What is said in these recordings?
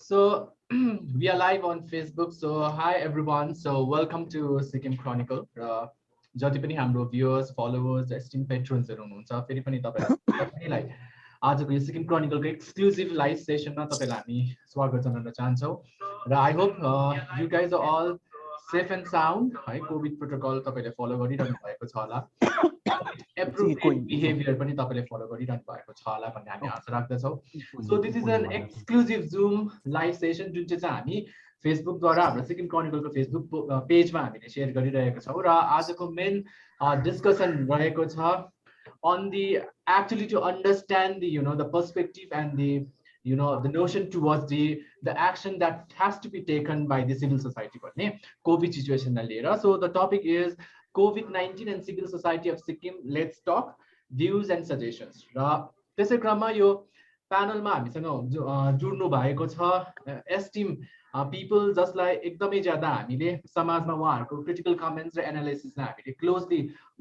So we are live on Facebook. So hi everyone. So welcome to Sikkim Chronicle. जति पनि हाम्रो viewers, followers, esteemed patrons हरु हुनुहुन्छ फेरि पनि तपाईहरुलाई आजको यो सिक्किम क्रोनिकलको एक्सक्लुसिभ लाइभ सेसनमा तपाईलाई हामी स्वागत जनाउन चाहन्छौं र I hope you guys are all safe and sound है कोभिड प्रोटोकल तपाईले फलो गरिरहनु भएको छ होला एप्रोप्रिएट बिहेभियर पनि तपाईले फलो गरिरहनु भएको छ होला भन्ने हामी आशा राख्दछौं so this is an exclusive Zoom live session जुन चाहिँ हामी फेसबुक द्वारा हाम्रो सिक्किम क्रोनिकलको फेसबुक पेजमा हामीले शेयर गरिरहेका छौं र आजको मेन डिस्कसन रहेको छ on the actually to understand the the perspective and the the notion towards the action that has to be taken by the civil society भन्ने COVID situation लाई लिएर so the topic is COVID-19 and civil society of Sikkim let's talk views and suggestions र त्यसै क्रममा यो प्यानलमा हामीसँग जुड्नु भएको छ esteem people जसलाई एकदमै ज्यादा हामीले समाजमा उहाँहरुको क्रिटिकल कमेन्ट्स र एनालाइसिसलाई हामीले क्लोजली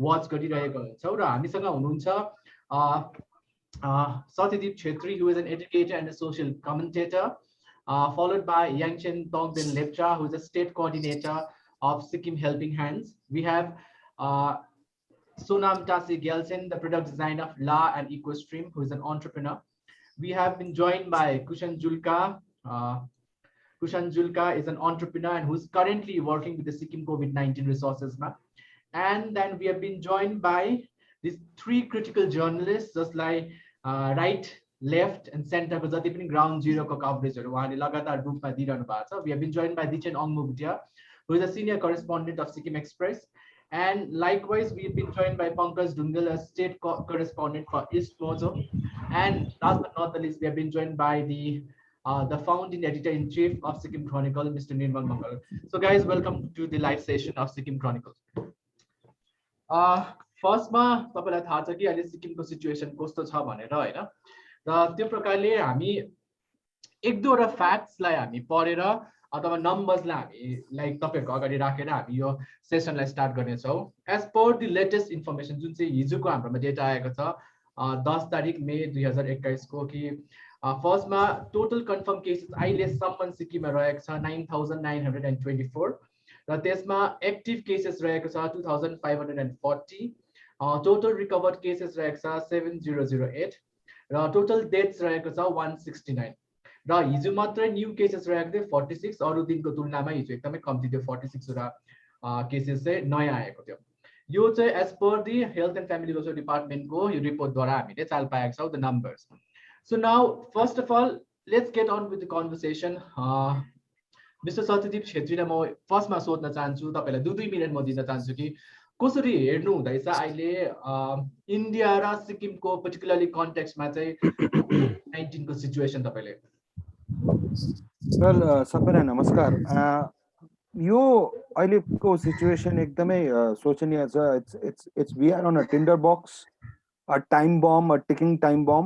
वाच गरिरहेका हुन्छौं र हामीसँग हुनुहुन्छ Satyadeep Chettri, who is an educator and a social commentator, followed by Yangchen Tongden Lepcha, who is a state coordinator of Sikkim Helping Hands. We have Sonam Tashi Gyaltsen, the product designer of La and Echostream, who is an entrepreneur. We have been joined by Kushan Zulca. Kushan Zulca is an entrepreneur and who is currently working with the Sikkim COVID-19 resources map. And then we have been joined by these three critical journalists, just like right, left, and center, because जति पनि ground zero को coverage उहाँले लगातार रूपमा दिइरहनु भएको छ. We have been joined by Dichen Ongmu Bhutia, who is a senior correspondent of Sikkim Express. And likewise, we have been joined by Pankaj Dhungel, a state correspondent for Eastmojo. And last but not the least, we have been joined by the founding editor-in-chief of Sikkim Chronicle, Mr. Nirmal Mangar. So guys, welcome to the live session of Sikkim Chronicle. फर्स्टमा तपाईलाई थाहा छ कि अहिले सिक्किमको situation कस्तो छ भनेर हैन र त्यो प्रकारले हामी एक दुईवटा फ्याक्ट्सलाई हामी पढेर अथवा नम्बर्सलाई हामी लाइक तपाईहरुको अगाडि राखेर हामी यो सेसनलाई स्टार्ट गर्ने छौं as per the latest information जुन चाहिँ हिजोको हाम्रोमा डेटा आएको छ 10 तारिक मे 2021 को कि फर्स्टमा टोटल कन्फर्म केसेस अहिले सम्म सिक्किममा रहेको छ 9924 र त्यसमा एक्टिभ केसेस रहेको छ 2540 total recovered cases रहेको छ 7008 र total deaths रहेको छ 169 र हिजो मात्र न्यू केसेस रहेको थियो 46 अरु दिनको तुलनामा हिजो एकदमै कम्ती थियो 46 वटा केसेस चाहिँ नयाँ आएको थियो यो चाहिँ as per the health and family welfare department को यो रिपोर्ट द्वारा हामीले चाल पाएका छौं the numbers so now first of all let's get on with the conversation mister Satyadeep छेत्रीलाई म फर्स्टमा सोध्न चाहन्छु तपाईलाई 2 मिनेट म दिन चाहन्छु कि कसरी हेर्नु हुँदैछ अहिले इन्डिया र सिक्किमको पर्टिकुलरली कन्टेक्स्टमा चाहिँ COVID-19 को सिचुएसन तपाईले वेल सबैलाई नमस्कार यो अहिलेको सिचुएसन एकदमै सोचनीय छ it's we are on a tinder box a time bomb a ticking time bomb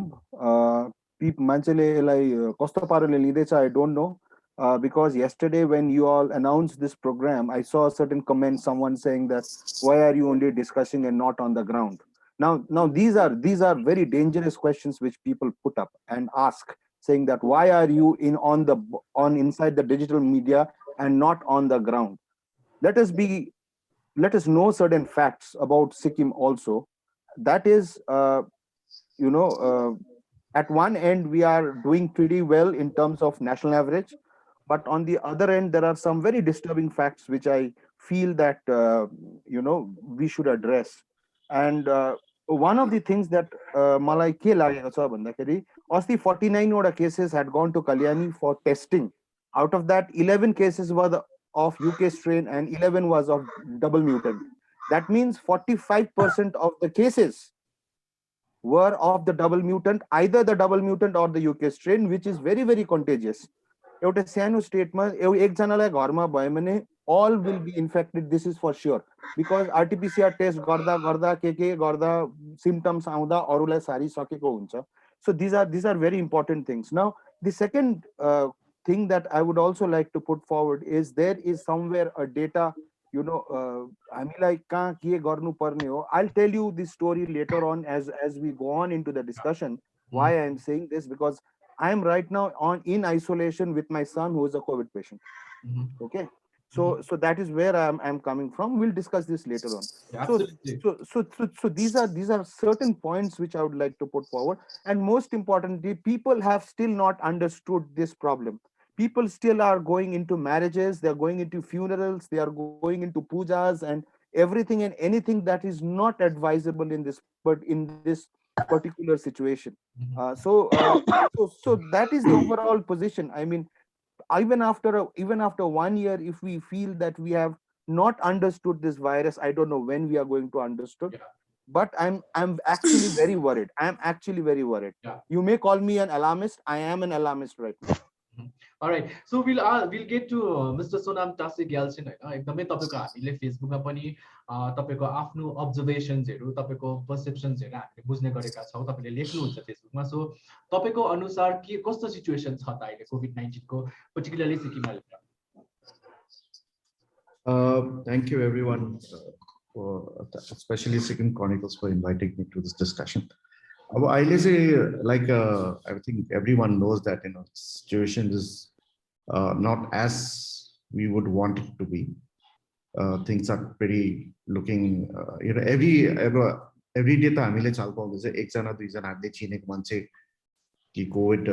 मान्छेले यसलाई कस्तो पाराले लिँदैछ I don't know because yesterday when you all announced this program, I saw a certain comment, someone saying that why are you only discussing and not on the ground? Now these are very dangerous questions which people put up and ask, saying that why are you inside the digital media and not on the ground? Let us know certain facts about Sikkim also. That is, at one end we are doing pretty well in terms of national average. But on the other end, there are some very disturbing facts which I feel that we should address. And one of the things that malai ke lageko cha bhandakeri asti 49 oda cases had gone to Kalyani for testing. Out of that, 11 cases were of UK strain and 11 was of double mutant. That means 45% of the cases were of the double mutant, either the double mutant or the UK strain, which is very, very contagious. एउटा सानो स्टेटमा एकजनालाई घरमा भयो भने all will be infected, this is for sure, because RT-PCR test गर्दा गर्दा के गर्दा symptoms आउँदा अरूलाई सारी सकेको हुन्छ. So these are very important things. Now the second thing that I would also like to put forward is there is somewhere a data हामीलाई कहाँ के गर्नु पर्ने हो. I'll tell you this story later on as we go on into the discussion why I am saying this, because I am right now in isolation with my son who is a COVID patient. Okay. So that is where I'm coming from. We'll discuss this later on. Yeah, So absolutely. so these are certain points which I would like to put forward. And most importantly, people have still not understood this problem. People still are going into marriages, they are going into funerals, they are going into pujas and everything and anything that is not advisable in this, but in this particular situation. So that is the overall position. I mean, even after 1 year, if we feel that we have not understood this virus, I don't know when we are going to understood. Yeah. But I'm actually very worried. I'm actually very worried. Yeah. You may call me an alarmist. I am an alarmist right now. All right, so we'll get to Mr. Sonam Tashi Gyaltsen हैन एकदमै तपाईको हामीले फेसबुकमा पनि तपाईको आफ्नो अब्जर्भेसन्सहरु तपाईको पर्सेप्सन्सहरु हामीले बुझ्ने गरेका छौं तपाईले लेख्नुहुन्छ फेसबुकमा सो तपाईको अनुसार के कस्तो सिचुएसन छ त अहिले कोभिड-19 को पर्टिकुलरली सिक्किममा Thank you everyone, for, especially Sikkim Chronicles, for inviting me to this discussion. I say, like, I think everyone knows that situation is not as we would want it to be. Things are pretty looking, every day हामीले चाल पाउँदैछ एकजना दुईजना हामीले चिनेको मान्छे कि covid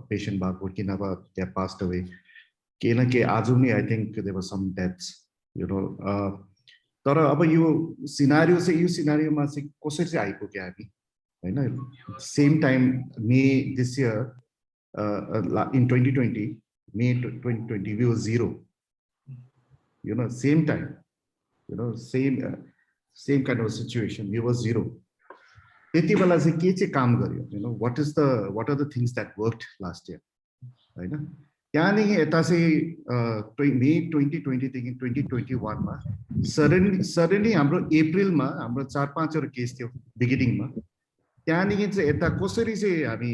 patient भएको कि नभए they have passed away. केही न केही आज पनि I think there were some deaths, तर अब यो सिनारियोमा चाहिँ कसरी चाहिँ आइपुग्यो हामी हैन. Same time May this year, in 2020, May 2020 we were zero. Same time, same kind of a situation, we were zero. त्यति बेला चाहिँ के चाहिँ काम गर्यो, what are the things that worked last year हैन. त्यहाँदेखि यता चाहिँ May 2020 देखि 2021 मा सडनली हाम्रो अप्रिलमा हाम्रो 4-5 वटा केस थियो बिगिनिङमा. त्यहाँदेखि चाहिँ यता कसरी चाहिँ हामी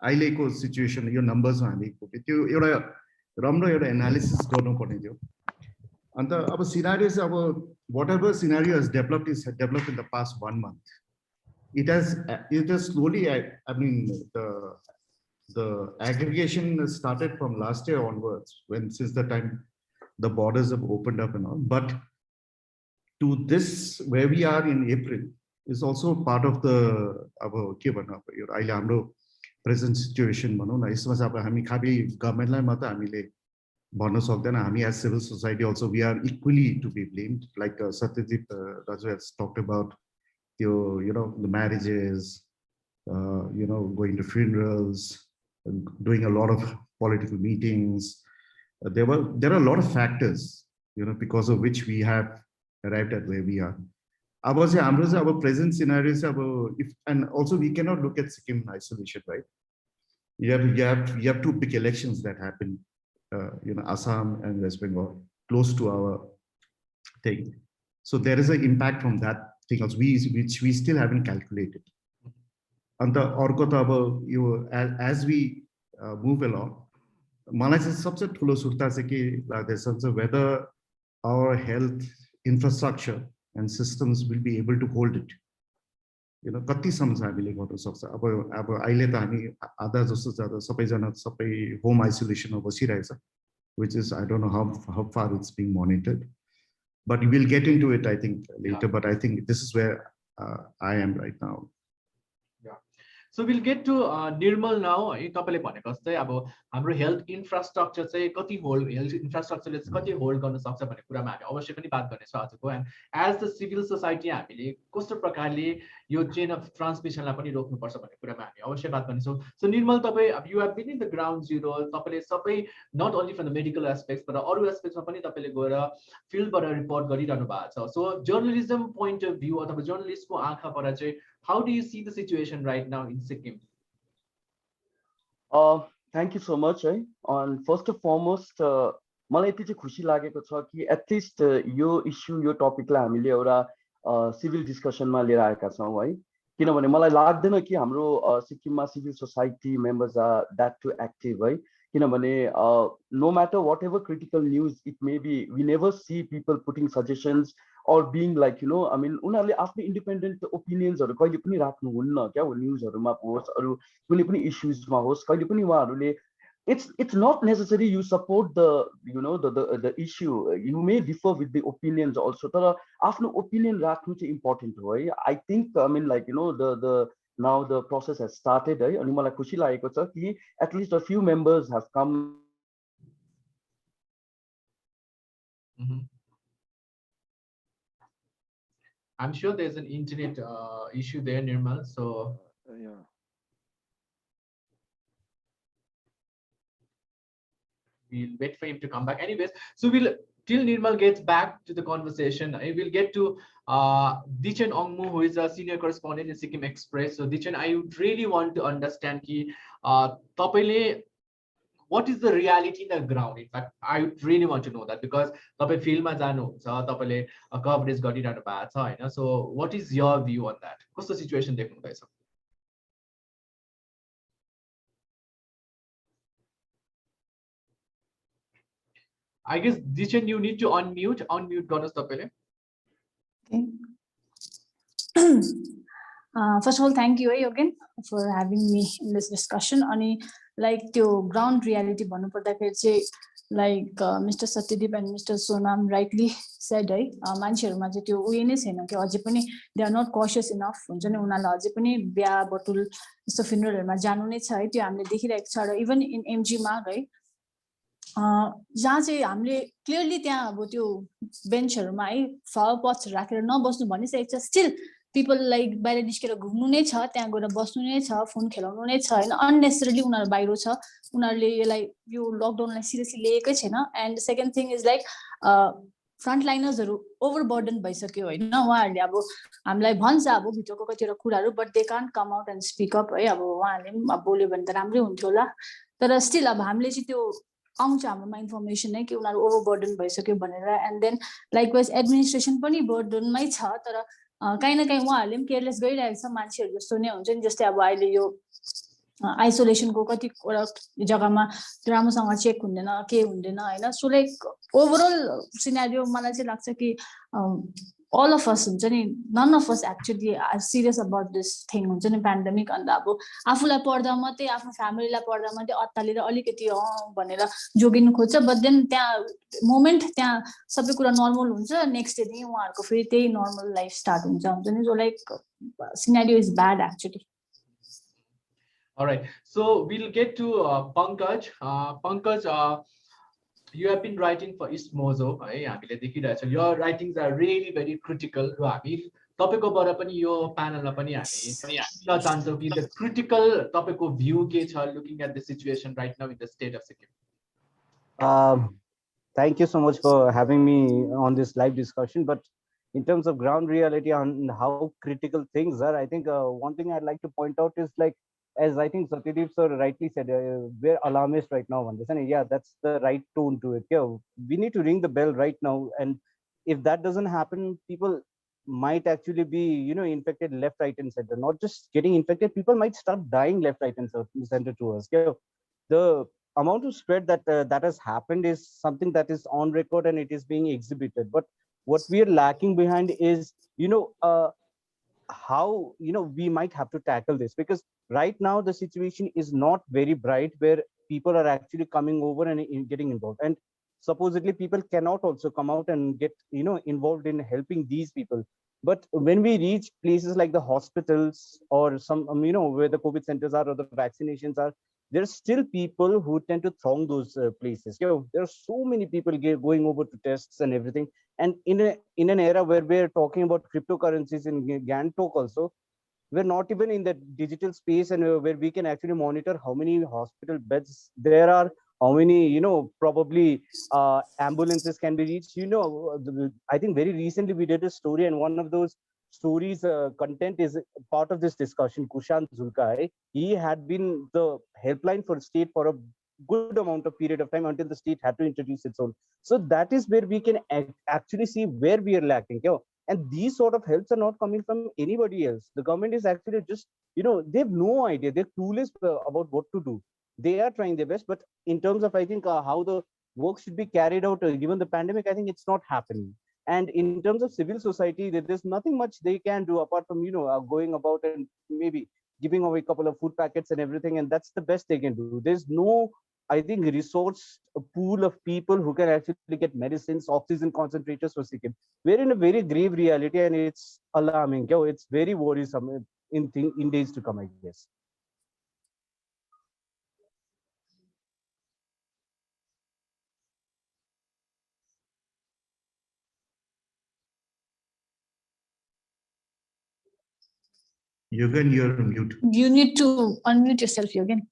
अहिलेको सिचुएसन यो नम्बर्समा हामी त्यो एउटा राम्रो एउटा एनालिसिस गर्नुपर्ने थियो. अन्त अब सिनारियो चाहिँ अब whatever scenario has developed in the past 1 month. It has slowly, I mean, the aggregation started from last year onwards, since the time the borders have opened up and all. But to this, where we are in April, is also part of the present situation. As civil society also, we are equally to be blamed. Like Satyadeep Raju has talked about, the marriages, going to funerals, doing a lot of political meetings. There are a lot of factors, because of which we have arrived at where we are. Our present scenarios, and also we cannot look at Sikkim in isolation, right? You have two big elections that happen, Assam and West Bengal, close to our thing. So there is an impact from that thing also, which we still haven't calculated. And as we move along, whether our health infrastructure and systems will be able to hold it. कति सम्झ हामीले गर्न सक्छ. अब अहिले त हामी आधा जस्तो ज्यादा सबैजना सबै home आइसोलेसनमा बसिरहेछ, which is, I don't know how far it's being monitored, but we'll get into it I think later. But I think this is where I am right now. So we'll get to Nirmal now. तपाईले भनेको जस्तै अब हाम्रो health infrastructure चाहिँ कति hold, health इन्फ्रास्ट्रक्चरले चाहिँ कति hold गर्न सक्छ भन्ने कुरामा हामी अवश्य पनि बात गर्नेछौँ आजको. And as the civil society हामीले कस्तो प्रकारले यो चेन अफ ट्रान्समिसनलाई पनि रोक्नुपर्छ भन्ने कुरामा हामी अवश्य बात गर्नेछौँ. सो निर्मल, तपाईँ अब you have been in the ground zero, तपाईँले सबै not only from the medical aspects तर अरू एस्पेक्ट्समा पनि तपाईँले गएर फिल्डबाट रिपोर्ट गरिरहनु भएको छ. सो जर्नलिजम पोइन्ट अफ भ्यू अथवा जर्नलिस्टको आँखाबाट चाहिँ how do you see the situation right now in Sikkim? Thank you so much. On first and foremost, मलाई यति चाहिँ खुसी लागेको छ कि एटलिस्ट यो इस्यु यो टपिकलाई हामीले एउटा सिभिल डिस्कसनमा लिएर आएका छौँ है. किनभने मलाई लाग्दैन कि हाम्रो सिक्किममा civil society members are that too active है. किनभने no matter whatever critical news it may be, we never see people putting suggestions or being like, you know, I mean, उनीहरूले आफ्नो independent opinionsहरू कहिले पनि राख्नुहुन्न क्या हो, न्युजहरूमा होस्, अरू कुनै पनि इस्युजमा होस्, कहिले पनि उहाँहरूले it's not necessary you support the, you know, the issue. You may differ with the opinions also. तर आफ्नो opinion राख्नु चाहिँ important हो है. I think, I mean, like, you know, the now the process has started है. अनि मलाई खुसी लागेको छ कि at least a few members have come. I'm sure there's an internet issue there, Nirmal. So Yeah. we'll wait for him to come back. Anyways, so we'll till Nirmal gets back to the conversation. I will get to Dichen Ongmu, who is a senior correspondent in Sikkim Express. So Dichen, I would really want to understand ki tapaile what is the reality in the ground. In fact, I would really want to know that because tapai field ma jaनुहुन्छ, tapaile coverage गरिरहनु भएको छ हैन. So what is your view on that? कस्तो situation देख्नु हुँदैछ? I guess Dichen, you need to unmute गर्नुस् तपाईले. Okay. First of all, thank you Yougan for having me in this discussion. Ani like त्यो ground reality भन्नु पर्दाखेरि चाहिँ like Mr. Satyadeep and Mr. Sonam rightly said है, मान्छेहरुमा चाहिँ त्यो उयो नै छैन कि अझै पनि they are not cautious enough हुन्छ नि, उनीहरुलाई अझै पनि बिहा बटुल यस्तो funeralहरुमा जानु नै छ है, त्यो हामीले देखिरहेको छ. र even in MG मा है जहाँ चाहिँ हामीले क्लियरली त्यहाँ अब त्यो बेन्चहरुमा है फ्लावर पट्स राखेर नबस्नु भनिसकेको छ, स्टिल people like बाहिर निस्केर घुम्नु नै छ, त्यहाँ गएर बस्नु नै छ, फोन खेलाउनु नै छ हैन. अननेसेसरली उनीहरु बाहिर छ, उनीहरुले यसलाई यो लकडाउनलाई सिरियसली लिएकै छैन. And second thing is like फ्रन्टलाइनर्सहरु ओभरबर्डन भइसक्यो हैन. उहाँहरुले अब हामीलाई भन्छ अब भित्रको कतिवटा कुराहरु, but they can't come out and speak up है. अब उहाँहरुले पनि अब बोल्यो भने त राम्रै हुन्थ्यो होला, तर स्टिल अब हामीले चाहिँ त्यो आउँछ हाम्रोमा इन्फर्मेसन है कि उनीहरु ओभरबर्डन भइसक्यो भनेर. एन्ड देन लाइकवाइज एडमिनिस्ट्रेसन पनि बर्डनमै छ, तर काहीँ न काहीँ उहाँहरूले पनि केयरलेस गरिरहेको छ. मान्छेहरू जस्तो नै हुन्छ नि, जस्तै अब अहिले यो आइसोलेसनको कतिवटा जग्गामा राम्रोसँग चेक हुँदैन, के हुँदैन हैन. सो लाइक ओभरअल सिनारियो मलाई चाहिँ लाग्छ कि all of us हुन्छ नि, none of us actually are serious about this thing हुन्छ नि, पेन्डेमिक. अन्त अब आफूलाई पर्दा मात्रै, आफ्नो फ्यामिलीलाई पर्दा मात्रै अत्तालिएर अलिकति भनेर जोगिनु खोज्छ. बट देन त्यहाँ मोमेन्ट त्यहाँ सबै कुरा नर्मल हुन्छ, नेक्स्ट डे नै उहाँहरुको फेरि त्यही नर्मल लाइफ स्टार्ट हुन्छ नि. So like scenario is bad actually. All right, so we'll get to Pankaj. Pankaj, you have been writing for Eastmojo. हामीले देखिरहेछ your writings are really very critical. र हामी तपाईकोबाट पनि यो प्यानलमा पनि हामी चाहन्छौँ कि the critical तपाईको view के छ looking at the situation right now in the state of Sikkim. Thank you so much for having me on this live discussion. But in terms of ground reality on how critical things are, I think one thing I'd like to point out is, like, as I think Satyadeep sir rightly said, we're alarmist right now on this. And yeah, that's the right tone to it. Yeah, we need to ring the bell right now. And if that doesn't happen, people might actually be, you know, infected left, right, and center. Not just getting infected, people might start dying left, right, and center to us. Yeah, the amount of spread that that has happened is something that is on record and it is being exhibited. But what we are lacking behind is, you know, how, you know, we might have to tackle this, because right now the situation is not very bright where people are actually coming over and getting involved, and supposedly people cannot also come out and get, you know, involved in helping these people. But when we reach places like the hospitals or some you know, where the COVID centers are or the vaccinations are, there are still people who tend to throng those places. You know, there are so many people going over to tests and everything. And in an era where we're talking about cryptocurrencies in Gangtok also, we're not even in the digital space and where we can actually monitor how many hospital beds there are, how many, you know, probably ambulances can be reached. You know, I think very recently we did a story, and one of those stories content is part of this discussion. Kushan, Zulca, he had been the helpline for state for a good amount of period of time until the state had to introduce its own. So that is where we can actually see where we are lacking. You know? And these sort of helps are not coming from anybody else. The government is actually just, you know, they have no idea. They're clueless about what to do. They are trying their best, but in terms of, I think, how the work should be carried out, given the pandemic, I think it's not happening. And in terms of civil society, there's nothing much they can do apart from going about and maybe giving away a couple of food packets and everything, and that's the best they can do. There's no, I think, resource pool of people who can actually get medicines, oxygen concentrators for Sikkim. We're in a very grave reality, and it's alarming. It's very worrisome in days to come, I guess. Yougan, you're mute. You need to unmute yourself, Yougan.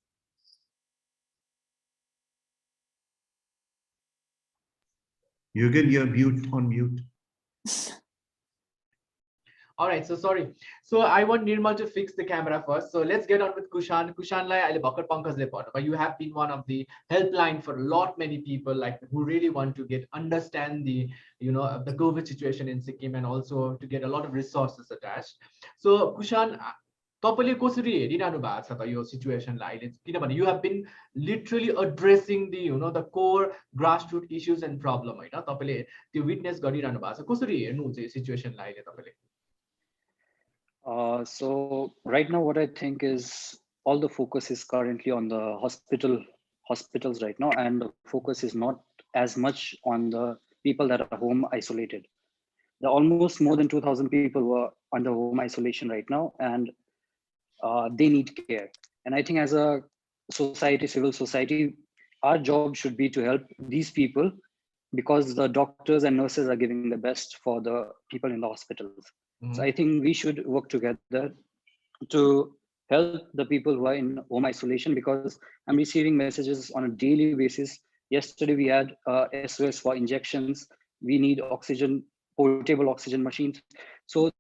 Yougan, you're mute, on mute. All right, so sorry. So I want Nirmal to fix the camera first. So let's get on with Kushan. Kushan, but you have been one of the helpline for a lot many people like who really want to understand the the COVID situation in Sikkim and also to get a lot of resources attached. So Kushan, तपाईँले कसरी हेरिरहनु भएको छ त यो सिचुएसनलाई अहिले किनभने you have been literally addressing the the core grassroots issues and problem हैन तपाईले त्यो विटनेस गरिरहनु भएको छ कसरी हेर्नुहुन्छ यो सिचुएसनलाई अहिले तपाईले So right now, what I think is all the focus is currently on the hospitals right now, and the focus is not as much on the people that are home isolated. There are almost more than 2,000 people who are under home isolation right now, and they need care. And I think as a society, civil society, our job should be to help these people because the doctors and nurses are giving the best for the people in the hospitals. So I think we should work together to help the people who are in home isolation because I'm receiving messages on a daily basis. Yesterday we had SOS for injections. We need oxygen, portable oxygen machines. So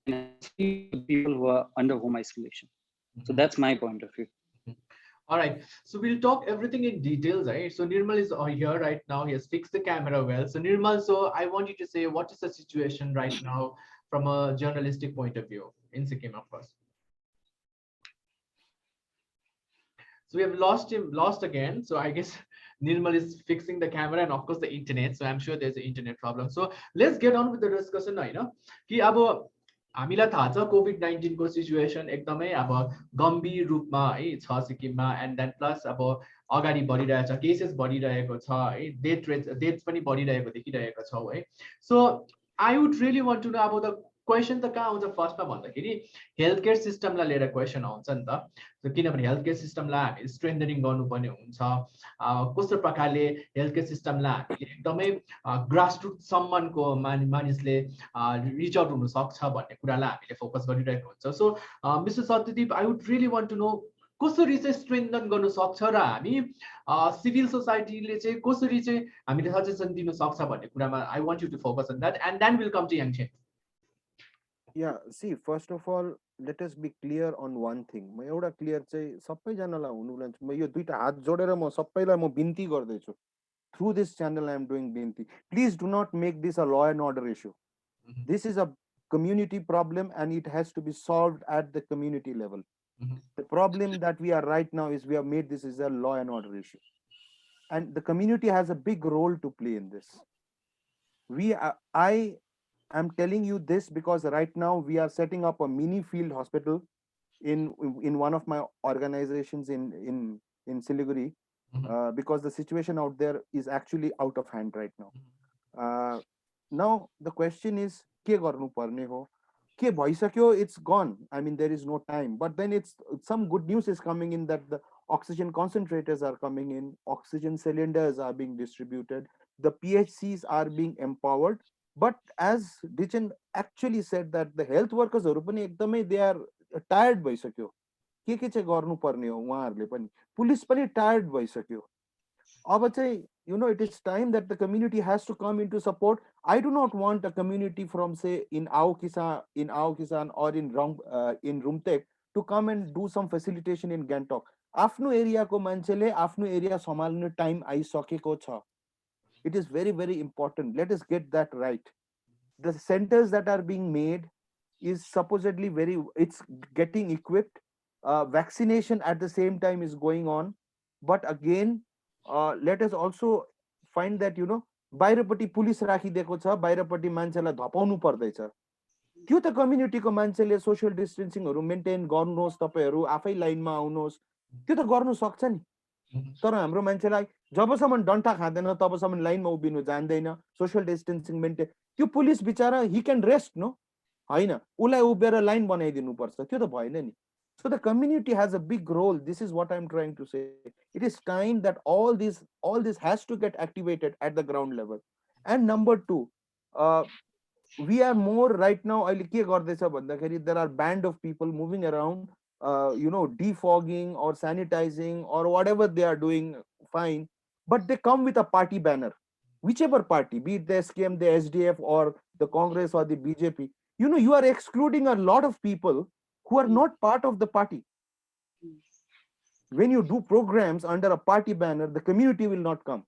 people who are under home isolation. So that's my point of view. All right, so we'll talk everything in details, right? So Nirmal is here right now. He has fixed the camera well. So Nirmal, so I want you to say what is the situation right now from a journalistic point of view in Sikkim, of course. So we have lost again. So I guess Nirmal is fixing the camera and of course the internet. So I'm sure there's an internet problem. So let's get on with the discussion now. हामीलाई थाहा छ COVID-19 को situation एकदमै अब गम्भीर रूपमा है छ सिक्किममा एन्ड देन प्लस अब अगाडि बढिरहेछ केसेस बढिरहेको छ है डेथ पनि बढिरहेको देखिरहेको छौ है so I would really want to know अब द क्वेसन त कहाँ आउँछ फर्स्टमा भन्दाखेरि हेल्थ केयर सिस्टमलाई लिएर क्वेसन आउँछ नि त किनभने हेल्थ केयर सिस्टमलाई हामी स्ट्रेन्थनिङ गर्नुपर्ने हुन्छ कस्तो प्रकारले हेल्थ केयर सिस्टमलाई हामीले एकदमै ग्रासरुट सम्मको मानिसले रिच आउट हुन सक्छ भन्ने कुरालाई हामीले फोकस गरिरहेको हुन्छ so mister Satyadeep I would really want to know कसरी चाहिँ स्ट्रेन्थन गर्न सक्छ र हामी सिभिल सोसाइटीले चाहिँ कसरी चाहिँ हामीले सजेसन दिन सक्छ भन्ने कुरामा I want you to focus on that and then will come to Yangchen Yeah, see, first of all, let us be clear on one thing. म एउटा क्लियर चाहिँ सबैजनालाई हुनु लान्छु म यो दुईटा हात जोडेर म सबैलाई म बिन्ती गर्दैछु through this channel I am doing binti. Please do not make this a law and order issue. This is a community problem and it has to be solved at the community level. The problem that we are right now is we have made this is a law and order issue. And the community has a big role to play in this. I am telling you this because right now we are setting up a mini field hospital in one of my organizations in Siliguri. Because the situation out there is actually out of hand right now. Now the question is, ke garnu parne ho? Ke bhaisakyo, it's gone. I mean, there is no time. But then it's some good news is coming in that the oxygen concentrators are coming in, oxygen cylinders are being distributed, the PHCs are being empowered. But as Dichen actually said that the health workers they are tired bhaisakyo. के चाहिँ गर्नुपर्ने हो उहाँहरूले पनि police पनि tired भइसक्यो अब चाहिँ it is time that the community has to come into support. I do not want a community from say in Ao Kisan or in Rumtek to come and do some facilitation in Gangtok. आफ्नो एरियाको मान्छेले आफ्नो area सम्हाल्ने time आइसकेको छ. It is very, very important. Let us get that right. The centers that are being made is supposedly it's getting equipped. Vaccination at the same time is going on, but again let us also find that बाहिरपट्टि police राखिदिएको छ, बाहिरपट्टि मान्छेलाई धपाउनु पर्दैछ। त्यो त कम्युनिटीको मान्छेले social डिस्टेन्सिङहरू maintain गर्नुहोस्, तपाईहरू आफै लाइनमा आउनुहोस्, त्यो त गर्नु सक्छ नि। तर हाम्रो मान्छेलाई जबसम्म डन्ठा खाँदैन तबसम्म लाइनमा उभिनु जान्दैन, सोसियल डिस्टेन्सिङ मेन्टेन। त्यो पुलिस बिचारा ही क्यान रेस्ट नो, होइन, उसलाई उभिएर लाइन बनाइदिनु पर्छ, त्यो त भएन नि। So the community has a big role. This is what I'm trying to say. It is time that all this has to get activated at the ground level. And number two, we are more right now. There are band of people moving around, defogging or sanitizing or whatever they are doing, fine. But they come with a party banner, whichever party, be it the SKM, the SDF, or the Congress or the BJP. You are excluding a lot of people who are not part of the party. When you do programs under a party banner, the community will not come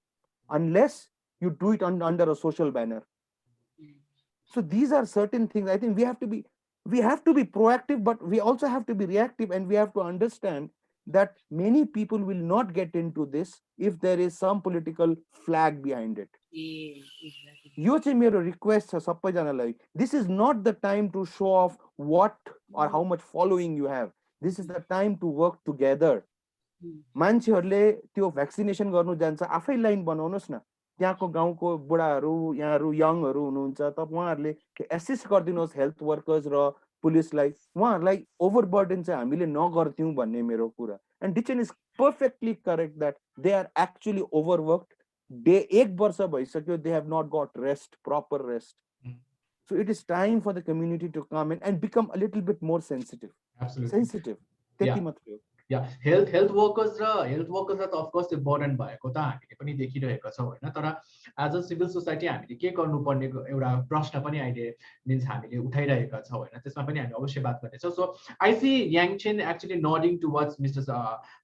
unless you do it under a social banner. So these are certain things. I think we have to be proactive, but we also have to be reactive, and we have to understand that many people will not get into this if there is some political flag behind it. यो चाहिँ मेरो request छ सबैजनालाई. This is not the time to show off what or how much following you have. This is the time to work together. मान्छेहरूले त्यो vaccination गर्नु जान्छ, आफै line बनाउनुहोस् न. त्यहाँको गाउँको बुढाहरू, यहाँहरू यङहरू हुनुहुन्छ, त उहाँहरूले एसिस्ट गरिदिनुहोस् हेल्थ वर्कर्स र पुलिसलाई. उहाँहरूलाई ओभरबर्डन चाहिँ हामीले नगर्थ्यौँ भन्ने मेरो कुरा. And Dichen is perfectly correct that they are actually overworked. एक वर्ष भइसक्यो, they have not got rest, proper rest. So it is time for the community to come in and become a little bit more sensitive. Absolutely. Sensitive. Yeah, health workers त of course important भएको त हामीले पनि देखिरहेको छौँ हैन. तर as a civil society हामीले के गर्नुपर्ने एउटा प्रश्न पनि अहिले मिन्स हामीले उठाइरहेका छौँ हैन. त्यसमा पनि हामी अवश्य बात गर्नेछौँ. सो आई सी Yangchen actually nodding towards Mr.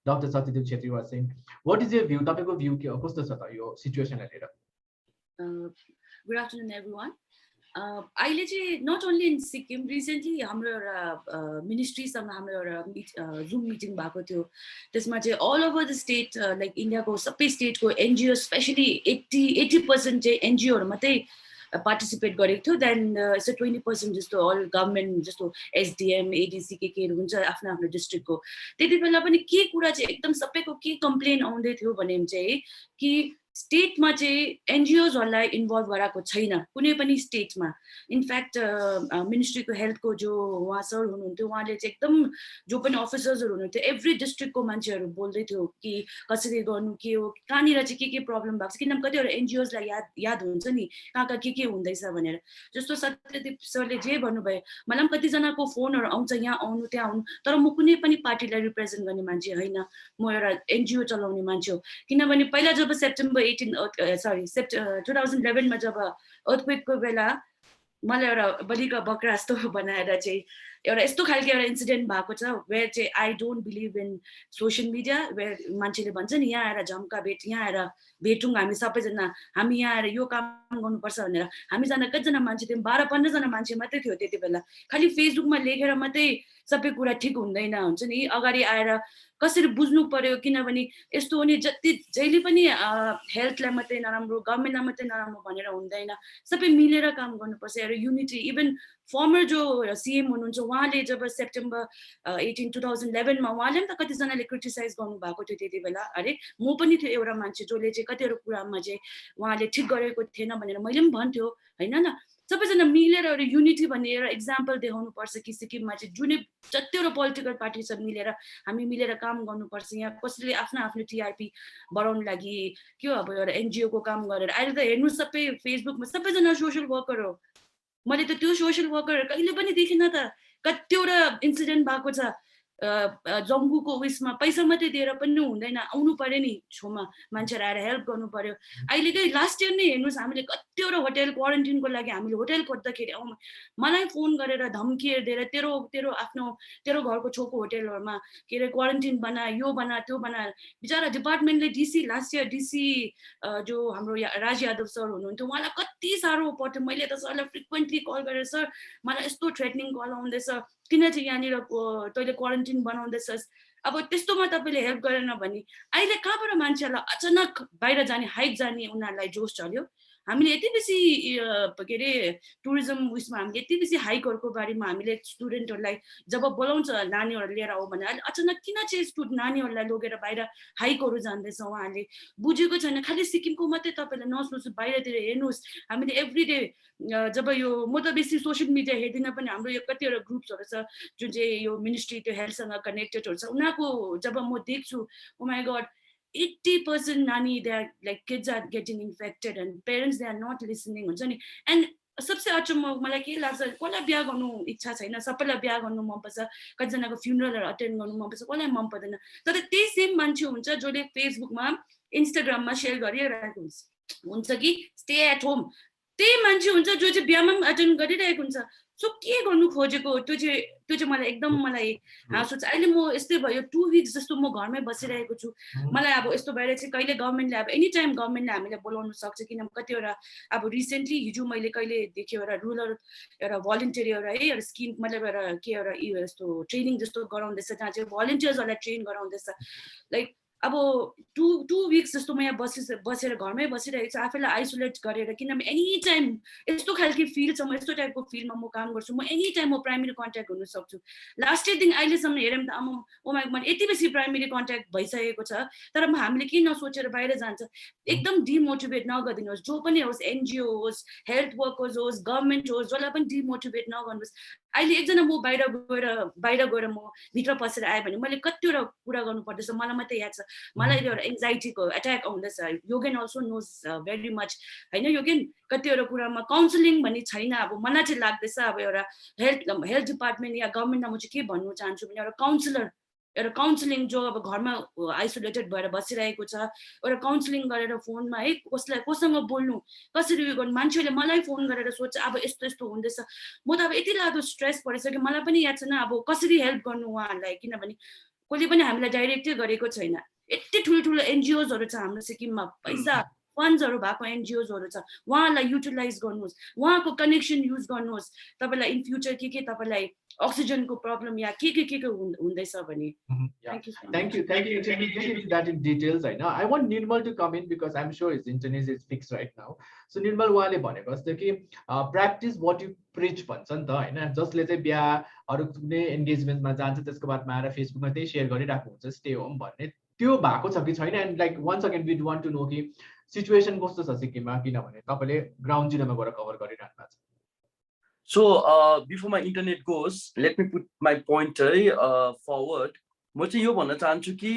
Dr. Satyadeep Chettri was saying. What is your view? तपाईको भ्यू के कस्तो छ त यो सिचुएसनलाई लिएर? Good afternoon everyone. अहिले चाहिँ not only in Sikkim, recently हाम्रो एउटा मिनिस्ट्रीसँग हाम्रो एउटा जुम मिटिङ भएको थियो. त्यसमा चाहिँ all over the state, like इन्डियाको सबै स्टेटको एनजिओ स्पेशली 80% चाहिँ एनजिओहरू मात्रै पार्टिसिपेट गरेको थियो. देन यसो 20% जस्तो अल गभर्मेन्ट जस्तो एसडिएम एडिसी केहरू हुन्छ आफ्नो आफ्नो डिस्ट्रिक्टको. त्यति बेला पनि के कुरा चाहिँ एकदम सबैको के कम्प्लेन आउँदै थियो भने चाहिँ कि स्टेटमा चाहिँ एनजिओजहरूलाई इन्भल्भ गराएको छैन कुनै पनि स्टेटमा. इनफ्याक्ट मिनिस्ट्रीको हेल्थको जो उहाँ सर हुनुहुन्थ्यो, उहाँले चाहिँ एकदम जो पनि अफिसर्सहरू हुनुहुन्थ्यो एभ्री डिस्ट्रिक्टको मान्छेहरू बोल्दै थियो कि कसरी गर्नु, के हो, कहाँनिर चाहिँ के प्रब्लम भएको छ. किनभने कतिवटा एनजिओजलाई याद हुन्छ नि कहाँ के हुँदैछ भनेर. जस्तो सत्यदीप सरले जे भन्नुभयो, मलाई पनि कतिजनाको फोनहरू आउँछ यहाँ आउनु त्यहाँ आउनु, तर म कुनै पनि पार्टीलाई रिप्रेजेन्ट गर्ने मान्छे होइन, म एउटा एनजिओ चलाउने मान्छे हो. किनभने पहिला जब सेप्टेम्बर 2011 मा जब अर्थक्वेकको बेला मलाई एउटा बलिका बक्रा जस्तो बनाएर चाहिँ एउटा यस्तो खालको एउटा इन्सिडेन्ट भएको छ वेयर चाहिँ I don't believe in social media, where मान्छेले भन्छ नि यहाँ आएर झम्का भेट, यहाँ आएर भेटौँ हामी सबैजना, हामी यहाँ आएर यो काम गर्नुपर्छ भनेर. हामीजना कतिजना मान्छे थियौँ, 12-15 जना मान्छे मात्रै थियो त्यति बेला. खालि फेसबुकमा लेखेर मात्रै सबै कुरा ठिक हुँदैन हुन्छ नि, अगाडि आएर कसरी बुझ्नु पर्यो. किनभने यस्तो हो नि जहिले पनि हेल्थलाई मात्रै नराम्रो, गभर्मेन्टलाई मात्रै नराम्रो भनेर हुँदैन, सबै मिलेर काम गर्नुपर्छ. एउटा युनिटी. इभन फर्मर जो सिएम हुनुहुन्छ उहाँले जब सेप्टेम्बर 18, 2011 मा उहाँले पनि त कतिजनाले क्रिटिसाइज गर्नुभएको थियो त्यति बेला. अरे म पनि थियो एउटा मान्छे जसले चाहिँ कतिवटा कुरामा चाहिँ उहाँले ठिक गरेको थिएन भनेर मैले पनि भन्थ्यो होइन न. सबैजना मिलेर एउटा युनिटी भन्ने एउटा इक्जाम्पल देखाउनु पर्छ कि सिक्किममा चाहिँ जुनै जतिवटा पोलिटिकल पार्टी छ मिलेर हामी मिलेर काम गर्नुपर्छ. यहाँ कसैले आफ्नो आफ्नो टिआरपी बढाउनु लागि के हो अब एउटा एनजिओको काम गरेर अहिले त हेर्नु सबै फेसबुकमा सबैजना सोसियल वर्कर हो. मैले त त्यो सोसियल वर्कर कहिले पनि देखिनँ त. कतिवटा इन्सिडेन्ट भएको छ जङ्गुको उयसमा पैसा मात्रै दिएर पनि हुँदैन, आउनु पर्यो नि छेउमा मान्छेहरू आएर हेल्प गर्नु पर्यो. अहिलेकै लास्ट इयर नै हेर्नुहोस् हामीले कतिवटा होटेल क्वारेन्टिनको लागि हामीले होटेल खोज्दाखेरि मलाई फोन गरेर धम्कीहरू दिएर तेरो घरको छेउको होटेलहरूमा के अरे क्वारेन्टिन बना, यो बना त्यो बना. बिचरा डिपार्टमेन्टले डिसी लास्ट इयर डिसी जो हाम्रो राज यादव सर हुनुहुन्थ्यो उहाँलाई कति साह्रो पर्थ्यो. मैले त सरलाई फ्रिक्वेन्टली कल गरेर सर मलाई यस्तो थ्रेटनिङ कल आउँदैछ, किन चाहिँ यहाँनिर तैँले क्वारेन्टिन बनाउँदैछस्, अब त्यस्तोमा तपाईँले हेल्प गरेन भने अहिले कहाँबाट मान्छेहरूलाई अचानक बाहिर जाने हाइक जाने उनीहरूलाई जोस चल्यो. हामीले यति बेसी के अरे टुरिज्म उयसमा हामीले यति बेसी हाइकहरूको बारेमा हामीले स्टुडेन्टहरूलाई जब बोलाउँछ नानीहरू लिएर आऊ भने अहिले अचानक किन चाहिँ नानीहरूलाई लगेर बाहिर हाइकहरू जाँदैछ उहाँहरूले बुझेको छैन खालि सिक्किमको मात्रै तपाईँले नसोच्नु बाहिरतिर हेर्नुहोस् हामीले एभ्रिडे जब यो म त बेसी सोसियल मिडिया हेर्दिनँ पनि हाम्रो यो कतिवटा ग्रुप्सहरू छ जुन चाहिँ यो मिनिस्ट्री त्यो हेल्थसँग कनेक्टेडहरू छ उनीहरूको जब म देख्छु ओ माई गड 80% nani they are like kids are getting infected and parents they are not listening हुन्छ नि and सबसे अचम्म मलाई के लाग्छ कसलाई बिहा गर्नु इच्छा छैन सबैलाई बिहा गर्नु मन पर्छ कतिजनाको फ्युनरलहरू अटेन्ड गर्नु मन पर्छ कसलाई मन पर्दैन तर त्यही सेम मान्छे हुन्छ जसले फेसबुकमा इन्स्टाग्राममा सेयर गरिरहेको हुन्छ कि स्टे एट होम त्यही मान्छे हुन्छ जो चाहिँ बिहामा पनि अटेन्ड गरिरहेको हुन्छ सो के गर्नु खोजेको त्यो चाहिँ मलाई एकदम मलाई हाँस उठ्छ अहिले म यस्तै भयो 2 weeks जस्तो म घरमै बसिरहेको छु मलाई अब यस्तो भएर चाहिँ कहिले गभर्नमेन्टले अब एनी टाइम गभर्नमेन्टले हामीलाई बोलाउन सक्छ किनभने कतिवटा अब रिसेन्टली हिजो मैले कहिले देखेँ एउटा रुरल एउटा भलिन्टियर एउटा है एउटा स्किम मतलब एउटा के एउटा यस्तो ट्रेनिङ जस्तो गराउँदैछ जहाँ चाहिँ भलिन्टियर्सहरूलाई ट्रेन गराउँदैछ लाइक अब 2 weeks जस्तो म यहाँ बसेर घरमै बसिरहेको छु आफैलाई आइसोलेट गरेर किनभने एनी टाइम यस्तो खालको फिल्ड छ म यस्तो टाइपको फिल्डमा म काम गर्छु म एनी टाइम म प्राइमेरी कन्ट्याक्ट हुन सक्छु लास्ट इयरदेखि अहिलेसम्म हेरौँ त म यति बेसी प्राइमेरी कन्ट्याक्ट भइसकेको छ तर हामीले के नसोचेर बाहिर जान्छ एकदम डिमोटिभेट नगरिदिनुहोस् जो पनि होस् एनजिओ होस् हेल्थ वर्कर्स होस् गभर्नमेन्ट होस् जसलाई पनि डिमोटिभेट नगर्नुहोस् अहिले एकजना म बाहिर गएर म भित्र पसेर आएँ भने मैले कतिवटा कुरा गर्नु पर्दैछ मलाई मात्रै याद छ मलाई एउटा एङ्जाइटीको एट्याक आउँदैछ योगेन अल्सो नोज भेरी मच होइन योगेन कतिवटा कुरामा काउन्सिलिङ भन्ने छैन अब मलाई चाहिँ लाग्दैछ अब एउटा हेल्थ डिपार्टमेन्ट या गभर्मेन्टमा म चाहिँ के भन्नु चाहन्छु भने एउटा काउन्सिलिङ जो अब घरमा आइसोलेटेड भएर बसिरहेको छ एउटा काउन्सिलिङ गरेर फोनमा है कोसँग बोल्नु कसरी उयो गर्नु मान्छेले मलाई फोन गरेर सोध्छ अब यस्तो यस्तो हुँदैछ म त अब यति लाग्दो स्ट्रेस परिसक्यो मलाई पनि याद छैन अब कसरी हेल्प गर्नु उहाँहरूलाई किनभने कसले पनि हामीलाई डाइरेक्टै गरेको छैन यति ठुलो एनजिओजहरू छ हाम्रो सिक्किममा पैसा फन्ड्सहरू भएको एनजिओजहरू छ उहाँलाई युटिलाइज गर्नुहोस् उहाँको कनेक्सन युज गर्नुहोस् तपाईँलाई इन फ्युचर के तपाईँलाई अक्सिजनको प्रब्लम या के हुँदैछ भने Thank you. You can get into that in details right now. I want Nirmal to come in because I'm sure his internet is fixed right now. So Nirmal उहाँले भनेको जस्तो कि practice what you preach भन्छ नि त हैन जसले चाहिँ बिहा अरु कुनै एन्गेजमेन्टमा जान्छ त्यसको बादमा आएर फेसबुकमा त्यही शेयर गरिराख्नु हुन्छ स्टे होम भन्ने त्यो भएको छ कि छैन and like once again we want to know कि सिचुएसन कस्तो छ सिक्किममा किनभने तपाईले ग्राउन्ड जिरोमा गएर कभर गरिराख्नु भएको छ So before my internet goes, let me put my pointer forward. म चाहिँ यो भन्न चाहन्छु कि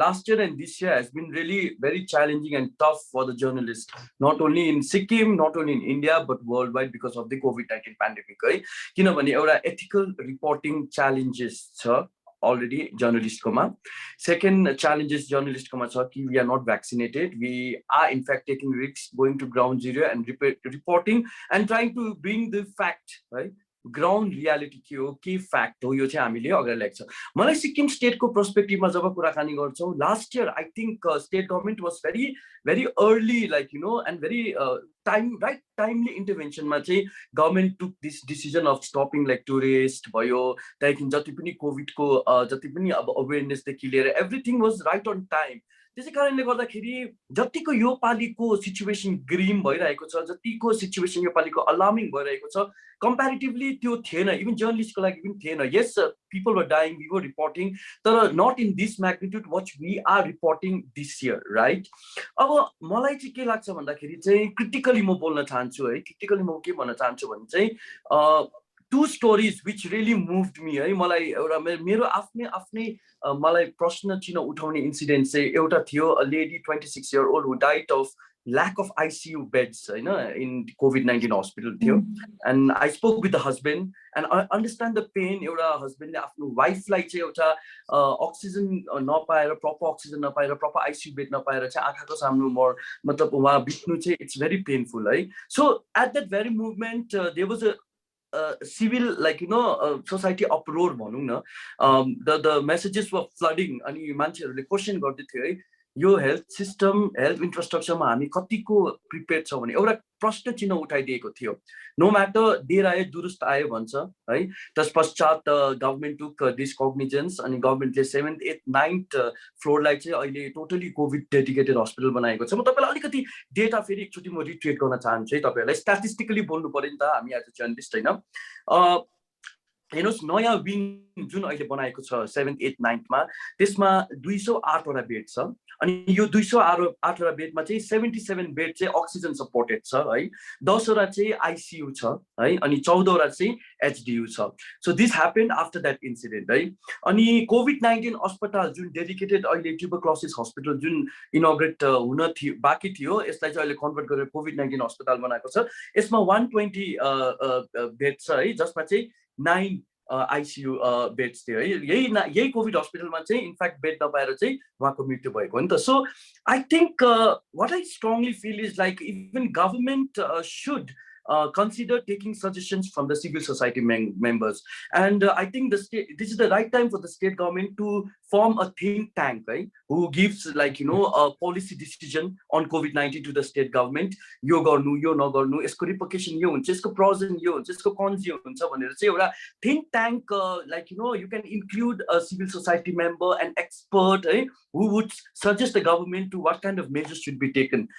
last year and this year has been really very challenging and tough for the journalists, not only in Sikkim, not only in India, but worldwide because of the COVID-19 pandemic. है किनभने एउटा ethical reporting challenges छ already journalist koma. Second challenges journalist koma cha ki we are not vaccinated. We are in fact taking risks going to ground zero and reporting and trying to bring the fact, right? Ground reality के हो के fact हो यो चाहिँ हामीले अगाडि ल्याएको छ मलाई सिक्किम स्टेटको पर्सपेक्टिभमा जब कुराकानी गर्छौँ last year I think state government was very early like you know and very timely interventionमा चाहिँ government took this decision of stopping like tourist भयो त्यहाँदेखि जति पनि कोभिडको जति पनि अब अवेयरनेस देखि लिएर everything was right on time त्यसै कारणले गर्दाखेरि जतिको यो पालिको सिचुएसन ग्रीम भइरहेको छ जतिको सिचुएसन यो पालिको अलार्मिङ भइरहेको छ कम्प्यारेटिभली त्यो थिएन इभन जर्नलिस्टको लागि पनि थिएन yes people were dying we were reporting तर not in this magnitude what we are reporting this year right अब मलाई चाहिँ के लाग्छ भन्दाखेरि चाहिँ क्रिटिकली म बोल्न चाहन्छु है क्रिटिकली म के भन्न चाहन्छु भने चाहिँ two stories which really moved me है मलाई एउटा मेरो आफ्नै मलाई प्रश्न चिन्ह उठाउने इन्सिडेन्ट चाहिँ एउटा थियो a lady 26 year old who died of lack of ICU beds in COVID-19 hospital थियो and I spoke with the husband and I understand the pain एउटा husbandले आफ्नो वाइफलाई चाहिँ एउटा अक्सिजन नपाएर प्रपर अक्सिजन नपाएर प्रपर ICU बेड नपाएर चाहिँ आँखाको सामु मतलब उहाँ बित्नु चाहिँ इट्स भेरी पेनफुल है so at that very movement there was civil like you know society uproar भनौं न the messages were flooding अनि मान्छेहरुले क्वेशन गर्दै थियो है यो हेल्थ सिस्टम हेल्थ इन्फ्रास्ट्रक्चरमा हामी कतिको प्रिपेयर छौँ भने एउटा प्रश्न चिन्ह उठाइदिएको थियो नो म्याटर देर आयो दुरुस्त आयो भन्छ है त्यस पश्चात गभर्मेन्ट टुक दिस कग्निजेन्स अनि गभर्मेन्टले 7th 8th 9th फ्लोरलाई चाहिँ अहिले टोटली कोभिड डेडिकेटेड हस्पिटल बनाएको छ म तपाईँलाई अलिकति डेटा फेरि एकचोटि म रिट्रेट गर्न चाहन्छु है तपाईँहरूलाई स्ट्याटिस्टिकली बोल्नु पऱ्यो नि त हामी आज जर्नलिस्ट होइन हेर्नुहोस् नयाँ विङ जुन अहिले बनाएको छ 7th 8th 9th मा त्यसमा 208 वटा बेड छ अनि यो 208 वटा बेडमा चाहिँ 77 बेड चाहिँ अक्सिजन सपोर्टेड छ है 10 वटा चाहिँ आइसियु छ है अनि 14 वटा चाहिँ एचडियु छ so this happened after that incident है अनि COVID-19 अस्पताल जुन डेडिकेटेड अहिले ट्युबरक्लोसिस हस्पिटल जुन इनोग्रेट हुन बाँकी थियो यसलाई चाहिँ अहिले कन्भर्ट गरेर COVID-19 अस्पताल बनाएको छ यसमा 120 बेड छ है जसमा चाहिँ 9 आइसियु बेड्स थियो है यही कोभिड हस्पिटलमा चाहिँ इनफ्याक्ट बेड नपाएर चाहिँ उहाँको मृत्यु भएको हो नि त so I think what I strongly feel is like even government should consider taking suggestions from the civil society members and I think this is the right time for the state government to form a think tank right who gives like you know a policy decision on COVID-19 to the state government yo garnu yo nagarnu esko repercussion yo huncha esko pros and yo huncha esko cons yo huncha bhanera chai euta think tank like you know you can include a civil society member an expert who would suggest the government to what kind of measures should be taken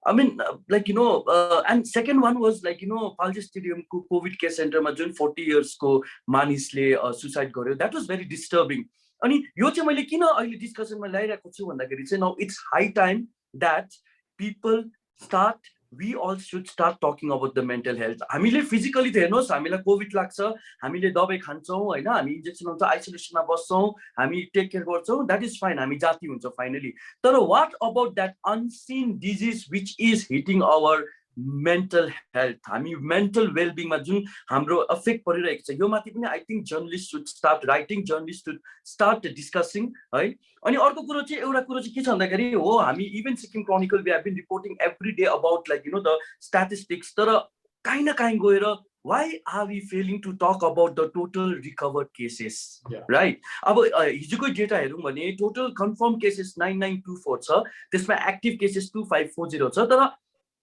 I mean, like, you know, and second one was like, you know, Palji Stadium COVID care center ma jun 40 years ko manisle suicide garyo. That was very disturbing. Ani yo chai maile kina aile discussion ma lairako chu bhandakeri chai now it's high time that people start we all should start talking about the mental health. हामीले physically त हेर्नुहोस् हामीलाई covid लाग्छ हामीले दबाई खान्छौँ होइन हामी इन्जेक्सन हुन्छ आइसोलेसनमा बस्छौँ हामी टेक केयर गर्छौँ द्याट इज फाइन हामी जाति हुन्छ फाइनली तर what about that unseen disease which is hitting our mental health हामी मेन्टल वेलबिङमा जुन हाम्रो अफेक्ट परिरहेको छ यो माथि पनि I think journalist should start writing journalist should start discussing है अनि अर्को कुरो चाहिँ एउटा कुरो चाहिँ के छ भन्दाखेरि हो हामी even Sikkim Chronicle we have been reporting every day about like you know the statistics तर काहीँ न काहीँ गएर why are we failing to talk about the total recovered cases right अब हिजोको डेटा हेरौँ भने टोटल कन्फर्म केसेस 9924 छ त्यसमा एक्टिभ केसेस 2540 छ तर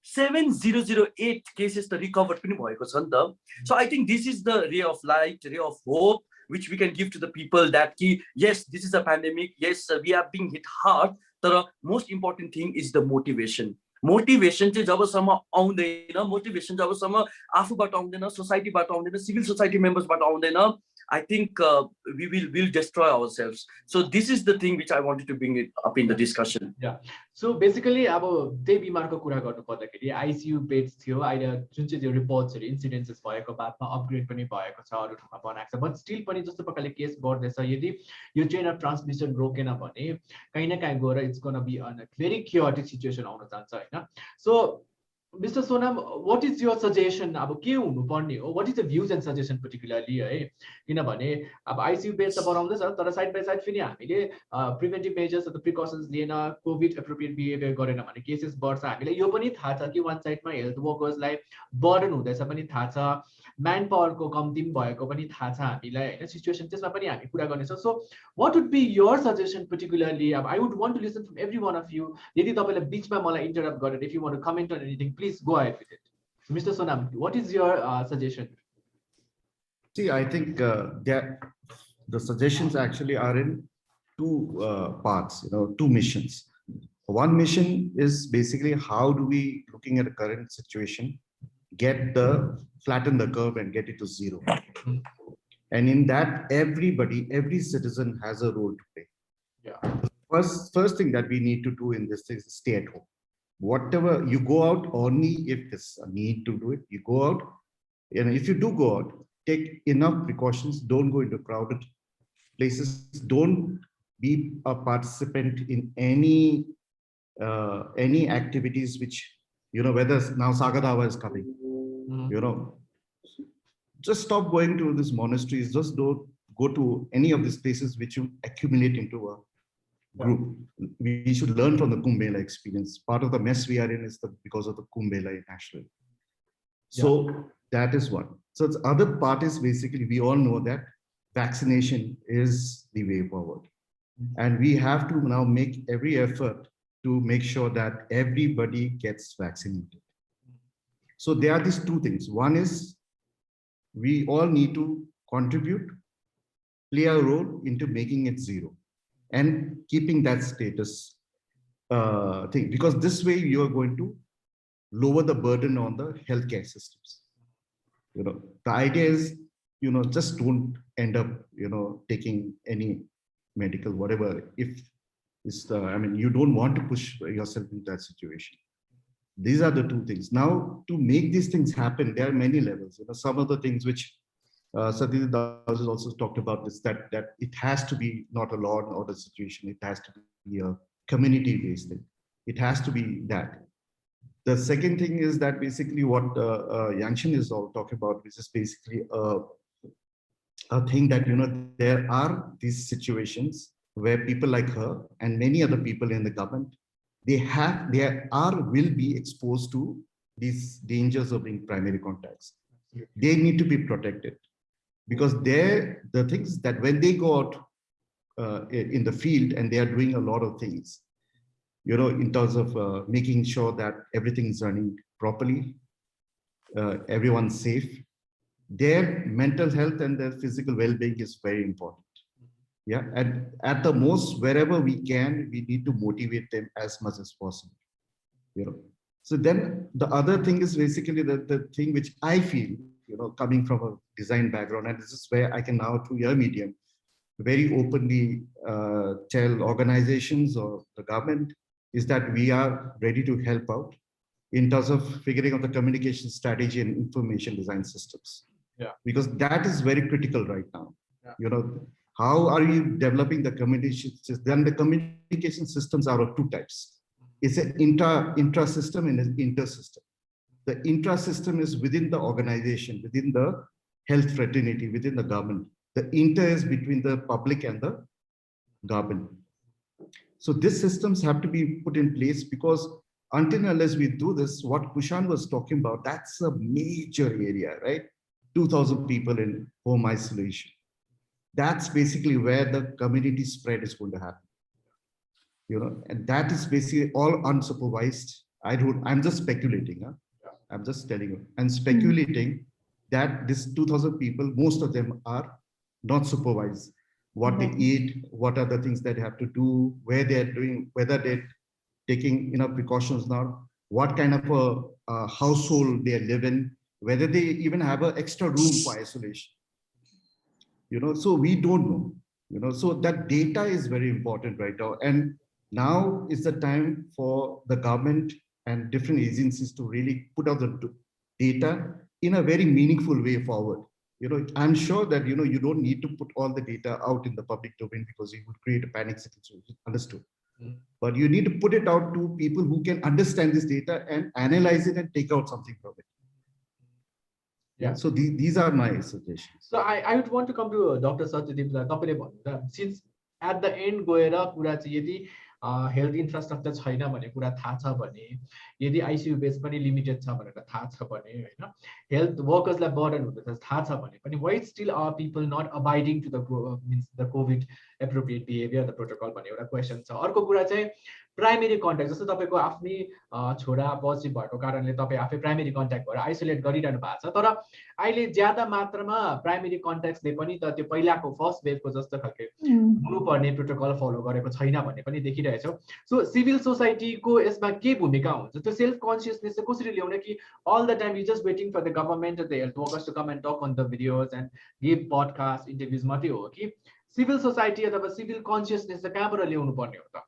7008 cases the recovered पनि भएको छ नि त so I think this is the ray of light ray of hope which we can give to the people that yes this is a pandemic yes we are being hit hard तर most important thing is the motivation चाहिँ जबसम्म आउँदैन motivation जबसम्म आफूबाट आउँदैन सोसाइटीबाट आउँदैन civil society मेम्बर्सबाट आउँदैन I think we will destroy ourselves. So this is the thing which I wanted to bring it up in the discussion. Yeah. So basically, अब त्यही बिमारको कुरा गर्नु पर्दाखेरि आइसियु बेड्स थियो अहिले जुन चाहिँ त्यो रिपोर्ट्सहरू इन्सिडेन्सेस भएको बादमा अपग्रेड पनि भएको छ अरू ठाउँमा बनाएको छ बट स्टिल पनि जस्तो प्रकारले केस बढ्दैछ यदि यो चेन अफ ट्रान्समिसन रोकेन भने कहीँ न कहीँ गएर it's gonna be a very chaotic situation आउन जान्छ होइन सो Mr. Sonam, what is your suggestion? अब के हुनुपर्ने हो what is the views and suggestion particularly है किनभने अब आइसियु बेड त बनाउँदैछ तर साइड बाइ साइड फेरि हामीले प्रिभेन्टिभ मेजर्स अथवा precautions lien covid appropriate behaviour गरेन भने केसेस बढ्छ हामीले यो पनि थाहा छ कि वान साइडमा हेल्थ वर्कर्सलाई बर्डन हुँदैछ पनि थाहा छ म्यान पावरको कम्ती भएको पनि थाहा छ हामीलाई होइन सिचुएसन त्यसमा पनि हामी कुरा गर्नेछौँ so what would be your suggestion particularly अब I would want to listen from every one of you यदि तपाईँले बिचमा मलाई इन्टरप्ट गरेर if you want to comment on anything please go ahead with it. So Mr. Sonam, what is your suggestion? See, I think that the suggestions actually are in two parts, you know, two missions. One mission is basically how do we, looking at the current situation, flatten the curve and get it to zero. And in that, every citizen has a role to play. Yeah. First thing that we need to do in this is stay at home. Whatever you go out, only if there's a need to do it, you go out. And if you do go out, take enough precautions. Don't go into crowded places. Don't be a participant in any activities which, you know, whether now Sagadawa is coming, you know, just stop going to these monasteries. Just don't go to any of these places which you accumulate into a group. We should learn from the Kumbh Mela experience. Part of the mess we are in is because of the Kumbh Mela nationally. So that is one. So the other part is basically we all know that vaccination is the way forward. And we have to now make every effort to make sure that everybody gets vaccinated. So there are these two things. One is we all need to contribute, play a role into making it zero and keeping that status thing, because this way you are going to lower the burden on the healthcare systems. The idea is, just don't end up, taking any medical, whatever, if it's you don't want to push yourself into that situation. These are the two things. Now, to make these things happen, there are many levels. Some of the things which Satyadeep has also talked about is that it has to be not a law and order situation. It has to be a community-based thing. It has to be that. The second thing is that basically what Yangchen is all talking about, which is basically a thing that, there are these situations where people like her and many other people in the government, will be exposed to these dangers of being primary contacts. They need to be protected, because the things that when they go out in the field and they are doing a lot of things, in terms of making sure that everything is running properly, everyone's safe, their mental health and their physical well-being is very important. Yeah, and at the most, wherever we can, we need to motivate them as much as possible. So then the other thing is basically the thing which I feel, coming from a design background, and this is where I can now, through your medium, very openly tell organizations or the government, is that we are ready to help out in terms of figuring out the communication strategy and information design systems. Yeah. Because that is very critical right now. Yeah. How are you developing the communication systems? Then the communication systems are of two types. It's an intra-system and an inter-system. The intra-system is within the organization, within the health fraternity, within the government. The inter is between the public and the government. So these systems have to be put in place, because until unless we do this, what Kushan was talking about, that's a major area, right? 2,000 people in home isolation. That's basically where the community spread is going to happen. And that is basically all unsupervised. I'm just speculating. Huh? I'm just telling you. I'm speculating that this 2,000 people, most of them are not supervised. What they eat, what are the things that they have to do, where they're doing, whether they're taking enough precautions now, what kind of a household they live in, whether they even have an extra room for isolation. So we don't know, so that data is very important right now. And now is the time for the government and different agencies to really put out the data in a very meaningful way forward. I'm sure that, you don't need to put all the data out in the public domain, because it would create a panic situation, understood. But you need to put it out to people who can understand this data and analyze it and take out something from it. Yeah. So these are my suggestions. So I would want to come to Dr. Satyadeep. Since at the end, health infrastructure छैन भन्ने कुरा थाहा छ भने, यदि ICU bed पनि limited छ भनेर थाहा छ भने, हैन, हेल्थ वर्कर्सलाई बर्डन हुँदैछ थाहा छ भने पनि, why still are people not abiding to the COVID appropriate behavior, the protocol भन्ने एउटा क्वेशन छ. अर्को कुरा चाहिँ प्राइमेरी कन्ट्याक्ट, जस्तो तपाईको आफ्नै छोरा पोजिटिभ भएको कारणले तपाई आफै प्राइमेरी कन्ट्याक्ट भएर आइसोलेट गरिरहनु भएको छ, तर अहिले ज्यादा मात्रामा प्राइमेरी कन्ट्याक्ट्सले पनि त त्यो पहिलाको फर्स्ट वेभको जस्तो खालके हुनुपर्ने प्रोटोकल फलो गरेको छैन भन्ने पनि देखिरहेछौँ. सो सिभिल सोसाइटीको यसमा के भूमिका हुन्छ? त्यो सेल्फ कन्सियसनेस चाहिँ कसरी ल्याउने कि all the time you just waiting for the government the health workers to come and talk on the videos and give podcast interviews मात्रै हो कि सिभिल सोसाइटी अथवा सिभिल कन्सियसनेस चाहिँ कहाँबाट ल्याउनु पर्ने हो त?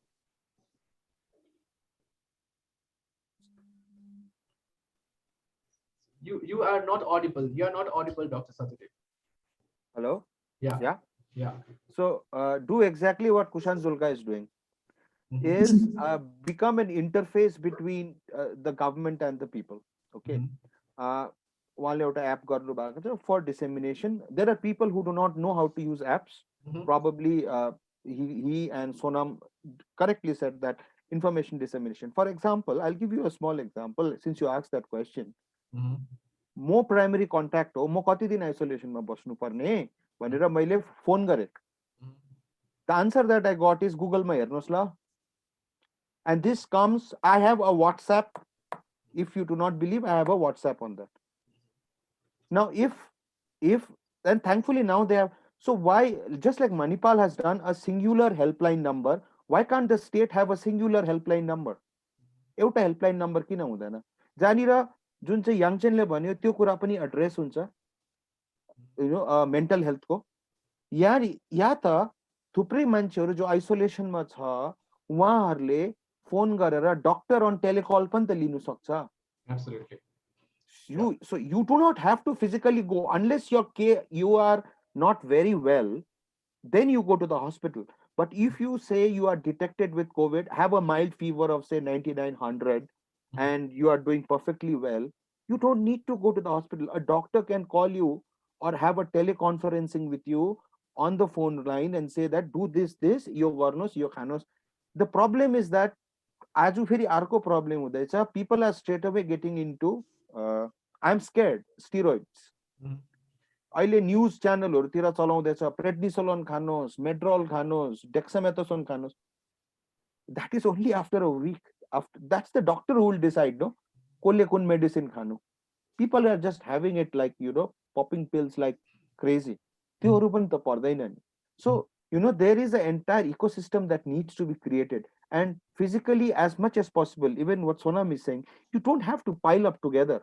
You are not audible. You are not audible, Dr. Satyadeep. Hello? Yeah. So do exactly what Kushan Zulca is doing. Is become an interface between the government and the people. Okay. One app for dissemination. There are people who do not know how to use apps. Probably he and Sonam correctly said that information dissemination. For example, I'll give you a small example since you asked that question. More primary contact हो, म कति दिन आइसोलेसनमा बस्नु पर्ने भनेर मैले phone गरे. The answer that I got is Google मा हेर्नुस् ल. And this comes, I have a WhatsApp. If you do not believe, I have a WhatsApp on that. Now, if then thankfully now they have, so why, just like Manipal has done a singular helpline number, why can't the state have a singular helpline number? एउटा helpline number किन हुँदैन? जहाँनिर जुन चाहिँ याङचेनले भन्यो त्यो कुरा पनि address हुन्छ, मेन्टल हेल्थको। या त थुप्रै मान्छेहरू जो आइसोलेसनमा छ उहाँहरूले फोन गरेर डक्टर अन टेलिकल पनि त लिनु सक्छ। Absolutely. So you do not have to physically go unless you are not very well, then you go to the hospital. But if you say you are detected with COVID, have a mild fever of say 9900 and you are doing perfectly well, you don't need to go to the hospital. A doctor can call you or have a teleconferencing with you on the phone line and say that do this, yo garnos, yo khanos. The problem is that आज फेरि अर्को problem हुँदैछ, people are straight away getting into I'm scared steroids. अहिले news च्यानलहरुतिर चलाउँदैछ prednisolone खानुहोस्, Medrol खानुहोस्, dexamethasone खानुहोस्. That is only after a week. After that's the doctor who will decide, no? कसले कुन मेडिसिन खानु. People are just having it like, popping pills like crazy. त्योहरु पनि त पर्दैन नि. So, there is an entire ecosystem that needs to be created. And physically, as much as possible, even what Sonam is saying, you don't have to pile up together.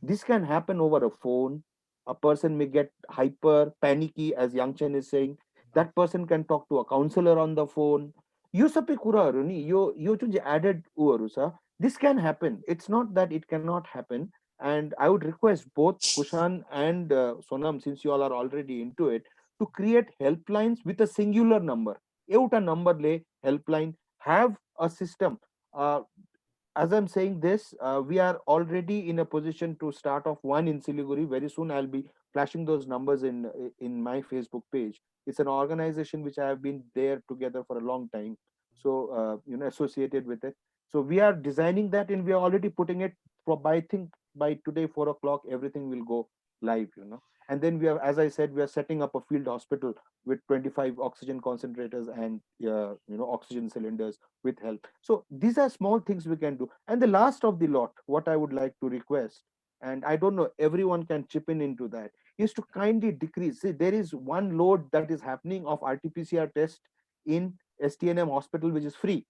This can happen over a phone. A person may get hyper panicky, as Yangchen is saying. That person can talk to a counselor on the phone. यो सबै कुराहरु नि यो जुन चाहिँ added उहरु छ, this can happen. It's not that it cannot happen. And I would request both Kushan and Sonam, since you all are already into it, to create helplines with a singular number. Euta number le helpline, have a system. As I'm saying this, we are already in a position to start off one in Siliguri. Very soon I'll be flashing those numbers in my Facebook page. It's an organization which I have been there together for a long time, so associated with it. So we are designing that and we are already putting it I think by today 4 o'clock everything will go live. And then we are, as I said, we are setting up a field hospital with 25 oxygen concentrators and oxygen cylinders with help. So these are small things we can do. And the last of the lot, what I would like to request, and I don't know, everyone can chip in into that, is to kindly decrease. See, there is one load that is happening of RT-PCR test in STNM hospital, which is free.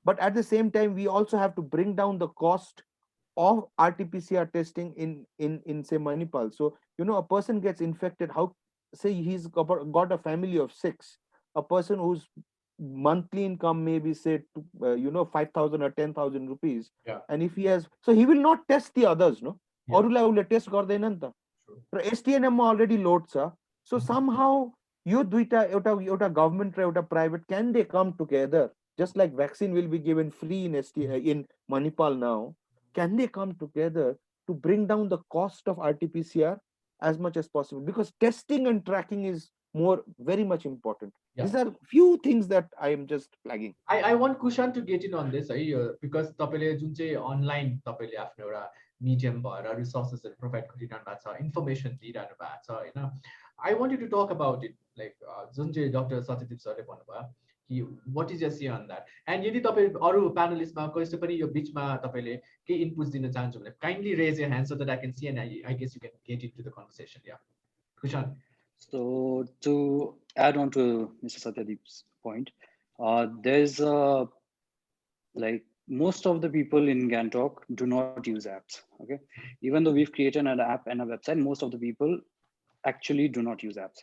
But at the same time, we also have to bring down the cost of RT-PCR testing in say Manipal. So, a person gets infected, how, say he's got a family of 6, a person whose monthly income maybe say 5,000 or 10,000 rupees. Yeah. And if he has, so he will not test the others, no? Or test garदैन नि त. र STNM मा already load छ. So somehow यो दुईटा एउटा government र एउटा private, can they come together? Just like vaccine will be given free in Manipal now, can they come together to bring down the cost of RT-PCR as much as possible? Because testing and tracking is very much important. Yeah. These are few things that I am just flagging. I want Kushan to get in on this, because तपाईले जुन चाहिँ online तपाईले आफ्नो एउटा medium भएर resources provide गरिरहनु भएको छ, information दिइरहनु भएको छ, हैन. I want you to talk about it, like जुन चाहिँ Dr. Satyadeep सरले भन्नुभयो, what is your say on that? And यदि तपाई अरु panelist मा कसै पनि यो बीचमा तपाईले के inputs दिन चाहनुहुन्छ भने kindly raise your hand so that I can see and I guess you can get into the conversation. Yeah, Kushan. So to add on to Mr. Satyadeep's point, there's like most of the people in Gangtok do not use apps. Okay, even though we've created an app and a website, most of the people actually do not use apps.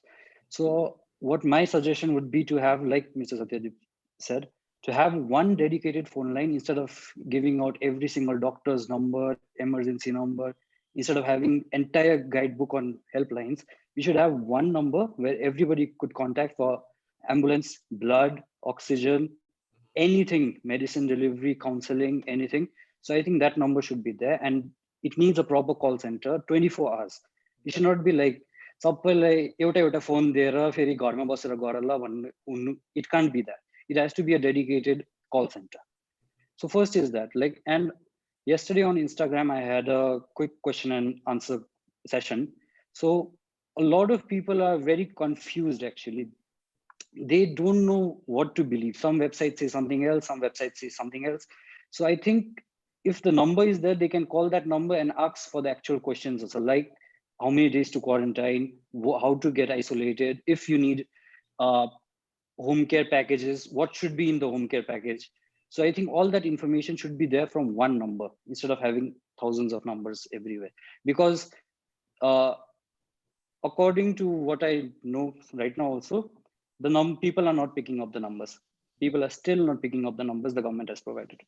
So what my suggestion would be to have, like Mr. Satyadeep said, to have one dedicated phone line instead of giving out every single doctor's number, emergency number. Instead of having entire guidebook on helplines, we should have one number where everybody could contact for ambulance, blood, oxygen, anything, medicine delivery, counseling, anything. So I think that number should be there, and it needs a proper call center 24 hours. It should not be like सबैलाई एउटा phone दिएर फेरि घरमा बसेर गर ल भन्नु. It can't be that. It has to be a dedicated call center. So first is that, like, and yesterday on Instagram, I had a quick question and answer session. So a lot of people are very confused actually. they don't know what to believe. Some websites say something else, some websites say something else. So I think if the number is there, they can call that number and ask for the actual questions also, like how many days to quarantine, how to get isolated, if you need uh, home care packages, what should be in the home care package. So I think all that information should be there from one number instead of having thousands of numbers everywhere. Because uh, according to what I know right now also, the people are not picking up the numbers. People are still not picking up the numbers the government has provided.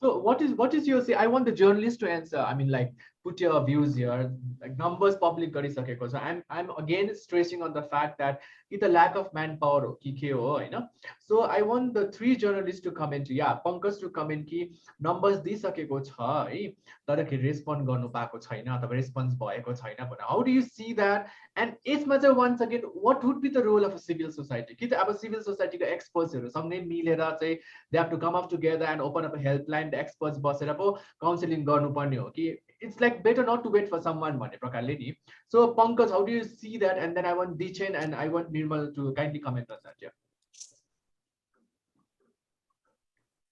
So what is your say? I want the journalist to answer. I mean, like, put your views here. Like, numbers public गरिसकेको छ. I'm again stressing on the fact that it's the lack of manpower हो कि के हो हैन. So I want the three journalists to comment. Yeah, Pankaj to comment कि numbers दिइसकेको छ है, तर कि respond गर्नु पाएको छैन अथवा response भएको छैन भने. How do you see that? And यसमा चाहिँ once again, what would be the role of a civil society? कि अब civil society को experts हरु सँगै मिलेर चाहिँ they have to come up together and open up a helpline. The experts बसेर पो counseling गर्नुपर्ने हो कि it's like better not to wait for someone भन्ने प्रकारले नि. So Pankaj, how do you see that? And then I want Dichen and I want Nirmal to kindly comment on that. Yeah.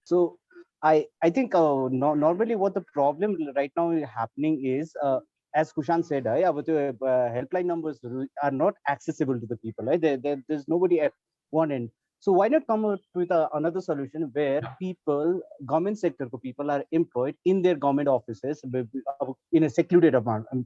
So I think normally what the problem right now is happening is, as Kushan said, helpline numbers are not accessible to the people. Right? There's nobody at one end. So why not come up with another solution where people, government sector people are employed in their government offices in a secluded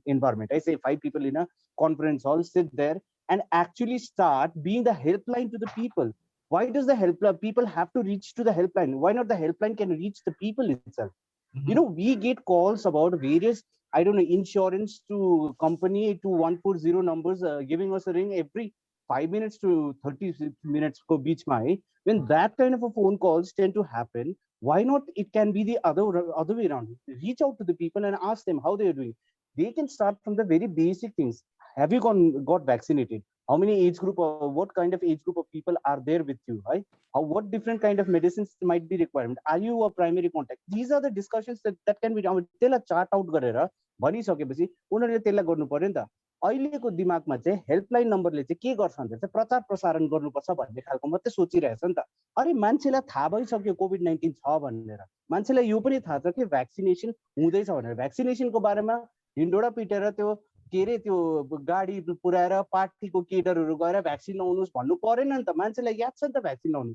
environment. I say 5 people in a conference hall sit there and actually start being the helpline to the people. Why does the helpline people have to reach to the helpline? Why not the helpline can reach the people itself? You know, we get calls about various, I don't know, insurance to company to 140 numbers giving us a ring every 5 minutes to 30 minutes ko beach mein. When that kind of a phone calls tend to happen, why not it can be the other way around? Reach out to the people and ask them how they are doing. They can start from the very basic things. Have you got vaccinated? How many age group or what kind of age group of people are there with you, right? What different kind of medicines might be required? Are you a primary contact? These are the discussions that can be done. Tell a chart out गरेर भनिसकेपछि उनीहरूले त्यसलाई गर्नु पर्यो नि त. अहिलेको दिमागमा चाहिँ हेल्पलाइन नम्बरले चाहिँ के गर्छ भने चाहिँ प्रचार प्रसारण गर्नुपर्छ भन्ने खालको मात्रै सोचिरहेछ नि त. अरे मान्छेलाई थाहा भइसक्यो कोभिड-19 छ भनेर. मान्छेलाई यो पनि थाहा छ कि भ्याक्सिनेसन हुँदैछ भनेर. भ्याक्सिनेसनको बारेमा हिन्डोडा पिटेर त्यो के अरे त्यो गाडी पुऱ्याएर पार्टीको केडरहरू गएर भ्याक्सिन लाउनुहोस् भन्नु परेन नि त. मान्छेलाई याद छ नि त भ्याक्सिन लाउनु.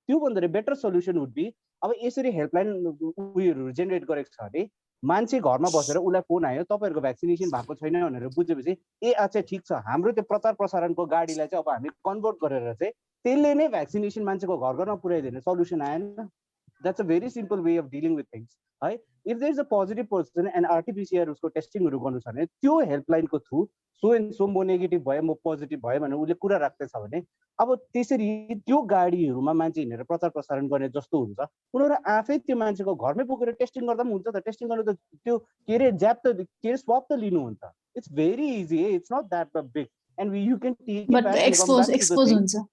त्यो भन्दा बेटर सोल्युसन वुड बी अब यसरी हेल्पलाइन उयोहरू जेनेरेट गरेको छ भने मान्छे घरमा बसेर उसलाई फोन आयो तपाईहरुको भ्याक्सिनेसन भएको छैन भनेर बुझेपछि ए अच्छा ठिक छ हाम्रो त्यो प्रचार प्रसारणको गाडीलाई चाहिँ अब हामी कन्भर्ट गरेर चाहिँ त्यसले नै भ्याक्सिनेसन मान्छेको घर घरमा पुर्याइदिने सल्युसन आएन. That's a very simple way of dealing with things. Right? If there's a positive person and RT-PCR उसको टेस्टिङहरु गर्नु छ भने त्यो हेल्पलाइनको थ्रु सो एन्ड सो म नेगेटिभ भयो म पोजिटिभ भयो भने उले कुरा राख्दैछ भने अब त्यसरी त्यो गाडीहरुमा मान्छे हिनेर प्रचार प्रसारण गर्ने जस्तो हुन्छ. उनीहरु आफै त्यो मान्छेको घरमै पुगेर टेस्टिङ गर्दा पनि हुन्छ त. टेस्टिङ गर्नु त त्यो के रे ज्याप त के स्वाप त लिनु हुन्छ. It's very easy. It's not that big and you can take it back and come back to the expose हुन्छ.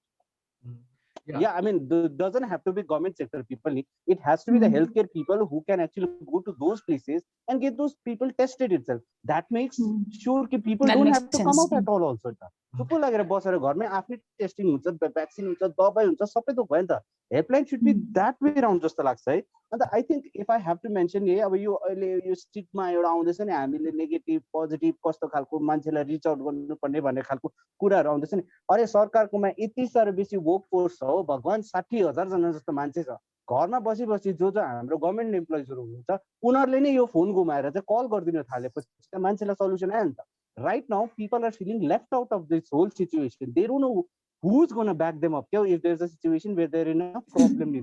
Yeah, I mean, doesn't have to be government sector people. It has to be the healthcare people who can actually go to those places and get those people tested itself. That makes sure that people don't have to come out at all also. People like बसेर घरमै आफ्नै testing हुन्छ, vaccine हुन्छ, दबाई हुन्छ, सबै त भयो नि त. Helpline should be that way around जस्तो लाग्छ है. And I think if I have to mention here, अब यो अहिले यो स्टिगमा एउटा आउँदैछ नि हामीले नेगेटिभ पोजिटिभ कस्तो खालको मान्छेलाई रिच आउट गर्नुपर्ने भन्ने खालको कुराहरू आउँदैछ नि. अरे सरकारकोमा यति साह्रो बेसी वर्क फोर्स छ हो भगवान 60,000 जना जस्तो मान्छे छ. घरमा बसी बसी जो हाम्रो गभर्नमेन्ट एम्प्लोइजहरु हुनुहुन्छ उनीहरुले नै यो फोन घुमाएर चाहिँ कल गरिदिन थालेपछि मान्छेलाई सल्युसन आयो नि त. Right now, people are feeling left out of this whole situation. They don't know who's going to back them up if there's a situation where they're in a problem.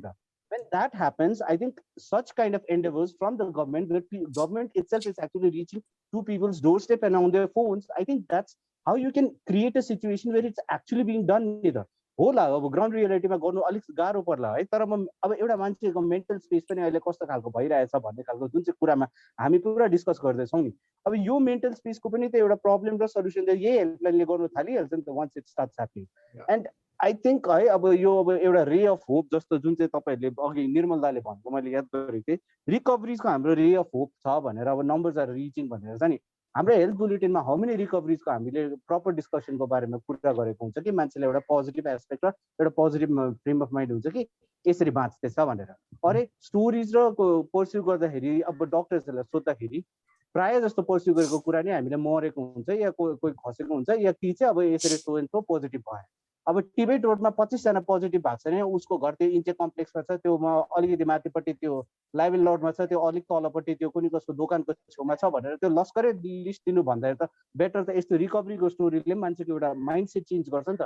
When that happens, I think such kind of endeavors from the government, where the government itself is actually reaching to people's doorstep and on their phones, I think that's how you can create a situation where it's actually being done. होला अब ground रियलिटीमा गर्नु अलिक गाह्रो पर्ला है. तर म अब एउटा मान्छेको मेन्टल स्पेस पनि अहिले कस्तो खालको भइरहेछ भन्ने खालको जुन चाहिँ कुरामा हामी पुरा डिस्कस गर्दैछौँ नि. अब यो मेन्टल स्पेसको पनि त एउटा प्रब्लम र सल्युसन त यही हेल्पलाइनले गर्नु थालिहाल्छ नि त once it starts happening. And I think है अब यो अब एउटा रे अफ होप जस्तो जुन चाहिँ तपाईँहरूले अघि निर्मल दाले भनेको मैले याद गरेको थिएँ. रिकभरीको हाम्रो रे अफ होप छ भनेर अब नम्बर्स आर रिचिङ भनेर छ नि. हाम्रो हेल्थ बुलेटिनमा हाउ मेनी रिकभरिजको हामीले प्रपर डिस्कसनको बारेमा कुरा गरेको हुन्छ कि मान्छेले एउटा पोजिटिभ एस्पेक्ट र एउटा पोजिटिभ फ्रेम अफ माइन्ड हुन्छ कि यसरी बाँच्दैछ भनेर। अरे स्टोरिज र पर्स्यु गर्दाखेरि अब डक्टर्सहरूलाई सोद्धाखेरि प्रायः जस्तो पर्स्यु गरेको कुरा नै हामीले मरेको हुन्छ या कोही खसेको हुन्छ या ती चाहिँ अब यसरी सो एन्ड सो पोजिटिभ भयो। अब टिबेट रोडमा 25 जना पोजिटिभ भएको छ भने उसको घर त्यो इन्चे कम्प्लेक्समा छ, त्यो अलिकति माथिपट्टि त्यो लाइभल लडमा छ, त्यो अलिक तलपट्टि त्यो कुनै कसको दोकानको छेउमा छ भनेर त्यो लस्करै लिस्ट दिनु भन्दाखेरि त बेटर त यस्तो रिकभरीको स्टोरीले मान्छेको एउटा माइन्ड सेट चेन्ज गर्छ नि त।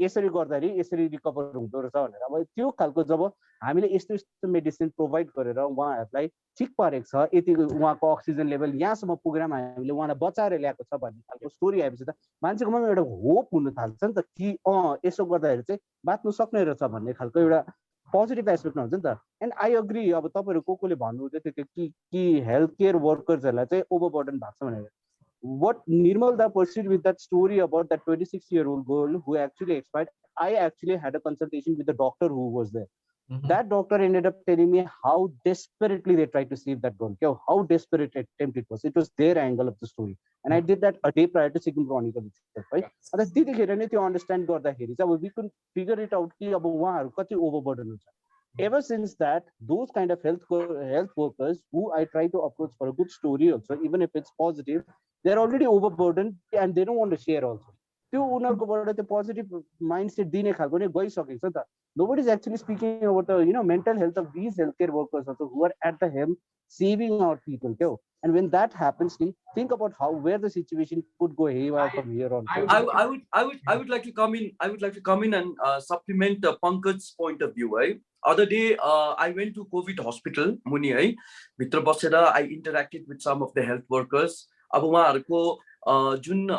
यसरी गर्दाखेरि यसरी रिकभर हुँदो रहेछ भनेर। अब त्यो खालको जब हामीले यस्तो यस्तो मेडिसिन प्रोभाइड गरेर उहाँहरूलाई ठिक पारेको छ, यति उहाँको अक्सिजन लेभल यहाँसम्म पुगेर हामीले उहाँलाई बचाएर ल्याएको छ भन्ने खालको स्टोरी आएपछि त मान्छेको मनमा एउटा होप हुन थाल्छ नि त कि यसो गर्दाखेरि चाहिँ बाँच्नु सक्ने रहेछ भन्ने खालको एउटा पोजिटिभ एस्पेक्टमा हुन्छ नि त। एन्ड आई अग्री, अब तपाईँहरू को भन्नुहुँदै थियो कि हेल्थ केयर वर्कर्सहरूलाई चाहिँ ओभरबर्डन भएको छ भनेर। What Nirmal da pursued with that story about that 26-year-old girl who actually expired, I actually had a consultation with the doctor who was there. That doctor ended up telling me how desperately they tried to save that girl, how desperate attempt it was. It was their angle of the story. And I did that a day prior to Sikkim Chronicle itself, right? And that's the understand we could figure it out overburden. Ever since that, those kind of health workers who I try to approach for a good story also, even if it's positive, they're already overburdened and they don't want to share also. The positive mindset nobody is actually speaking about the mental health of these healthcare workers also who are at the helm saving our people. And when that happens, think about where the situation could go haywire from here on. I would like to come in. I would like to come in and supplement Pankaj's point of view. Right? Other day, I went to COVID hospital. Muni, I interacted with some of the health workers. जुन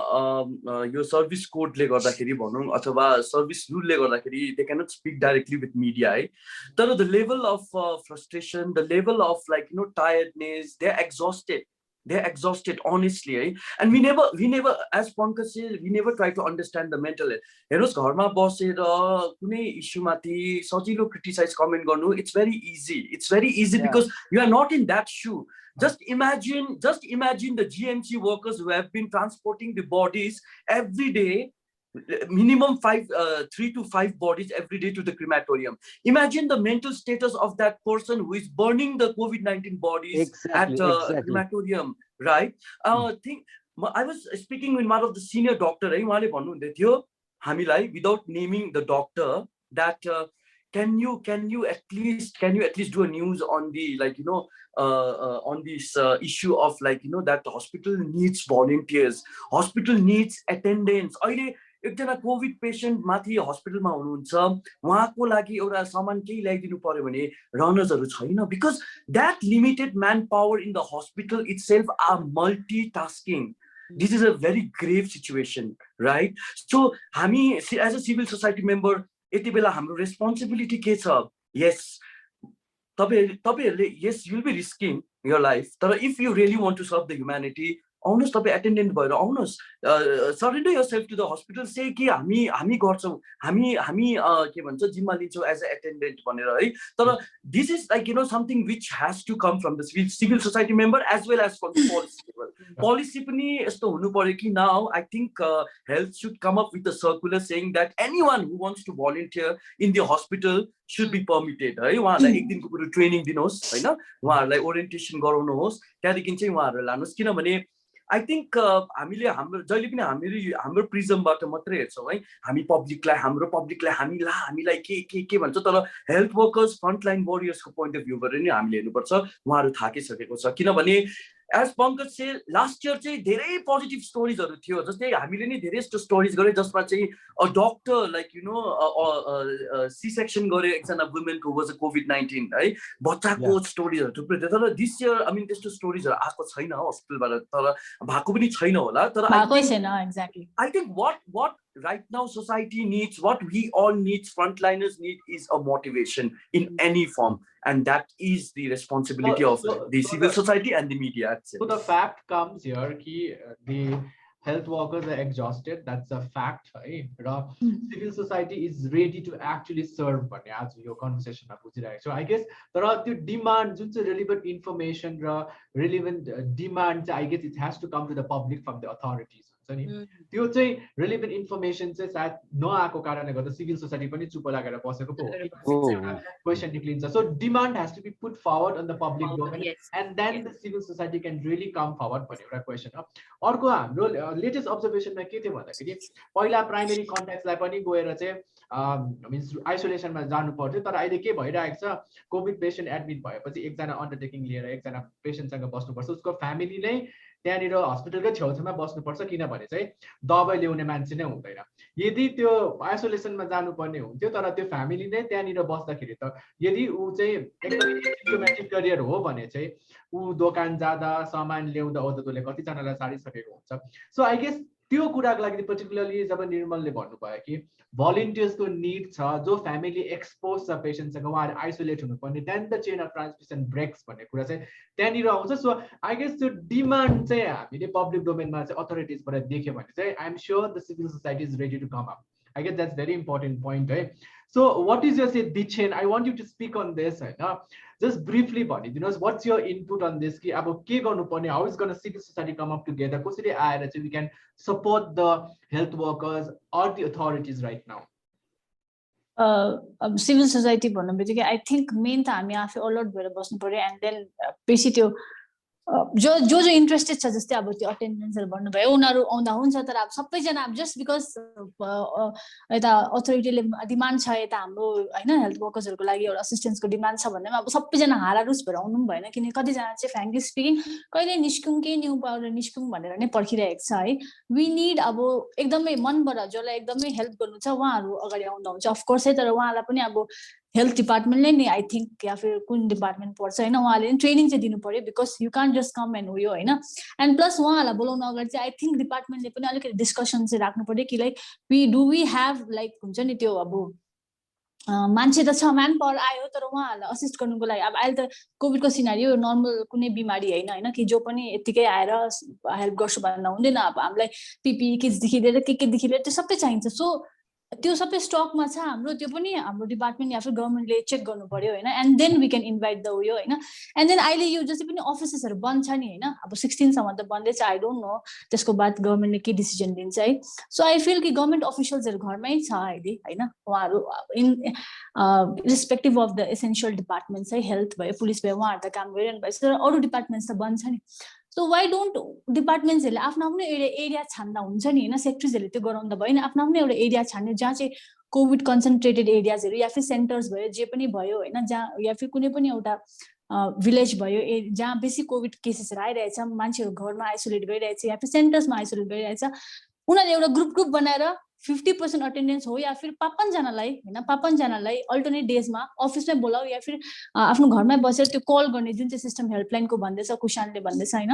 यो service कोडले गर्दाखेरि भनौं अथवा service रुलले गर्दाखेरि they cannot speak directly with media है तर the level of frustration, the level of tiredness, they're exhausted honestly है and we never as Pankaj said, we never try to understand the mental health. हेर्नुस् घरमा बसेर कुनै issue माथि सजिलो criticise comment गर्नु it's very easy because you are not in that shoe. Just imagine the GMC workers who have been transporting the bodies every day, minimum 3 to 5 bodies every day to the crematorium. Imagine the mental status of that person who is burning the COVID-19 bodies at crematorium, right? I was speaking with one of the senior doctor, without naming the doctor, that can you at least do a news on the on this issue of that the hospital needs volunteers, hospital needs attendance. एकजना covid patient माथि हस्पिटलमा हुनुहुन्छ उहाँको लागि एउटा सामान केही ल्याइदिनु पर्यो भने रनर्सहरु छैन because that limited manpower in the hospital itself are multitasking. This is a very grave situation, right? So हामी as a civil society member यति बेला हाम्रो responsibility के छ? Yes, yes, you'll be risking your life. But if you really want to serve the humanity, आउनुस् तपाई attendant भएर आउनुस्, surrender yourself to the hospital, say कि हामी गर्छौं, हामी के भन्छ जिम्मा लिन्छौं एज अ अटेन्डेन्ट भनेर है. तर this is something which has to come from the civil society member as well as from the policy level. Policy पनि यस्तो हुनु पर्यो कि now I think health should come up with a circular saying that anyone who wants to volunteer in the hospital should be permitted है. उहाँलाई एक दिनको पुरो ट्रेनिङ दिनुहोस् हैन, उहाँहरूलाई ओरिएन्टेसन गराउनुहोस्, त्यहाँदेखि चाहिँ उहाँहरूलाई लानुहोस्. किनभने I think हामीले हाम्रो जहिले पनि हाम्रो प्रिजमबाट मात्रै हेर्छौं है, हामी पब्लिकलाई हामीलाई के भन्छ, तर हेल्थ वर्कर्स फ्रन्टलाइन वरियर्सको पोइन्ट अफ भ्यूबाट नि हामीले हेर्नुपर्छ. उहाँहरू थाकिसकेको छ. किनभने एज पंकज से लास्ट इयर चाहिँ धेरै पोजिटिभ स्टोरीजहरु थियो. जस्तै हामीले नि धेरै जस्तो स्टोरीज गरे जसमा चाहिँ a doctor like C section गरे एकजना वुमेन हु वाज अ कोभिड-19 है, बच्चाको स्टोरीजहरु थुप्रै थियो. तर दिस इयर आई मीन त्यस्तो स्टोरीजहरु आएको छैन हस्पिटलबाट, तर भएको पनि छैन होला. तर I think what right now society needs, what we all need, frontliners need, is a motivation in any form, and that is the responsibility of the civil society and the media itself. So the fact comes here ki the health workers are exhausted, that's a fact, right? Civil society is ready to actually serve, but as your conversation I guess there are the demand, relevant information, relevant demand, I guess it has to come to the public from the authorities. त्यो चाहिँ relevant information चाहिँ सायद नआएको कारणले गर्दा civil society पनि चुप लागेर बसेको पो हो question निक्लिन्छ. So demand has to be put forward on the public domain, and then the civil society can really come forward भन्ने एउटा क्वेशन हो. अर्को हाम्रो लेटेस्ट अब्जर्भेसनमा के थियो भन्दाखेरि पहिला प्राइमेरी कन्ट्याक्ट्सलाई पनि गएर चाहिँ मिन्स आइसोलेसनमा जानु पर्थ्यो, तर अहिले के भइरहेको छ, कोभिड पेसेन्ट एडमिट भएपछि एकजना अन्डरटेकिङ लिएर एकजना पेसेन्टसँग बस्नुपर्छ, उसको फ्यामिली नै त्यहाँनिर हस्पिटलकै छेउछाउमा बस्नुपर्छ, किनभने चाहिँ दबाई ल्याउने मान्छे नै हुँदैन. यदि त्यो आइसोलेसनमा जानुपर्ने हुन्थ्यो तर त्यो फ्यामिली नै त्यहाँनिर बस्दाखेरि त यदि ऊ चाहिँ एकदमै सिम्प्टोमेटिक करियर हो भने चाहिँ ऊ दोकान जाँदा सामान ल्याउँदा ओद्दाले कतिजनालाई सारिसकेको हुन्छ. सो आई गेस त्यो कुराको लागि पर्टिकुलरली जब निर्मलले भन्नुभयो कि भलिन्टियर्सको निड छ, जो फ्यामिली एक्सपोज छ पेसेन्टसँग उहाँहरू आइसोलेट हुनुपर्ने, then the chain of transmission breaks भन्ने कुरा चाहिँ त्यहाँनिर आउँछ. सो आई गेस त्यो डिमान्ड चाहिँ हामीले पब्लिक डोमेनमा चाहिँ अथोरिटिजबाट देख्यो भने चाहिँ I am sure the civil society is ready to come up. I guess that's very important point, right? So what is your say, Dichen? I want you to speak on this, right? Just briefly, Bonnie, you know, what's your input on this? How is going to civil society come up together? So we can support the health workers or the authorities right now. Civil society, I think main time I feel a lot better, and then basically. जो interested छ, जस्तै अब त्यो अटेन्डेन्सहरु भन्नुभयो उनीहरु आउँदा हुन्छ, तर अब सबैजना अब जस्ट बिकज यता अथोरिटीले डिमान्ड छ यता हाम्रो हैन हेल्थ वर्कर्सहरुको लागि एउटा असिस्टेन्सको डिमान्ड छ भन्नेमा अब सबैजना हारारुस भएर आउनु पनि भएन, किन कतिजना चाहिँ फ्र्याङ्कली स्पिकिङ कहिले निस्कुम के न्यू पाउडर निस्कुम भनेर नै पर्खिरहेको छ है. वी निड अब एकदमै मनबाट जसलाई एकदमै हेल्प गर्नु छ उहाँहरु अगाडि आउँदा हुन्छ अफ कोर्स है, तर उहाँलाई पनि अब हेल्थ डिपार्टमेन्टले नि आई थिंक या फिर कुन डिपार्टमेन्ट पर्छ हैन उहाँले नि ट्रेनिङ चाहिँ दिनु पर्यो, because you can't just come and उयो हैन. एन्ड प्लस उहाँलाई बोलाउन अगाडि चाहिँ आई थिंक डिपार्टमेन्टले पनि अलिकति डिस्कसन चाहिँ राख्नु पर्यो कि लाइक वी हैव लाइक हुन्छ नि त्यो अब मान्छे त छ, म्यान पावर आयो, तर उहाँहरूलाई असिस्ट गर्नुको लागि अब अहिले त कोभिडको सिनारियो नर्मल कुनै बिमारी होइन हैन कि जो पनि यतिकै आएर हेल्प गर्छु भन्दा हुँदैन. अब हामीलाई पिपी किट्सदेखि लिएर के लिएर त्यो सबै चाहिन्छ. सो त्यो सबै स्टकमा छ हाम्रो, त्यो पनि हाम्रो डिपार्टमेन्ट या फिर गभर्नमेन्टले चेक गर्नु पर्यो हैन. And then we can invite the उयो हैन. एन्ड देन अहिले यो जस्तै पनि अफिसेसहरु बन्द छ नि हैन, अब 16 सम्म त बन्दै छ, आई डोन्ट नो त्यसको बाद गभर्नमेन्टले के डिसिजन लिन्छ है. सो आई फिल कि गभर्नमेन्ट अफिसियल्सहरु घरमै छ अहिले हैन, उहाँहरु इन रिस्पेक्टिभ अफ द एसेन्शियल डिपार्टमेन्ट्स है, हेल्थ भयो पुलिस भयो, उहाँहरु त काम गरिरहनु भएको छ, तर अरु डिपार्टमेन्ट्स त बन्द छ नि. सो वाइ डोन्ट डिपार्टमेन्ट्सहरुले आफ्नो आफ्नो एरिया छान्दा हुन्छ नि हैन, सेक्रेटरीजहरुले त्यो गराउँदा भएन, आफ्नो आफ्नो एउटा एरिया छान्ने जहाँ चाहिँ कोभिड कन्सन्ट्रेटेड एरियाजहरु या फिर सेन्टर्स भयो जे पनि भयो हैन, जहाँ या फिर कुनै पनि एउटा भिलेज भयो जहाँ बेसी कोभिड केसेसहरु आइरहेछ, मान्छेहरु घरमा आइसोलेट गरिरहेछ या फिर सेन्टर्समा आइसोलेट गरिरहेछ, उनीहरुले एउटा ग्रुप बनाएर 50% अटेन्डेन्स हो या फिर 55 जनालाई हैन 55 जनालाई अल्टरनेट डेजमा अफिसमै बोलाऊ या फिर आफ्नो घरमै बसेर त्यो कल गर्ने जुन चाहिँ सिस्टम हेल्पलाइनको भन्दैछ कुशानले भन्दैछ हैन,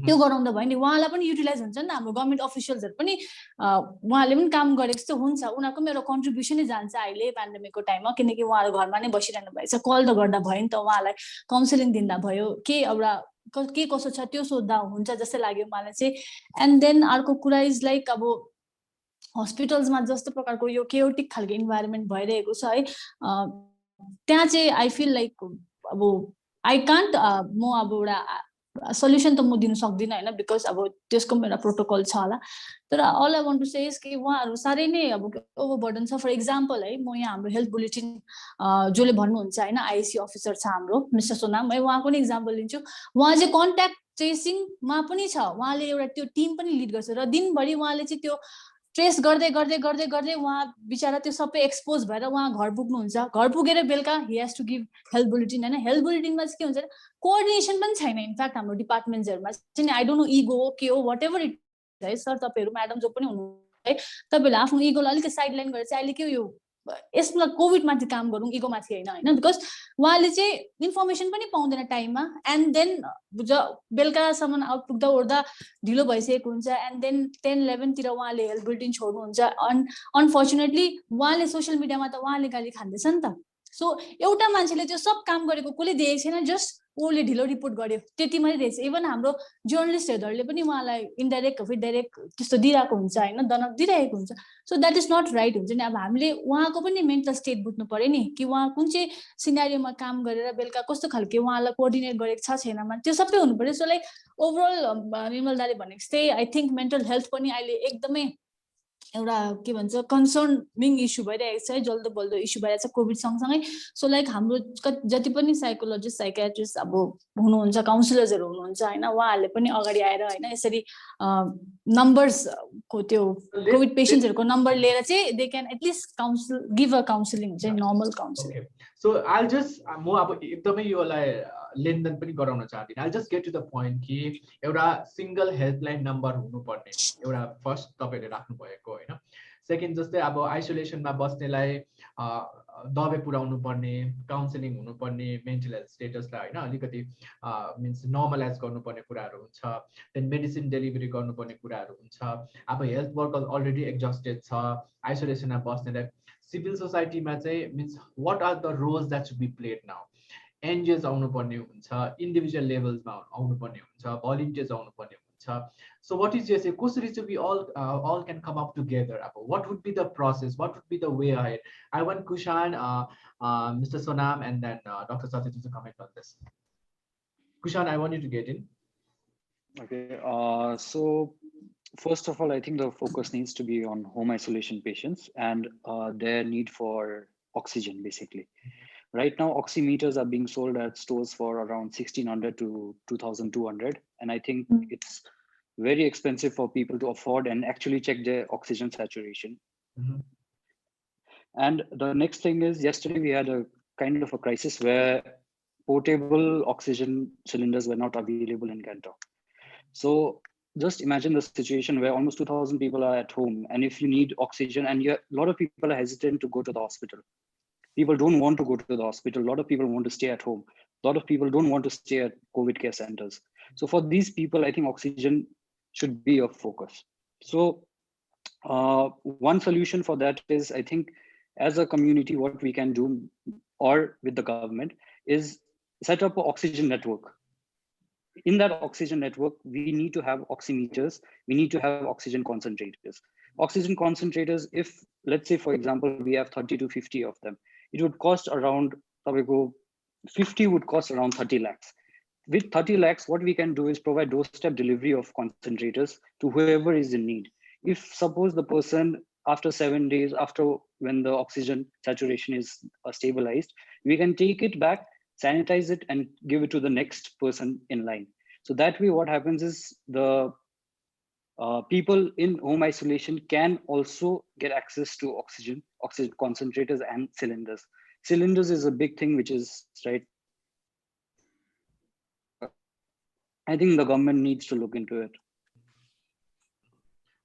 त्यो गराउँदा भयो नि उहाँलाई पनि युटिलाइज हुन्छ नि त. हाम्रो गभर्नमेन्ट अफिसियल्सहरु पनि उहाँले पनि काम गरेको जस्तो हुन्छ, उनीहरुको पनि एउटा कन्ट्रिब्युसनै जान्छ अहिले पेन्डेमिकको टाइममा, किनकि उहाँहरु घरमा नै बसिरहनु भएको छ. कल त गर्दा भयो नि त, उहाँलाई काउन्सिलिङ दिँदा भयो, के एउटा के कसो छ त्यो सोध्दा हुन्छ जस्तो लाग्यो मलाई चाहिँ. एन्ड देन अर्को कुरा इज लाइक अब हस्पिटल्समा जस्तो प्रकारको यो केओटिक खालको इन्भाइरोमेन्ट भइरहेको छ है, त्यहाँ चाहिँ आई फिल लाइक अब आई कान्ट म अब एउटा सल्युसन त म दिन सक्दिनँ हैन, बिकज अब त्यसको पनि एउटा प्रोटोकल छ होला. तर all I want to say is कि उहाँहरु साह्रै नै अब ओभरबर्डन छ. फर एक्जाम्पल है, म यहाँ हाम्रो हेल्थ बुलेटिन जसले भन्नुहुन्छ हैन आइसी अफिसर छ हाम्रो मिस्टर सोनाम है, उहाँको नै एक्जाम्पल लिन्छु. उहाँ चाहिँ कन्ट्याक्ट ट्रेसिङमा पनि छ, उहाँले एउटा त्यो टिम पनि लिड गर्छ र दिनभरि उहाँले चाहिँ त्यो ट्रेस गर्दै गर्दै गर्दै गर्दै उहाँ बिचारा त्यो सबै एक्सपोज भएर उहाँ घर पुग्नुहुन्छ. घर पुगेर बेलुका he has to give health bulletin हैन. हेल्थ बुलेटिनमा चाहिँ के हुन्छ कोअर्डिनेसन पनि छैन इनफ्याक्ट हाम्रो डिपार्टमेन्ट्सहरुमा चाहिँ. आई डोन्ट नो इगो हो के हो वाट एभर इट है. सर तपाईहरु म्याडम जो पनि हुनुहुन्छ है, तपाईहरुले आफ्नो इगोलाई अलिकति साइडलाइन गरेर चाहिँ अहिले के यो यसमा कोभिड माथि काम गरौँ इगो माथि हैन हैन, बिकज उहाँले चाहिँ इन्फर्मेसन पनि पाउँदैन टाइममा. एन्ड देन बेलुकासम्म आउटपुग्दा ओर्दा ढिलो भइसकेको हुन्छ. एन्ड देन 10-11 तिर उहाँले हेल्थ बुलेटिन छोड्नुहुन्छ. अनफर्चुनेटली उहाँले सोसियल मिडियामा त उहाँले गाली खाँदैछ नि त. सो एउटा मान्छेले त्यो सब काम गरेको कसले देखेको छैन, जस्ट उसले ढिलो रिपोर्ट गर्यो त्यति मात्रै रहेछ। इभन हाम्रो जर्नलिस्टहरूले पनि उहाँलाई इन्डाइरेक्ट अफर डाइरेक्ट त्यस्तो दिइरहेको हुन्छ होइन, दनक दिइरहेको हुन्छ। सो द्याट इज नट राइट हुन्छ नि। अब हामीले उहाँको पनि मेन्टल स्टेट बुझ्नु पर्यो नि कि उहाँ कुन चाहिँ सिनारियोमा काम गरेर बेलुका कस्तो खालके उहाँलाई कोअर्डिनेट गरेको छ छैन, त्यो सबै हुनु पर्यो। सो लाइक ओभरअल निर्मल दाले भनेको जस्तै आई थिङ्क मेन्टल हेल्थ पनि अहिले एकदमै एउटा के भन्छ कन्सर्निङ इस्यु भइरहेको छ है, जल्दो बल्दो इस्यु भइरहेको छ कोभिड सँगसँगै। सो लाइक हाम्रो जति पनि साइकोलोजिस्ट साइकियाट्रिस्ट अब हुनुहुन्छ, काउन्सिलर्सहरू हुनुहुन्छ होइन, उहाँहरूले पनि अगाडि आएर होइन यसरी नम्बर्सको त्यो कोभिड पेसेन्ट्सहरूको नम्बर लिएर चाहिँ they can at least council give a counselling हुन्छ normal counselling. So I just म अब एकदमै योलाई लेनदेन पनि गराउन चाहदिनँ। I just get to the point कि एउटा सिंगल हेल्पलाइन नम्बर हुनुपर्ने एउटा फर्स्ट तपाईँले राख्नु भएको होइन। सेकेन्ड जस्तै अब आइसोलेसनमा बस्नेलाई दबाई पुर्याउनु पर्ने, काउन्सिलिङ हुनुपर्ने, मेन्टल हेल्थ स्टेटसलाई होइन अलिकति मिन्स नर्मलाइज गर्नुपर्ने कुराहरू हुन्छ। देन मेडिसिन डेलिभरी गर्नुपर्ने कुराहरू हुन्छ। अब हेल्थ वर्कर अलरेडी एक्जस्टेड छ, आइसोलेसनमा बस्नेलाई सिभिल सोसाइटीमा चाहिँ means what are the roles that should be played now. NGOs आउनुपर्ने हुन्छ, इन्डिभिजुअल लेभल्समा आउनुपर्ने हुन्छ, भलिन्टियर्स आउनुपर्ने हुन्छ। So what is your say? Kusuri to be all can come up together. What would be the process? What would be the way ahead? I want Kushan, Mr. Sonam, and then Dr. Satyadeep to comment on this. Kushan, I want you to get in. Okay. So first of all, I think the focus needs to be on home isolation patients and their need for oxygen, basically. Right now, oximeters are being sold at stores for around 1,600 to 2,200, and I think it's very expensive for people to afford and actually check their oxygen saturation. And the next thing is, yesterday we had a kind of a crisis where portable oxygen cylinders were not available in Gangtok. So just imagine the situation where almost 2,000 people are at home, and if you need oxygen, and a lot of people are hesitant to go to the hospital. People don't want to go to the hospital. A lot of people want to stay at home. A lot of people don't want to stay at COVID care centers. So for these people, I think oxygen should be a focus. So one solution for that is, I think, as a community, what we can do, or with the government, is set up an oxygen network. In that oxygen network, we need to have oximeters. We need to have oxygen concentrators. Oxygen concentrators, if, let's say, for example, we have 30 to 50 of them, it would cost around, 50 would cost around 30 lakhs. With 30 lakhs, what we can do is provide doorstep delivery of concentrators to whoever is in need. If suppose the person, after 7 days, after when the oxygen saturation is stabilized, we can take it back, sanitize it, and give it to the next person in line. So that way, what happens is the people in home isolation can also get access to oxygen concentrators and cylinders. Cylinders is a big thing, which is right. I think the government needs to look into it.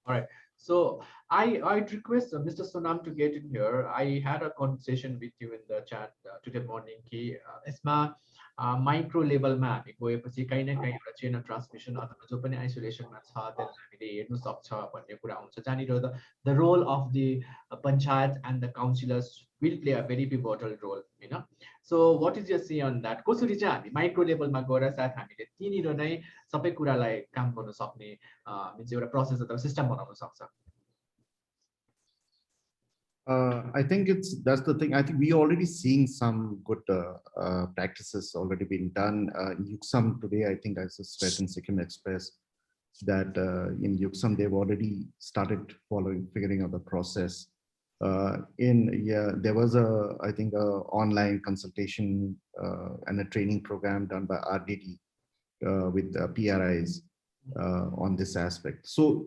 All right. So I'd request Mr. Sonam to get in here. I had a conversation with you in the chat today morning. Ki isma micro level ma हामी गएपछि कहीं न कहीं एउटा chain of transmission अथवा जो पनि आइसोलेसनमा छ त्यसलाई हामीले हेर्न सक्छ भन्ने कुरा हुन्छ जहाँनिर the role of the panchayat and the councillors will play a very pivotal role, you know. So what is your say on that? कसरी चाहिँ हामी माइक्रो लेभलमा गएर सायद हामीले त्यहीँनिर नै सबै कुरालाई काम गर्न सक्ने मिन्स एउटा प्रोसेस अथवा सिस्टम बनाउन सक्छ? I think that's the thing. I think we are already seeing some good practices already being done. In Yuksam today, I think I just read in Sikkim Express that in Yuksam they've already started figuring out the process. There was I think a online consultation and a training program done by RDD with PRIs on this aspect. So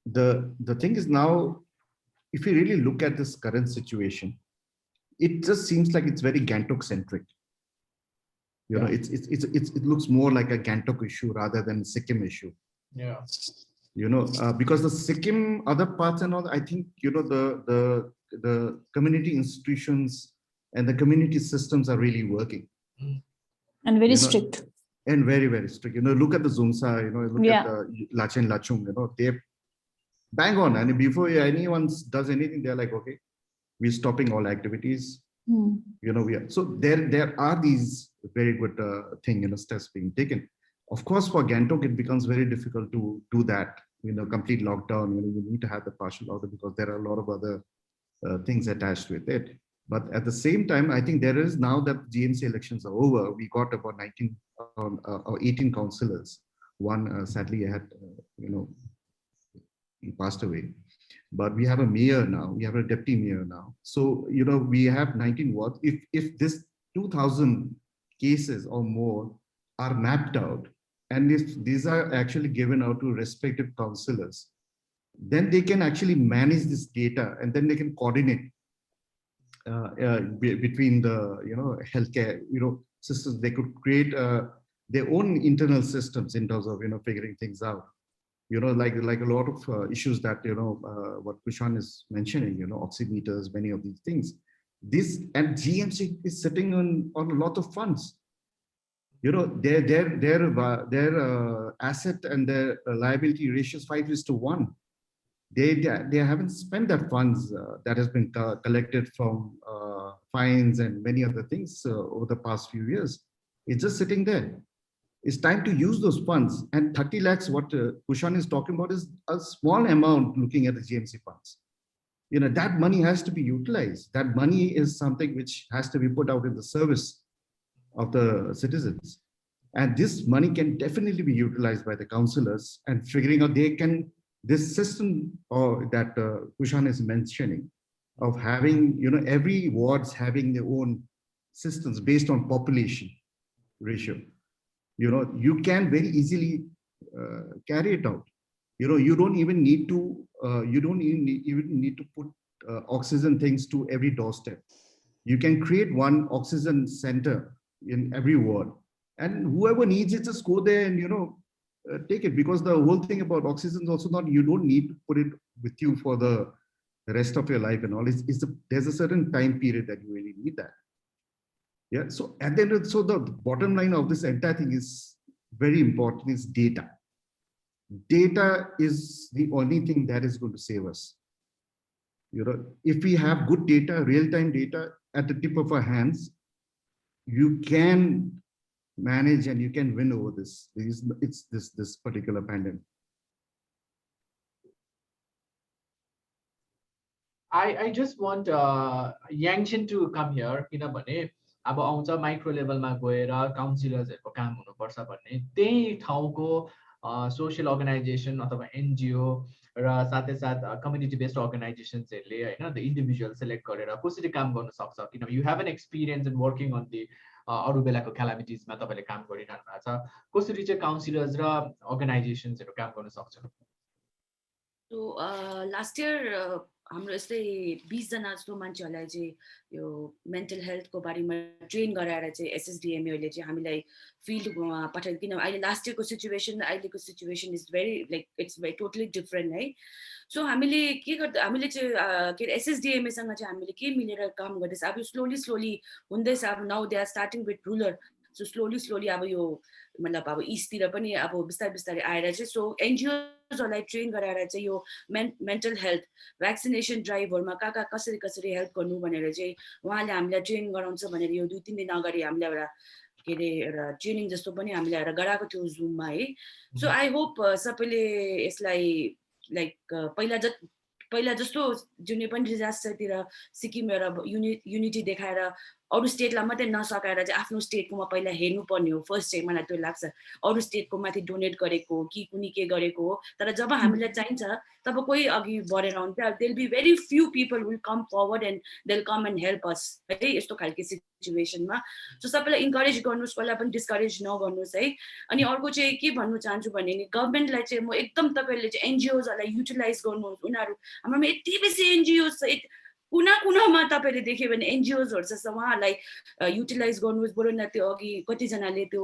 the thing is now, if you really look at this current situation, it just seems like it's very Gangtok centric. You know, it looks more like a Gangtok issue rather than a Sikkim issue. Yeah. You know, because the Sikkim other parts and all, I think, you know, the community institutions and the community systems are really working. And very strict. And very, very strict. You know, look at the Zumsa, you know, look at the Lachen Lachung, you know, they bang on. And before anyone does anything, they're like, okay, we're stopping all activities. So there are these very good steps being taken. Of course, for Gangtok, it becomes very difficult to do that. Complete lockdown. You need to have the partial lockdown because there are a lot of other things attached with it. But at the same time, I think there is, now that GMC elections are over, we got about 19 or 18 councillors. One sadly had, he passed away. But we have a mayor now. We have a deputy mayor now. So we have 19 wards. If this 2,000 cases or more are mapped out, and if these are actually given out to respective councillors, then they can actually manage this data, and then they can coordinate between the healthcare systems. They could create their own internal systems in terms of figuring things out. Like a lot of issues that what Kushan is mentioning, oximeters, many of these things. And GMC is sitting on a lot of funds. Their asset and their liability ratio is 5:1. They haven't spent that funds that has been collected from fines and many other things over the past few years. It's just sitting there. It's time to use those funds. And 30 lakhs, what Kushan is talking about, is a small amount looking at the GMC funds. That money has to be utilized. That money is something which has to be put out in the service of the citizens. And this money can definitely be utilized by the councillors and figuring out this system that Kushan is mentioning of having, every wards having their own systems based on population ratio. You can very easily carry it out. You don't even need to, put oxygen things to every doorstep. You can create one oxygen center in every ward, and whoever needs it, just go there and, take it, because the whole thing about oxygen is also not, you don't need to put it with you for the rest of your life and all. There's a certain time period that you really need that. Yeah. So at the end, so the bottom line of this entire thing is very important, is data. Data is the only thing that is going to save us. If we have good data, real-time data at the tip of our hands, you can manage and you can win over this. It's this particular pandemic. I just want Yangchen to come here. अब आउँछ micro लेभलमा गएर काउन्सिलर्सहरुको काम हुनुपर्छ भन्ने त्यही ठाउँको social organisation अथवा एनजिओ र साथै साथ कम्युनिटी बेस्ड अर्गनाइजेसन्सहरुले हैन द इन्डिभिजुअल सेलेक्ट गरेर कसरी काम गर्न सक्छ किन you have an experience in working on the अरु बेलाको क्यालामिटिजमा तपाईले काम गरिरहनु भएको छ कसरी चाहिँ काउन्सिलर्स र अर्गनाइजेसन्सहरु काम गर्न सक्छ सो लास्ट इयर हाम्रो यस्तै 20 जना जस्तो मान्छेहरुलाई चाहिँ यो मेन्टल हेल्थको बारेमा ट्रेन गराएर चाहिँ एसएसडीएमएले चाहिँ हामीलाई फिल्डमा पठाइ किन अहिले लास्ट इयरको सिचुएसन अहिलेको situation is very like it's very totally different है सो हामीले के गर्दा हामीले चाहिँ के एसएसडीएमए सँग चाहिँ हामीले के मिलेर काम गर्दैछ अब स्लोली हुँदैछ अब now they are starting with rural so slowly अब यो मतलब अब इस्टतिर पनि अब बिस्तारै आएर चाहिँ सो एनजिओजहरुलाई ट्रेन गराएर चाहिँ यो मेन्टल हेल्थ भ्याक्सिनेसन ड्राइभहरुमा कहाँ कसरी हेल्प गर्नु भनेर चाहिँ उहाँले हामीलाई ट्रेन गराउँछ भनेर यो 2-3 दिन अगाडि हामीले एउटा के रे एउटा ट्रेनिङ जस्तो पनि हामीले एउटा गराएको थियो जुममा है सो आई होप सबैले यसलाई लाइक पहिला जस्तो जुनै पनि डिजास्टरतिर सिक्किम एउटा युनिटी देखाएर अरु स्टेटलाई मात्रै नसकाएर चाहिँ आफ्नो स्टेटकोमा पहिला हेर्नु पर्ने हो फर्स्ट चाहिँ मलाई त्यो लाग्छ अरु स्टेटको माथि डोनेट गरेको कि कुनै के गरेको हो तर जब हामीलाई चाहिन्छ तब कोही अघि बढेर आउँछ there will be very few people will come forward and they will come and help us है यस्तो खालको सिचुएसनमा सो सबैलाई इन्करेज गर्नुस् कसैलाई पनि डिस्करेज नगर्नुस् है अनि अर्को चाहिँ के भन्नु चाहन्छु भने नि गभर्नमेन्टलाई चाहिँ म एकदम तपाईहरुले चाहिँ एनजिओजहरुलाई युटिलाइज गर्नुहोस् उनीहरु हाम्रोमा यति बेसी एनजिओज छ कुनामा तपाईले देख्यो भने एनजिओजहरु छ उहाँहरुलाई युटिलाइज गर्नुहोस् बरु न त्यो अघि कतिजनाले त्यो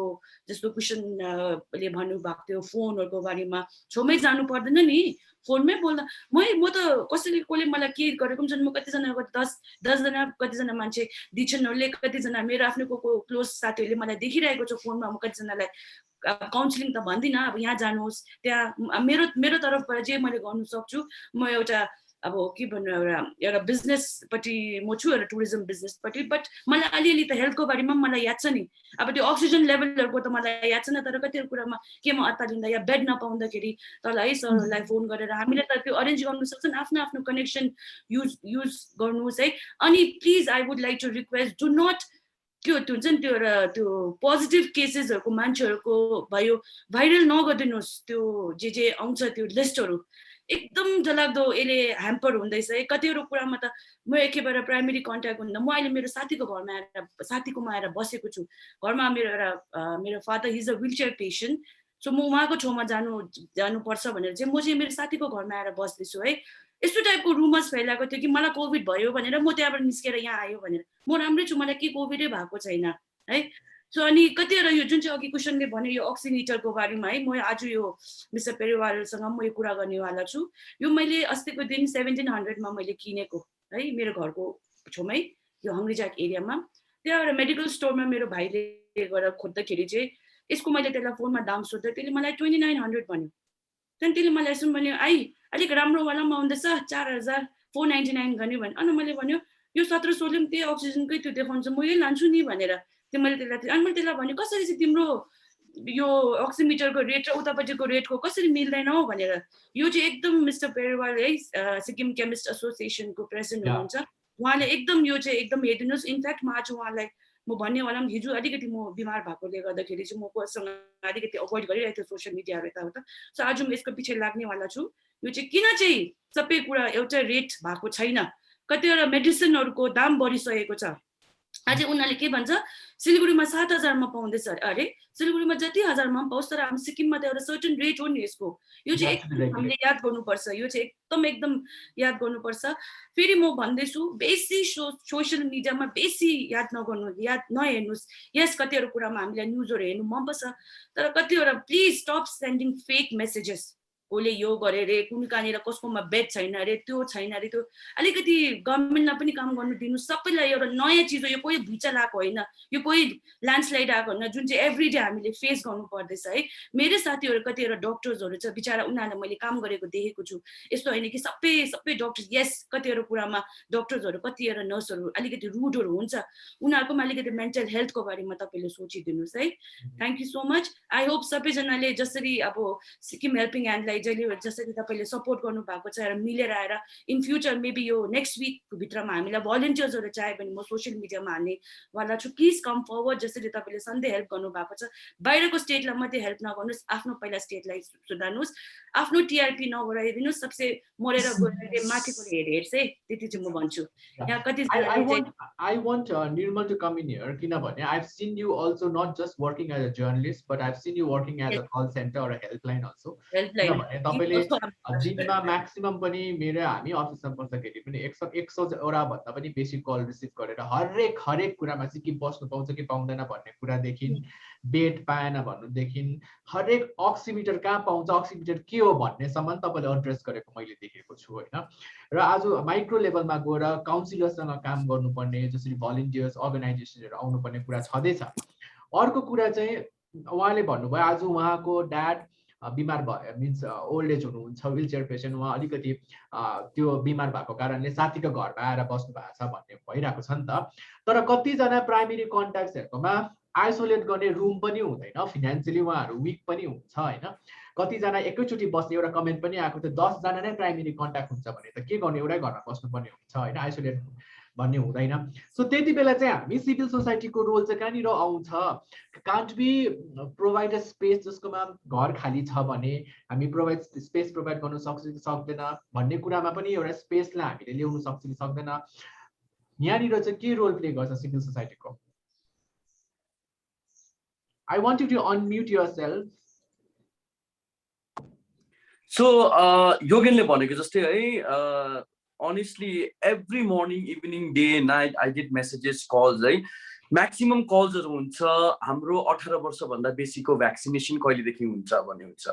जस्तो क्वेशनले भन्नु भएको थियो फोनहरुको बारेमा छेउमै जानु पर्दैन नि फोनमै बोल्दा म त कसैले मलाई के गरेको पनि छन् म कतिजनाको 10 जना कतिजना मान्छे डिचनहरुले कतिजना मेरो आफ्नो क्लोज साथीहरुले मलाई देखिरहेको छ फोनमा म कतिजनालाई काउन्सिलिङ त भन्दिन अब यहाँ जानुहोस् त्यहाँ मेरो तर्फबाट जे मैले गर्न सक्छु म एउटा अब के भन्नु एउटा बिजनेसपट्टि म छु एउटा टुरिज्म बिजनेसपट्टि बट मलाई अलिअलि त हेल्थको बारेमा मलाई याद छ नि अब त्यो अक्सिजन लेभलहरूको त मलाई याद छैन तर कतिवटा कुरामा केमा अत्तालिँदा या बेड नपाउँदाखेरि तल है सरहरूलाई फोन गरेर हामीले त त्यो अरेन्ज गर्नु सक्छन् आफ्नो आफ्नो कनेक्सन युज गर्नुहोस् है अनि please I would like to request do not त्यो हुन्छ नि त्यो एउटा त्यो पोजिटिभ केसेसहरूको मान्छेहरूको भयो भाइरल नगरिदिनुहोस् त्यो जे आउँछ त्यो लिस्टहरू एकदम डरलाग्दो यसले ह्याम्पर हुँदैछ है कतिवटा कुरामा त म एकेबार प्राइमेरी कन्ट्याक्ट हुँदा म अहिले मेरो साथीको घरमा आएर साथीकोमा आएर बसेको छु घरमा मेरो फादर हिज अ विलचेयर पेसेन्ट सो म उहाँको छेउमा जानुपर्छ भनेर चाहिँ म चाहिँ मेरो साथीको घरमा आएर बस्दैछु है यस्तो टाइपको रुमर्स फैलाएको थियो कि मलाई कोभिड भयो भनेर म त्यहाँबाट निस्केर यहाँ आयो भनेर म राम्रै छु मलाई के कोभिडै भएको छैन है सो अनि कतिवटा यो जुन चाहिँ अघि कुसनले भन्यो यो अक्सिमिटरको बारेमा है म आज यो मिस्टर पेरिवालसँग म यो कुरा गर्नेवाला छु यो मैले अस्तिको दिन 1700 मैले किनेको है मेरो घरको छेउमै यो हङ्ग्रीजाक एरियामा त्यहाँ एउटा मेडिकल स्टोरमा मेरो भाइले गएर खोज्दाखेरि चाहिँ यसको मैले त्यसलाई फोनमा दाम सोध्दा त्यसले मलाई 2900 भन्यो त्यहाँदेखि त्यसले मलाई यसो भन्यो अलिक राम्रोवालामा आउँदैछ 4499 गर्ने भन्यो अनि मैले भन्यो यो 1700ले पनि त्यही अक्सिजनकै त्यो देखाउँछ म यही लान्छु नि भनेर त्यो मैले त्यसलाई भन्यो कसरी चाहिँ तिम्रो यो अक्सिमिटरको रेट र उतापट्टिको रेटको कसरी मिल्दैन हौ भनेर यो चाहिँ एकदम मिस्टर पेरिवाल है सिक्किम केमिस्ट एसोसिएसनको प्रेसिडेन्ट हुनुहुन्छ उहाँले एकदम यो चाहिँ एकदम हेरिदिनुहोस् इनफ्याक्ट म आज उहाँलाई म भन्नेवाला पनि हिजो अलिकति म बिमार भएकोले गर्दाखेरि चाहिँ म कोसँग अलिकति अभोइड गरिरहेको थिएँ सोसियल मिडियाहरू यताउता सो आज म यसको पछि लाग्नेवाला छु यो चाहिँ किन चाहिँ सबै कुरा एउटा रेट भएको छैन कतिवटा मेडिसिनहरूको दाम बढिसकेको छ अझै उनीहरूले के भन्छ सिलगढीमा 7000मा पाउँदैछ अरे सिलगढीमा जति हजारमा पनि पाउँछ तर हाम्रो सिक्किममा त एउटा सर्टेन रेट हो नि यसको यो चाहिँ हामीले याद गर्नुपर्छ यो चाहिँ एकदम याद गर्नुपर्छ फेरि म भन्दैछु बेसी सोसियल मिडियामा बेसी याद नहेर्नुहोस् यस कतिवटा कुरामा हामीलाई न्युजहरू हेर्नु मनपर्छ तर कतिवटा प्लिज स्टप सेन्डिङ फेक मेसेजेस कसले यो गरे रे कुन कहाँनिर कसकोमा बेड छैन अरे त्यो छैन अरे त्यो अलिकति गभर्मेन्टलाई पनि काम गर्नु दिनु सबैलाई एउटा नयाँ चिज हो यो कोही भुइँचालो आएको होइन यो कोही ल्यान्डस्लाइड आएको होइन जुन चाहिँ एभ्री डे हामीले फेस गर्नु पर्दैछ है मेरै साथीहरू कतिवटा डक्टर्सहरू छ बिचरा उनीहरूलाई मैले काम गरेको देखेको छु यस्तो होइन कि सबै डक्टर्स यस कतिवटा कुरामा डक्टर्सहरू कतिवटा नर्सहरू अलिकति रुडहरू हुन्छ उनीहरूकोमा अलिकति मेन्टल हेल्थको बारेमा तपाईँले सोचिदिनुहोस् है thank you so much I hope सबैजनाले जसरी अब सिक्किम हेल्पिङ ह्यान्डलाई जसरी तपाईँले सपोर्ट गर्नु भएको छ र मिलेर आएर in future maybe yo next week भित्रमा हामीलाई भलन्टियर्सहरू चाहियो भने म सोसियल मिडियामा हाल्नेवाला छु प्लिज कम फरवर्ड जसरी तपाईँले सधैँ हेल्प गर्नु भएको छ बाहिरको स्टेटलाई मात्रै हेल्प नगर्नुहोस् आफ्नो पहिला स्टेटलाई सुधार्नुहोस् आफ्नो टिआरपी नबढाइदिनुहोस् सबसे मरेर गएर माथिको हेर्छ है त्यति चाहिँ म भन्छु यहाँ कति I want Nirmal to come in here किनभने I've seen you also not just working as a journalist but I've seen you working as a call center or a helpline also तपाईँले दिनमा म्याक्सिमम पनि मेरो हामी अफिसमा बस्दाखेरि पनि 100 वटा भन्दा पनि बेसी कल रिसिभ गरेर हरेक कुरामा चाहिँ के बस्नु पाउँछ कि पाउँदैन भन्ने कुरादेखि बेड पाएन भन्नुदेखि हरेक अक्सिमिटर कहाँ पाउँछ अक्सिमिटर के हो भन्नेसम्म तपाईँले एड्रेस गरेको मैले देखेको छु होइन र आज माइक्रो लेभलमा गएर काउन्सिलरसँग काम गर्नुपर्ने जसरी भलिन्टियर्स अर्गनाइजेसनहरू आउनुपर्ने कुरा छँदैछ अर्को कुरा चाहिँ उहाँले भन्नुभयो आज उहाँको ड्याड बिमार भयो मिन्स ओल्ड एज हुनुहुन्छ व्हील चेयर पेसेन्ट उहाँ अलिकति त्यो बिमार भएको कारणले साथीको घरमा आएर बस्नु भएको छ भन्ने भइरहेको छ नि त तर कतिजना प्राइमेरी कन्ट्याक्ट्सहरूकोमा आइसोलेट गर्ने रुम पनि हुँदैन फिनान्सियली उहाँहरू विक पनि हुन्छ होइन कतिजना एकैचोटि बस्ने एउटा कमेन्ट पनि आएको थियो 10 जना नै प्राइमेरी कन्ट्याक्ट हुन्छ भने त के गर्ने एउटै घरमा बस्नुपर्ने हुन्छ होइन आइसोलेट भन्ने हुँदैन सो त्यति बेला चाहिँ हामी सिभिल सोसाइटीको रोल चाहिँ कहाँनिर आउँछ can't be provide a space जसकोमा घर खाली छ भने हामी स्पेस प्रोभाइड गर्नु सक्छ कि सक्दैन भन्ने कुरामा पनि एउटा स्पेसलाई हामीले ल्याउनु सक्छ कि सक्दैन यहाँनिर चाहिँ के रोल प्ले गर्छ civil सोसाइटीको I want you to unmute yourself. So, Yougan भनेको जस्तै है honestly every morning, evening, day, night I get messages, calls, right? Maximum कल्सहरू हुन्छ हाम्रो 18 वर्षभन्दा बेसीको भ्याक्सिनेसन कहिलेदेखि हुन्छ भन्ने हुन्छ।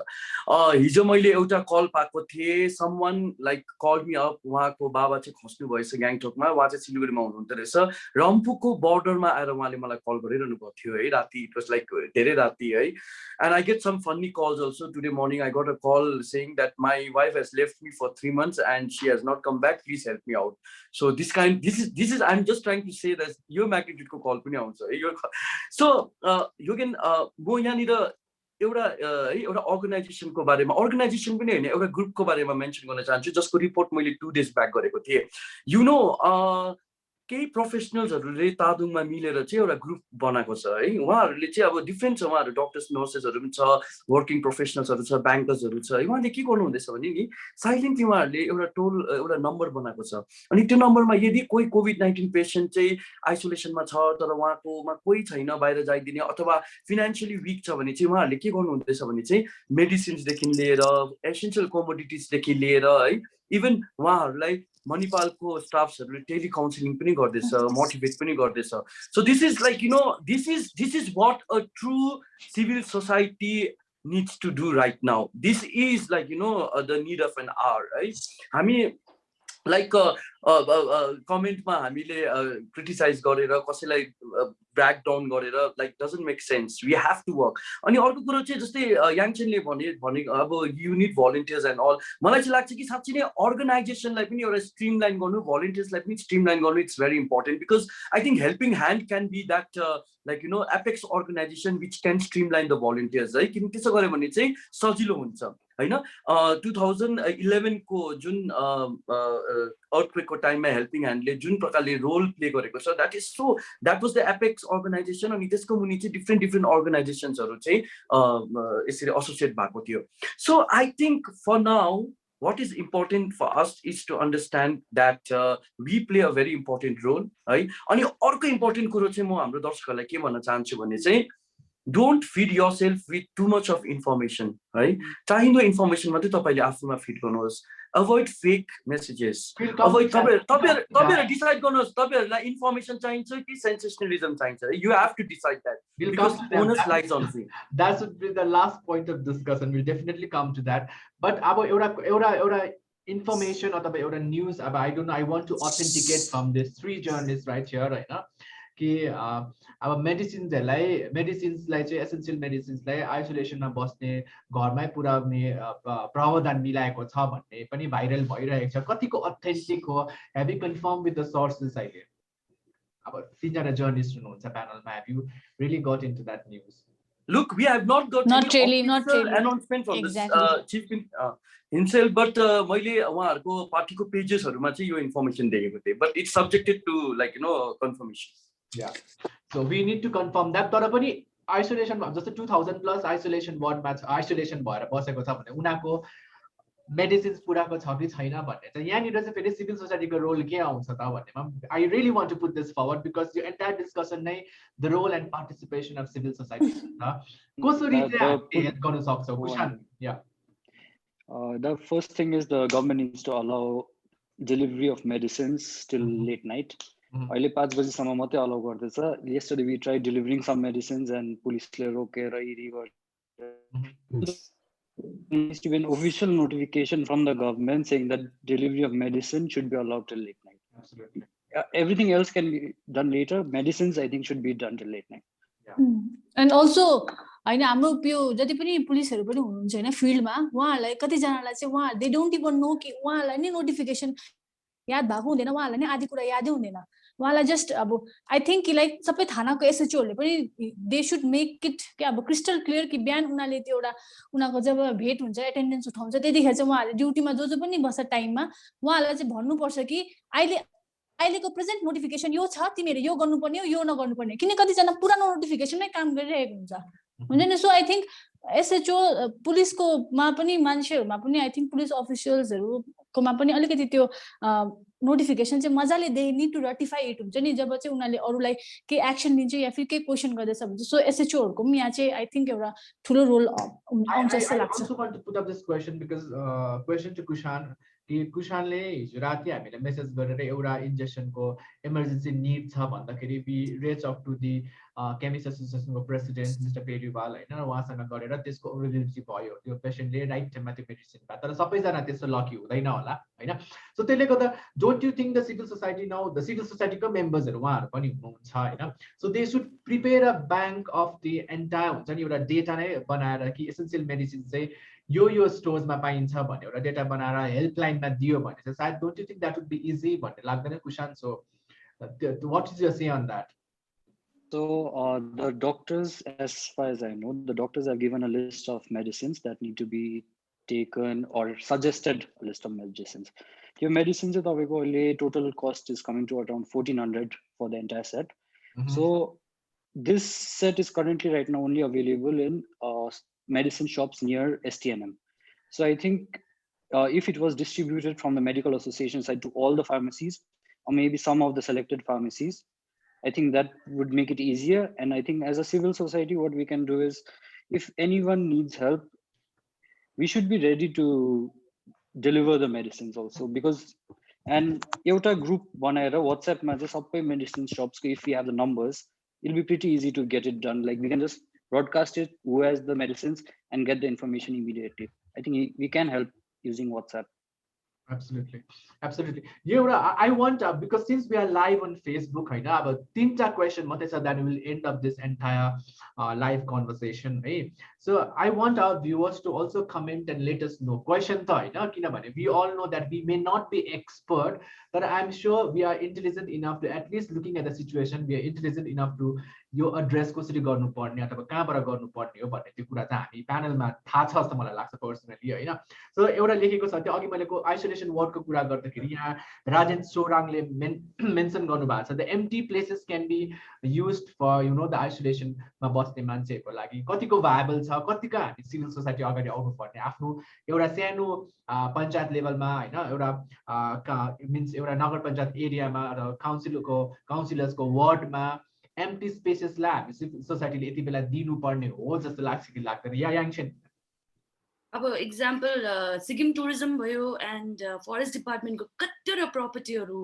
हिजो मैले एउटा कल पाएको थिएँ, समवन लाइक कल मी अप, उहाँको बाबा चाहिँ खस्नु भएछ ग्याङटोकमा, उहाँ चाहिँ सिलगढीमा हुनुहुन्थो रहेछ, रम्फूको बर्डरमा आएर उहाँले मलाई कल गरिरहनु भएको थियो है राति, इट वाज लाइक धेरै राति है। And I get some funny calls also. Today morning I got a call saying that my wife has left me for 3 months and she has not come back, please help me out. So this is I am just trying to say that यो म्याग्निट्युडको call पनि आउँछ है यो। सो Eugen म यहाँनिर एउटा अर्गनाइजेसनको बारेमा, organisation पनि होइन एउटा ग्रुपको बारेमा मेन्सन गर्न चाहन्छु जसको रिपोर्ट मैले 2 days ब्याक गरेको थिएँ। यु नो केही प्रोफेसनल्सहरूले तादुङमा मिलेर चाहिँ एउटा ग्रुप बनाएको छ है। उहाँहरूले चाहिँ अब डिफ्रेन्ट छ, उहाँहरू डक्टर्स नर्सेसहरू पनि छ, वर्किङ प्रोफेसनल्सहरू छ, ब्याङ्कर्सहरू छ है। उहाँले के गर्नु हुँदैछ भने नि साइलेन्टली उहाँहरूले एउटा नम्बर बनाएको छ, अनि त्यो नम्बरमा यदि कोही COVID-19 पेसेन्ट चाहिँ आइसोलेसनमा छ तर उहाँकोमा कोही छैन बाहिर जाइदिने अथवा फिनान्सियली विक छ भने चाहिँ उहाँहरूले के गर्नु हुँदैछ भने चाहिँ मेडिसिन्सदेखि लिएर एसेन्सियल कमोडिटिजदेखि लिएर है, इभन उहाँहरूलाई मणिपालको स्टाफ्सहरूले टेलिकाउन्सिलिङ पनि गर्दैछ, मोटिभेट पनि गर्दैछ। सो this is like you no this is what a true civil society needs to do right now. This is like the need of an hour, right? हामी लाइक कमेन्टमा हामीले क्रिटिसाइज गरेर कसैलाई ब्याक डाउन गरेर like doesn't make sense, we have to work. अनि अर्को कुरो चाहिँ जस्तै याङचेनले भने अब you need volunteers and all, मलाई चाहिँ लाग्छ कि साँच्चै नै अर्गनाइजेसनलाई पनि एउटा स्ट्रिमलाइन गर्नु, भलन्टियर्सलाई पनि स्ट्रिमलाइन गर्नु, it's very important because I think helping hand can be that like apex organisation which can streamline the volunteers है। किन त्यसो गऱ्यो भने चाहिँ सजिलो हुन्छ होइन। 2011 को जुन अर्थक्वेकको टाइममा हेल्पिङ ह्यान्डले जुन प्रकारले रोल प्ले गरेको छ, that was the apex organisation. अनि त्यसको मुनि चाहिँ डिफ्रेन्ट अर्गनाइजेसन्सहरू चाहिँ यसरी एसोसिएट भएको थियो। So I think for now what is important for us is to understand that we play a very important role है। अनि अर्को इम्पोर्टेन्ट कुरो चाहिँ म हाम्रो दर्शकहरूलाई के भन्न चाहन्छु भने चाहिँ don't feed yourself with too much of information है। चाहिँदो इन्फर्मेसन मात्रै तपाईँले आफूमा फिड गर्नुहोस्, अभोइड फेक मेसेजेस, अभोइड तपाईँहरू डिसाइड गर्नुहोस् तपाईँहरूलाई इन्फर्मेसन चाहिन्छ कि सेन्सेसनलिजम चाहिन्छ। You have to decide that because onus lies on you. That would be the last point of discussion. We'll definitely come to that. But अब एउटा information अथवा एउटा news अब I don't know, I want to authenticate from this 3 journalists right here होइन कि अब मेडिसिन्सलाई चाहिँ essential मेडिसिन्सलाई आइसोलेसनमा बस्ने घरमै पुर्याउने प्रावधान मिलाएको छ भन्ने पनि भाइरल भइरहेको छ। कतिको अथेन्टिक हो? Have you confirm with the sources? अहिले अब 3 जना जर्नलिस्ट हुनुहुन्छ प्यानलमा, have you really got into that news? Look, we have not got not really announcement from exactly. the chief himself, but मैले उहाँहरूको पार्टीको पेजेसहरुमा चाहिँ यो इन्फर्मेसन देखेको थिएँ, but it's subjected to like confirmation. Yeah, so we need to confirm that. तर पनि isolation जस्तो 2000 plus isolation वार्डमा आइसोलेसन भएर बसेको छ भने उनीहरूको मेडिसिन्स पुराको छ कि छैन भन्ने चाहिँ यहाँनिर चाहिँ फेरि सिभिल सोसाइटीको रोल के आउँछ त भन्नेमा I really want to put this forward because यो एन्टायर डिस्कसन नै the role and participation of civil society छ। कसरी चाहिँ हामीले हेल्प गर्न सक्छौँ कुशान? या the first thing is the government needs to allow delivery of medicines till late night. अहिले 5 बजीसम्म मात्रै अलाउ गर्दैछ। yesterday we tried delivering some medicines and पुलिसले रोकेर इरी गर्छ। There needs to be an official notification from the government saying that delivery of medicine should be allowed till late night. Absolutely. Everything else can be done later. Medicines I think should be done till late night. And also हैन हाम्रो यो जति पनि पुलिसहरु पनि हुनुहुन्छ हैन फिल्डमा, उहाँहरुलाई कति जनालाई चाहिँ उहाँ दे डोन्ट इभन नो कि उहाँहरुलाई नि नोटिफिकेसन याद भएको हुँदैन, उहाँहरुलाई नि आदि कुरा यादै हुँदैन। उहाँलाई जस्ट अब आई थिंक कि लाइक सबै थानाको एसएचओहरुले पनि दे शुड मेक इट के अब क्रिस्टल क्लियर कि बिहान उनीहरुले त्यो एउटा उनीहरुको जब भेट हुन्छ एटेन्डेन्स उठाउँछ त्यतिखेर चाहिँ उहाँहरुले ड्युटीमा जो पनि बस्छ टाइममा उहाँहरुलाई चाहिँ भन्नुपर्छ कि अहिलेको प्रेजेन्ट नोटिफिकेसन यो छ, तिमीहरु यो गर्नुपर्ने हो, यो नगर्नुपर्ने, किन कतिजना पुरानो नोटिफिकेसनमै काम गरिरहेको हुन्छ नि। सो आई थिंक एसएचओ पुलिसकोमा पनि मान्छेहरुमा पनि आई थिंक पुलिस अफिसियल्सहरुकोमा पनि अलिकति त्यो नोटिफिकेसन चाहिँ मजाले दे नीड टु रटिफाई इट हुन्छ नि जब चाहिँ उनीहरुले अरूलाई के एक्सन दिन्छ या फिर के क्वेशन गर्दैछ भन्छ। सो एसएचओहरुको पनि यहाँ चाहिँ आई थिंक एउटा ठुलो रोल आउँछ जस्तो लाग्छ। I also want to put up this question because question to Kushan, कि कुशानले हिजो राति हामीलाई मेसेज गरेर एउटा इन्जेक्सनको इमर्जेन्सी निड छ भन्दाखेरि we reach up to the chemist एसोसिएसनको प्रेसिडेन्ट मिस्टर पेरिवाल होइन उहाँसँग गरेर त्यसको अवेलेबिलिटी भयो त्यो पेसेन्टले राइट टाइममा त्यो मेडिसिन पायो तर सबैजना त्यस्तो लकी हुँदैन होला होइन सो त्यसले गर्दा don't you think the civil society now the civil सोसाइटीको मेम्बर्सहरू उहाँहरू पनि हुनुहुन्छ होइन so they should prepare a bank of the entire हुन्छ नि एउटा डेटा नै बनाएर कि एसेन्सियल मेडिसिन चाहिँ यो स्टोर्समा पाइन्छ भन्ने एउटा डेटा बनाएर हेल्पलाइनमा दियो भने चाहिँ सायद don't you think that would be easy भन्ने लाग्दैन कुशान सो what is your say on that? So the doctors, as far as I know, the doctors have given a list of medicines that need to be taken or suggested a list of medicines. Your medicines total cost is coming to around 1400 for the entire set. So this set is currently right now only available in medicine shops near STNM. So I think if it was distributed from the medical association side to all the pharmacies, or maybe some of the selected pharmacies, I think that would make it easier. And I think as a civil society, what we can do is, if anyone needs help, we should be ready to deliver the medicines also. Because, and Euta group banaera WhatsApp ma sabai medicine shops, if we have the numbers, it'll be pretty easy to get it done. Like we can just broadcast it, who has the medicines, and get the information immediately. I think we can help using WhatsApp. Absolutely. I want because since we are live on Facebook, I know about tinta question that will end up this entire live conversation. Right? So I want our viewers to also comment and let us know. Question we all know that we may not be expert, but I'm sure we are intelligent enough to at least looking at the situation. We are intelligent enough to your address कसरी गर्नुपर्ने अथवा कहाँबाट गर्नुपर्ने हो भन्ने त्यो कुरा चाहिँ हामी प्यानलमा थाहा छ जस्तो मलाई लाग्छ पर्सनली हैन सो एउटा लेखेको छ त्यो अघि मैले को आइसोलेसन वार्डको कुरा गर्दाखेरि यहाँ राजेन सोराङले मेन्सन गर्नु भएको छ the empty places can be used for you know the आइसोलेसनमा बस्ने मान्छेहरुको लागि कतिको भायबल छ कतिको हामी सिभिल सोसाइटी अगाडि आउनु पर्ने आफ्नो एउटा सानो पञ्चायत लेभलमा हैन एउटा मिन्स एउटा नगर पञ्चायत एरियामा र काउन्सिलर्सको वार्डमा empty spaces लाई हामी सोसाइटीले यति बेला दिनुपर्ने हो जस्तो लाग्छ कि लाग्दैन या याङछेन अब एक्जाम्पल सिक्किम टुरिज्म भयो एन्ड फरेस्ट डिपार्टमेन्टको कतिवटा प्रपर्टीहरू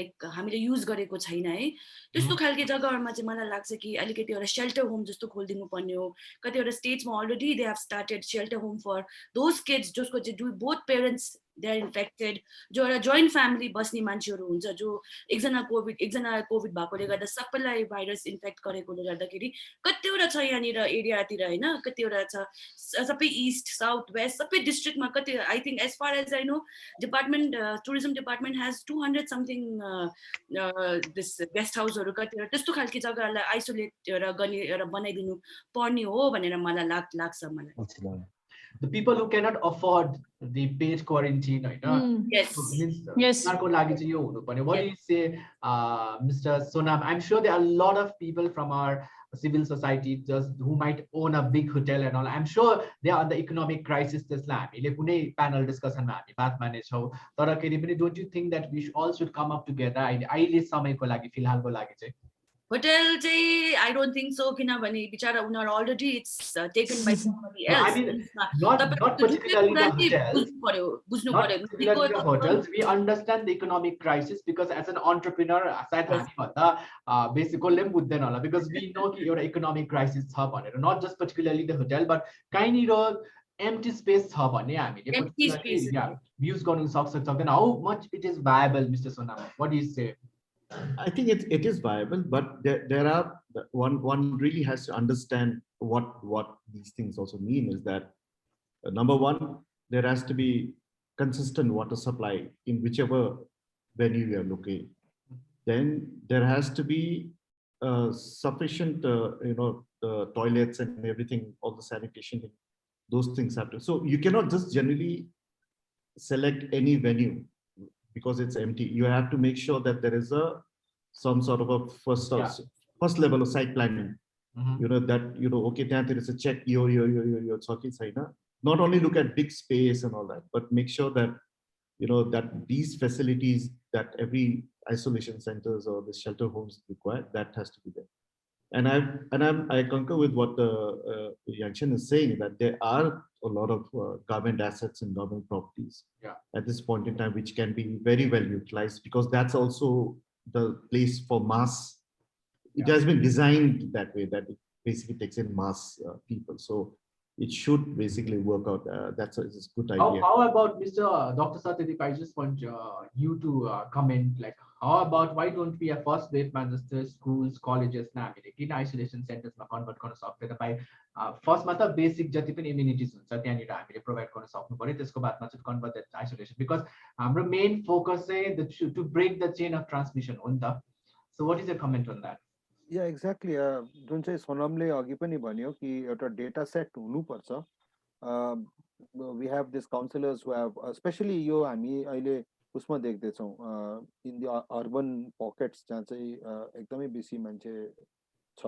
लाइक हामीले युज गरेको छैन है त्यस्तो खालके जग्गाहरुमा चाहिँ मलाई लाग्छ कि अलिकति एउटा शेल्टर होम जस्तो खोलिदिनु पर्ने हो कतिवटा स्टेट्समा already they have started shelter home for those kids जसको चाहिँ both parents they are infected जो एउटा joint family बस्ने मान्छेहरु हुन्छ जो एकजना कोभिड भएकोले गर्दा सबैलाई भाइरस इन्फेक्ट गरेकोले गर्दाखेरि कतिवटा छ यहाँनिर एरियातिर हैन कतिवटा छ सबै ईस्ट साउथ वेस्ट सबै डिस्ट्रिक्टमा कति I think as far as I know department tourism department has 200 something this guest हाउसहरु कतिवटा त्यस्तो खालके जग्गालाई आइसोलेट गर्ने एउटा बनाइदिनु पर्ने हो भनेर मलाई लाग्छ मलाई the people who cannot afford the paid quarantine yes what do you say Mr. Sonam I'm sure there are a lot of people from our civil society just who might own a big hotel and all I'm sure they are on the economic crisis त्यसलाई हामीले कुनै panel discussion मा हामी बात मार्ने छौ तर के पनि don't you think that we all should come up together अहिले समयको लागि फिलहालको लागि चाहिँ hotel चाहिँ I don't think so किनभने बिचारा उनीहरु already it's taken by somebody else I mean not particularly the hotels we understand the economic crisis because as an entrepreneur basically बुझ्दैन होला because we know कि एउटा economic crisis छ भनेर not just particularly the hotel but kind of empty space छ भने हामीले use गर्नु सक्दैन how much it is viable Mr. Sonam what do you say I think it is viable, but there are one really has to understand what these things also mean is that number one, there has to be consistent water supply in whichever venue you are looking. Then there has to be sufficient toilets and everything, all the sanitation, those things have to. So you cannot just generally select any venue because it's empty. You have to make sure that there is some sort of a first level of site planning. Okay, there is a check your not only look at big space and all that, but make sure that that these facilities that every isolation centers or the shelter homes require, that has to be there. I concur with what Yangchen is saying, that there are a lot of government assets and government properties at this point in time which can be very well utilized, because that's also the place for mass. It has been designed that way, that it basically takes in mass people. So it should basically work out. That's a good idea. How about Mr. Dr. Satyadeep? I just want you to comment, like, how about why don't we first wave जस्तो schools, colleges ना हामीले किन isolation centers मा convert गर्न सक्दैन? तपाईँ फर्स्टमा त बेसिक जति पनि इम्युनिटिज हुन्छ त्यहाँनिर हामीले प्रोभाइड गर्न सक्नु पर्यो, त्यसको बादमा चाहिँ कन्भर्ट दैट आइसोलेसन, बिकज हाम्रो मेन फोकस चाहिँ to break the chain of transmission हो नि त. So what is your comment on that? Yeah exactly, जुन चाहिँ सोनमले अघि पनि भन्यो कि एउटा डेटा सेट हुनुपर्छ. We have this counsellors who have, specially यो हामी अहिले उसमा देख्दैछौँ इन द अर्बन पकेट्स जहाँ चाहिँ एकदमै बेसी मान्छे छ,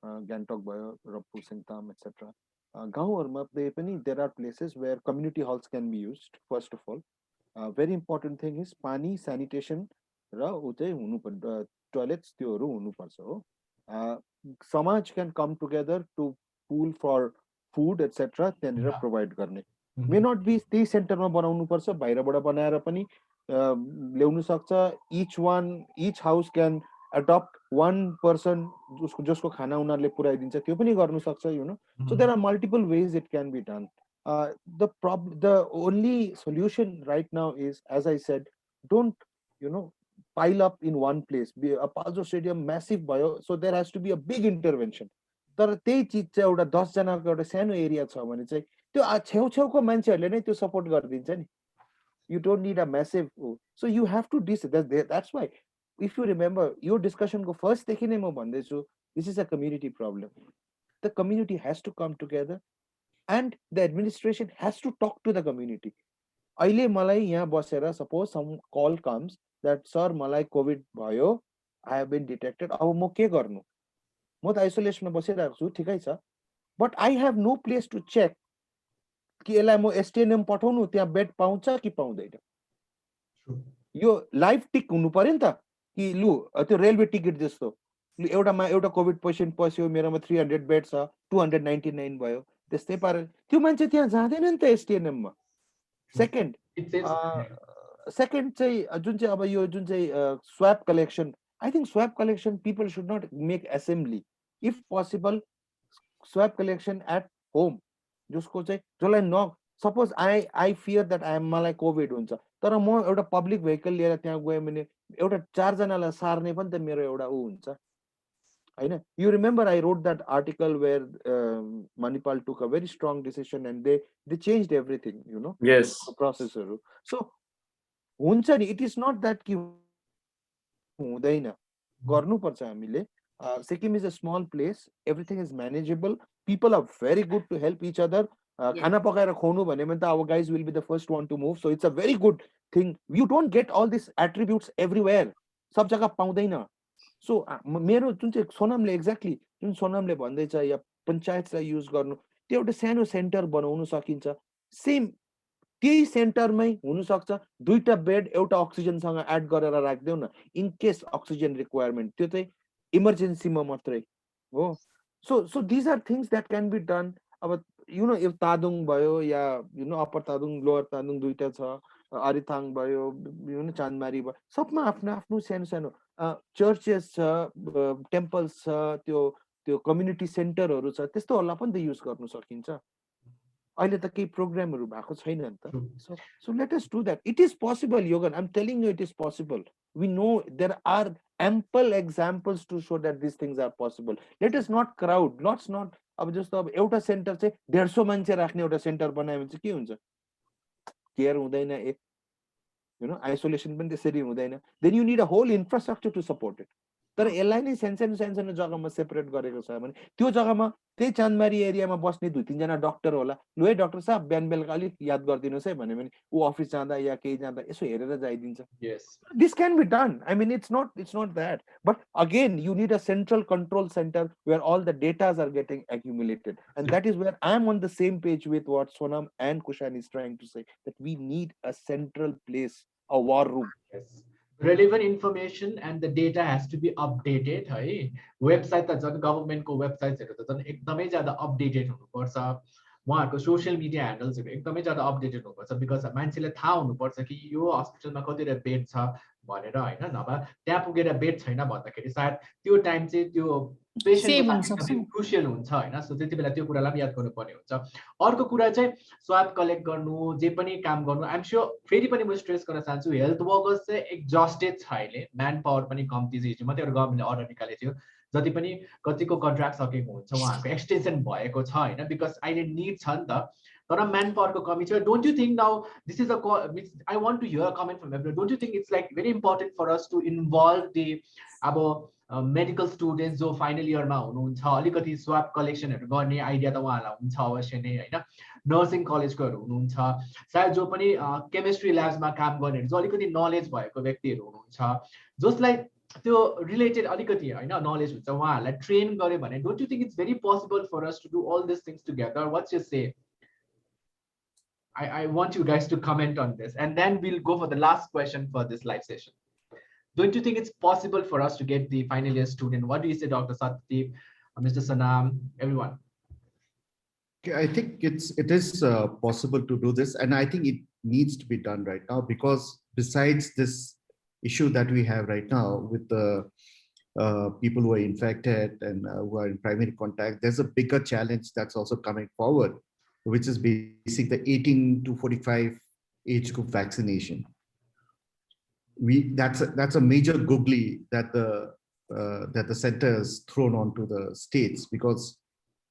गान्तोक भयो, रम्फू, सिङताम एक्सेट्रा. गाउँहरूमा पनि there are places where community halls can be used. First of all very important thing is pani, sanitation र ऊ चाहिँ हुनुपर्छ, टोयलेट्स त्योहरू हुनुपर्छ हो. Samaj can come together to pull for food etcetera त्यहाँनिर प्रोभाइड गर्ने. मे नट बी त्यही सेन्टरमा बनाउनु पर्छ, बाहिरबाट बनाएर पनि ल्याउनु सक्छ. इच हाउस क्यान adopt one person जसको खाना उनीहरूले पुऱ्याइदिन्छ, त्यो पनि गर्नु सक्छ, you know. So there are multiple ways it can be done. The only solution right now is, as I said, don't, you know, pile up in one place. Be a Palzo Stadium massive bio, so there has to be a big intervention. तर त्यही चिज चाहिँ एउटा 10 जनाको एउटा सानो area छ भने चाहिँ त्यो छेउछेउको मान्छेहरूले नै त्यो सपोर्ट गरिदिन्छ नि. You don't need a massive, so you have to that's why, if you remember your discussion go first देखि नै म भन्दैछु, this is a community problem. The community has to come together and the administration has to talk to the community. अहिले मलाई यहाँ बसेर suppose some call comes that sir मलाई covid भयो, I have been detected, अब म के गर्नु? म त आइसोलेसनमा बसिरहेको छु, ठिकै छ, but I have no place to check कि यसलाई म एसटिएनएम पठाउनु, त्यहाँ बेड पाउँछ कि पाउँदैन. यो लाइभ टिक हुनु पर्यो नि त, कि लु त्यो रेलवे टिकट जस्तो, लु एउटा कोभिड पेसेन्ट पस्यो, मेरोमा 300 बेड छ, 299 भयो, त्यस्तै पारेर त्यो मान्छे त्यहाँ जाँदैन नि त एसटिएनएममा. सेकेन्ड चाहिँ जुन चाहिँ अब यो जुन चाहिँ swab collection, I think swab collection people should not make assembly, if possible swab collection at home, जसको चाहिँ जसलाई सपोज आई फियर द्याट मलाई कोभिड हुन्छ, तर म एउटा पब्लिक भेहिकल लिएर त्यहाँ गएँ भने एउटा 4 जनालाई सार्ने पनि त मेरो एउटा ऊ हुन्छ हैन. You remember I wrote that article where Manipal took a very strong decision and they changed everything, you know. Yes. Processor. So हुन्छ नि, it is not that कि हुँदैन, गर्नुपर्छ हामीले. Sikkim is a small place, everything is manageable, people are very good to help each other. खाना पकाएर खुवाउनु भन्यो भने त our guys will be the first one to move, so it's a very good thing. You don't get all these attributes everywhere, सब जग्गा पाउँदैन. सो मेरो जुन चाहिँ सोनमले एक्ज्याक्टली जुन सोनमले भन्दैछ, या पञ्चायतलाई युज गर्नु, त्यो एउटा सानो सेन्टर बनाउनु सकिन्छ. सेम त्यही सेन्टरमै हुनसक्छ 2टा बेड एउटा अक्सिजनसँग एड गरेर राख्दिउ न, इन केस अक्सिजन रिक्वायरमेन्ट, त्यो चाहिँ इमर्जेन्सीमा मात्रै हो. So these are things that can be done. अब यु नो, इफ तादुङ भयो, या you know upper Tadong, lower Tadong 2टा छ, अरिथाङ भयो, यु नो चाँदमारी भयो, सबमा आफ्नो आफ्नो सानो सानो चर्चेस छ, टेम्पल्स छ, त्यो कम्युनिटी सेन्टरहरू छ, त्यस्तोहरूलाई पनि त युज गर्न सकिन्छ. अहिले त केही प्रोग्रामहरू भएको छैन नि त. So let us do that. It is possible, Yougan. I'm telling you, it is possible. We know there are ample examples to show that these things are possible. Let us not crowd. Let's not. अब जस्तो अब एउटा centre चाहिँ 150 मान्छे राख्ने एउटा centre बनायो भने चाहिँ के हुन्छ? केयर हुँदैन, you know, isolation पनि त्यसरी हुँदैन. Then you need a whole infrastructure to support it. तर यसलाई नै सानो जग्गामा सेपरेट गरेको छ भने त्यो जग्गामा त्यही चाँदमारी एरियामा बस्ने 2-3 जना डक्टर होला, लु है डक्टर साहब बिहान बेलुका अलिक याद गरिदिनुहोस् है भन्यो भने ऊ अफिस जाँदा या केही जाँदा यसो हेरेर जाइदिन्छ. This can be done. I mean, it's not that. But again, you need a central control center where all the data are getting accumulated. And that is where I'm on the same page with what Sonam and Kushan is trying to say, that we need a central place, a war room. Yes. relevant information and the data has to be updated है website त झन् गभर्नमेन्टको वेबसाइट्सहरु त झन् एकदमै ज्यादा updated हुनुपर्छ उहाँहरुको social media ह्यान्डल्सहरु एकदमै ज्यादा अपडेटेड हुनुपर्छ बिकज मान्छेले थाहा हुनुपर्छ कि यो हस्पिटलमा कतिवटा बेड छ भनेर हैन नभए त्यहाँ पुगेर बेड छैन भन्दाखेरि सायद त्यो टाइम चाहिँ त्यो पेशेन्टको Save हुन लागि सक्छ एकदमै क्रुसियल हुन्छ हैन सो त्यति बेला त्यो कुरालाई पनि याद गर्नुपर्ने हुन्छ अर्को कुरा चाहिँ स्वाब कलेक्ट गर्नु जे पनि काम गर्नु आइम स्योर फेरि पनि म स्ट्रेस गर्न चाहन्छु हेल्थ वर्कर्स चाहिँ एक्जस्टेड छ अहिले म्यान पावर पनि कम्ती छ हिजो मात्रै एउटा गभर्मेन्टले अर्डर निकालेको थियो जति पनि कतिको कन्ट्र्याक्ट सकेको हुन्छ उहाँहरूको एक्सटेन्सन भएको छ हैन बिकज अहिले निड छ नि त तर म्यान पावरको कमी छ don't you think now this is I want to hear comment from every don't you think it's like very important for us to involve the अब मेडिकल स्टुडेन्ट्स जो फाइनल इयरमा हुनुहुन्छ अलिकति स्वाब कलेक्सनहरू गर्ने आइडिया त उहाँहरूलाई हुन्छ अवश्य नै होइन नर्सिङ कलेजकोहरू हुनुहुन्छ सायद जो पनि केमिस्ट्री ल्याब्समा काम गर्नेहरू जो अलिकति नलेज भएको व्यक्तिहरू हुनुहुन्छ जसलाई त्यो रिलेटेड अलिकति होइन नलेज हुन्छ उहाँहरूलाई ट्रेन गर्यो भने don't you think it's very possible for us to do all this things together what's you say I want you guys to comment on this and then we'll go for the last question for this live session. Don't you think it's possible for us to get the final year student? What do you say, Dr. Satyadeep, Mr. Sonam, everyone? I think it is possible to do this, and I think it needs to be done right now because besides this issue that we have right now with the people who are infected and who are in primary contact, there's a bigger challenge that's also coming forward, which is basic the 18 to 45 age group vaccination. That's a major googly that the center has thrown onto the states because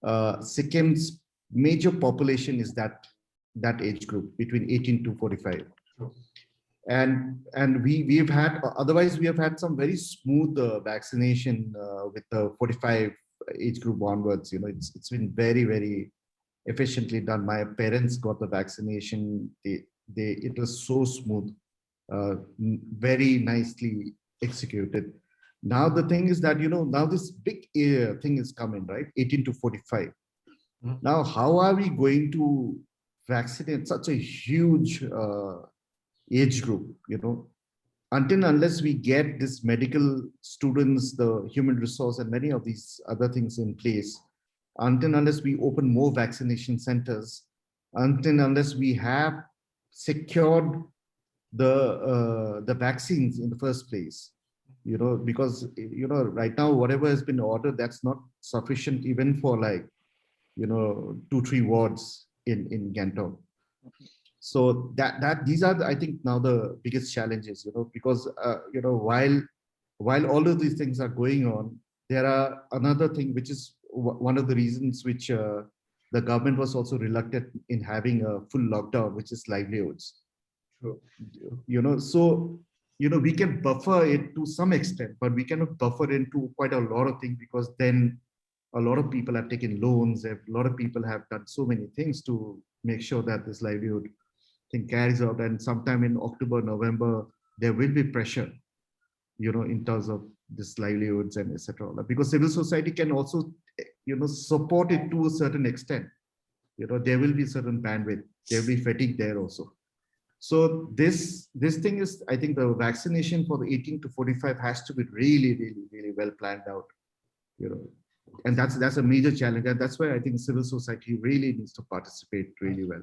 Sikkim's major population is that age group between 18 to 45. And we've had, otherwise we have had some very smooth vaccination with the 45 age group onwards. You know, it's been very, very efficiently done. My parents got the vaccination. It was so smooth, very nicely executed. Now the thing is that, you know, now this big thing is coming, right? 18 to 45. Now, how are we going to vaccinate such a huge age group, you know, unless we get this medical students, the human resource and many of these other things in place, unless we open more vaccination centers, unless we have secured the vaccines in the first place, you know, because, you know, right now, whatever has been ordered, that's not sufficient even for like, you know, 2-3 wards in Gangtok. So these are, I think, now the biggest challenges, you know, because, you know, while all of these things are going on, there are another thing, which is one of the reasons which the government was also reluctant in having a full lockdown, which is livelihoods. True. You know, so, you know, we can buffer it to some extent, but we cannot buffer into quite a lot of things because then a lot of people have taken loans. A lot of people have done so many things to make sure that this livelihood thing carries out. And sometime in October, November, there will be pressure, you know, in terms of this livelihoods and etc. Because civil society can also, you know, support it to a certain extent. You know, there will be certain bandwidth. There will be fatigue there also. So this thing is, I think the vaccination for the 18 to 45 has to be really, really, really well planned out, you know. And that's a major challenge, and that's why I think civil society really needs to participate really well.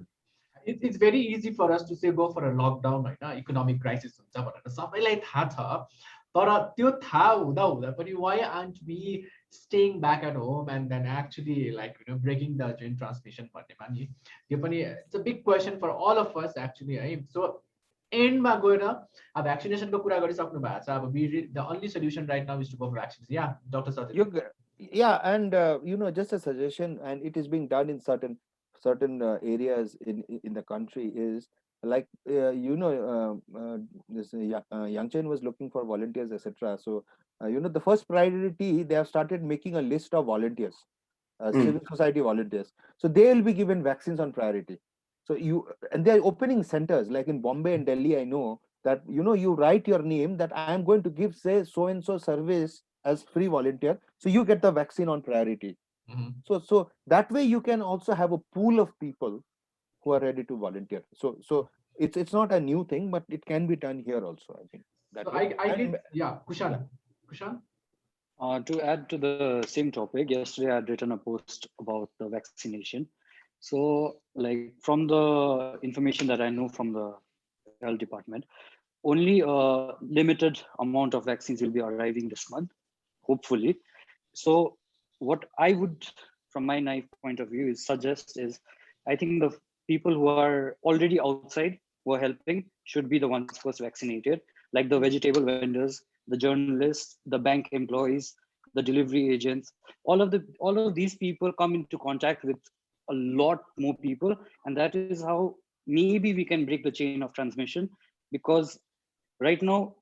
It's very easy for us to say go for a lockdown, right? Economic crisis हुन्छ भनेर सबैलाई थाहा छ तर त्यो थाहा हुँदा पनि why aren't we staying back at home and then actually like, you know, breaking the chain transmission भन्नेमा नि त्यो पनि it's a big question for all of us actually है. So एन्डमा गएर अब भ्याक्सिनेसनको कुरा गरिसक्नु भएको छ अब the only solution right now is to go for vaccines. Yeah, Dr. Satyadeep. Yeah, and you know, just a suggestion, and it is being done in certain areas in the country is like you know, this Yangchen was looking for volunteers, etc. So you know, the first priority, they have started making a list of volunteers, civil society volunteers. So they will be given vaccines on priority. So and they are opening centers like in Bombay and Delhi. I know that, you know, you write your name that I am going to give, say, so and so service as free volunteer, so you get the vaccine on priority. So that way you can also have a pool of people who are ready to volunteer. So it's not a new thing, but it can be done here also, I think. that So way. I did, yeah, Kushan. Kushan? To add to the same topic, yesterday I had written a post about the vaccination. So, like from the information that I know from the health department, only a limited amount of vaccines will be arriving this month, hopefully. So, what I would, from my naive point of view, is suggest is, I think the people who are already outside who are helping should be the ones first vaccinated, like the vegetable vendors, the journalists, the bank employees, the delivery agents. All of these people come into contact with a lot more people, and that is how maybe we can break the chain of transmission. Because right now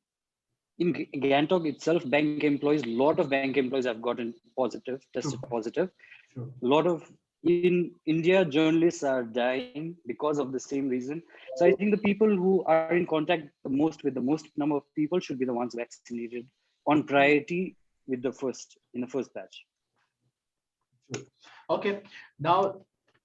in Gangtok itself, bank employees, a lot of bank employees have gotten positive, tested True. positive. True. A lot of in India, journalists are dying because of the same reason. So I think the people who are in contact the most with the most number of people should be the ones vaccinated on priority with the first in the first batch. True. Okay. Now,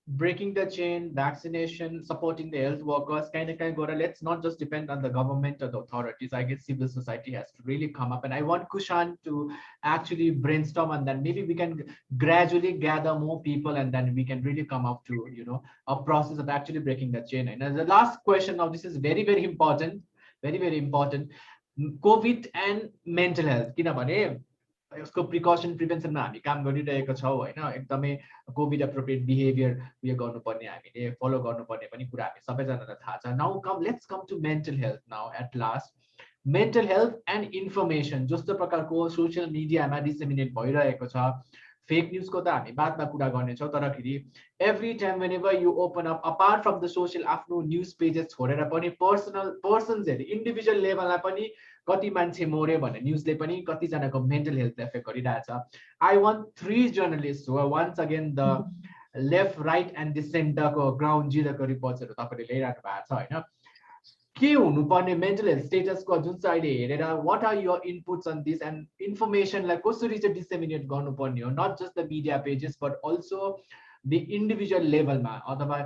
breaking the chain, vaccination, supporting the health workers, kind of go. Let's not just depend on the government or the authorities. I guess civil society has to really come up, and I want Kushan to actually brainstorm, and then maybe we can gradually gather more people, and then we can really come up to a process of actually breaking the chain. And as the last question now, this is very very important, very important. COVID and mental health. किनभने यसको precaution प्रिभेन्सनमा हामी काम गरिरहेको छौँ होइन, एकदमै covid appropriate behaviour उयो गर्नुपर्ने, हामीले फलो गर्नुपर्ने पनि कुरा हामी सबैजनालाई थाहा छ. Now come let's come to mental health. Now at last mental health and information जस्तो प्रकारको सोसियल मिडियामा डिसेमिनेट भइरहेको छ. फेक न्युजको त हामी बादमा कुरा गर्नेछौँ, तर फेरि every time whenever you open up, apart from the social आफ्नो न्युज पेजेस छोडेर पनि पर्सन्सहरू इन्डिभिजुअल लेभलमा पनि कति मान्छे मर्यो भन्ने न्युजले पनि कतिजनाको मेन्टल हेल्थ एफेक्ट गरिरहेछ. I want 3 journalist who are once again the left right and the सेन्टरको ग्राउन्ड जिरोको रिपोर्ट्सहरू तपाईँले ल्याइरहनु भएको छ होइन. के हुनुपर्ने मेन्टल हेल्थ स्टेटसको जुन चाहिँ अहिले हेरेर what are your inputs on this and इन्फर्मेसनलाई कसरी चाहिँ डिसेमिनेट गर्नुपर्ने हो, not just the media pages but also the individual लेभलमा, अथवा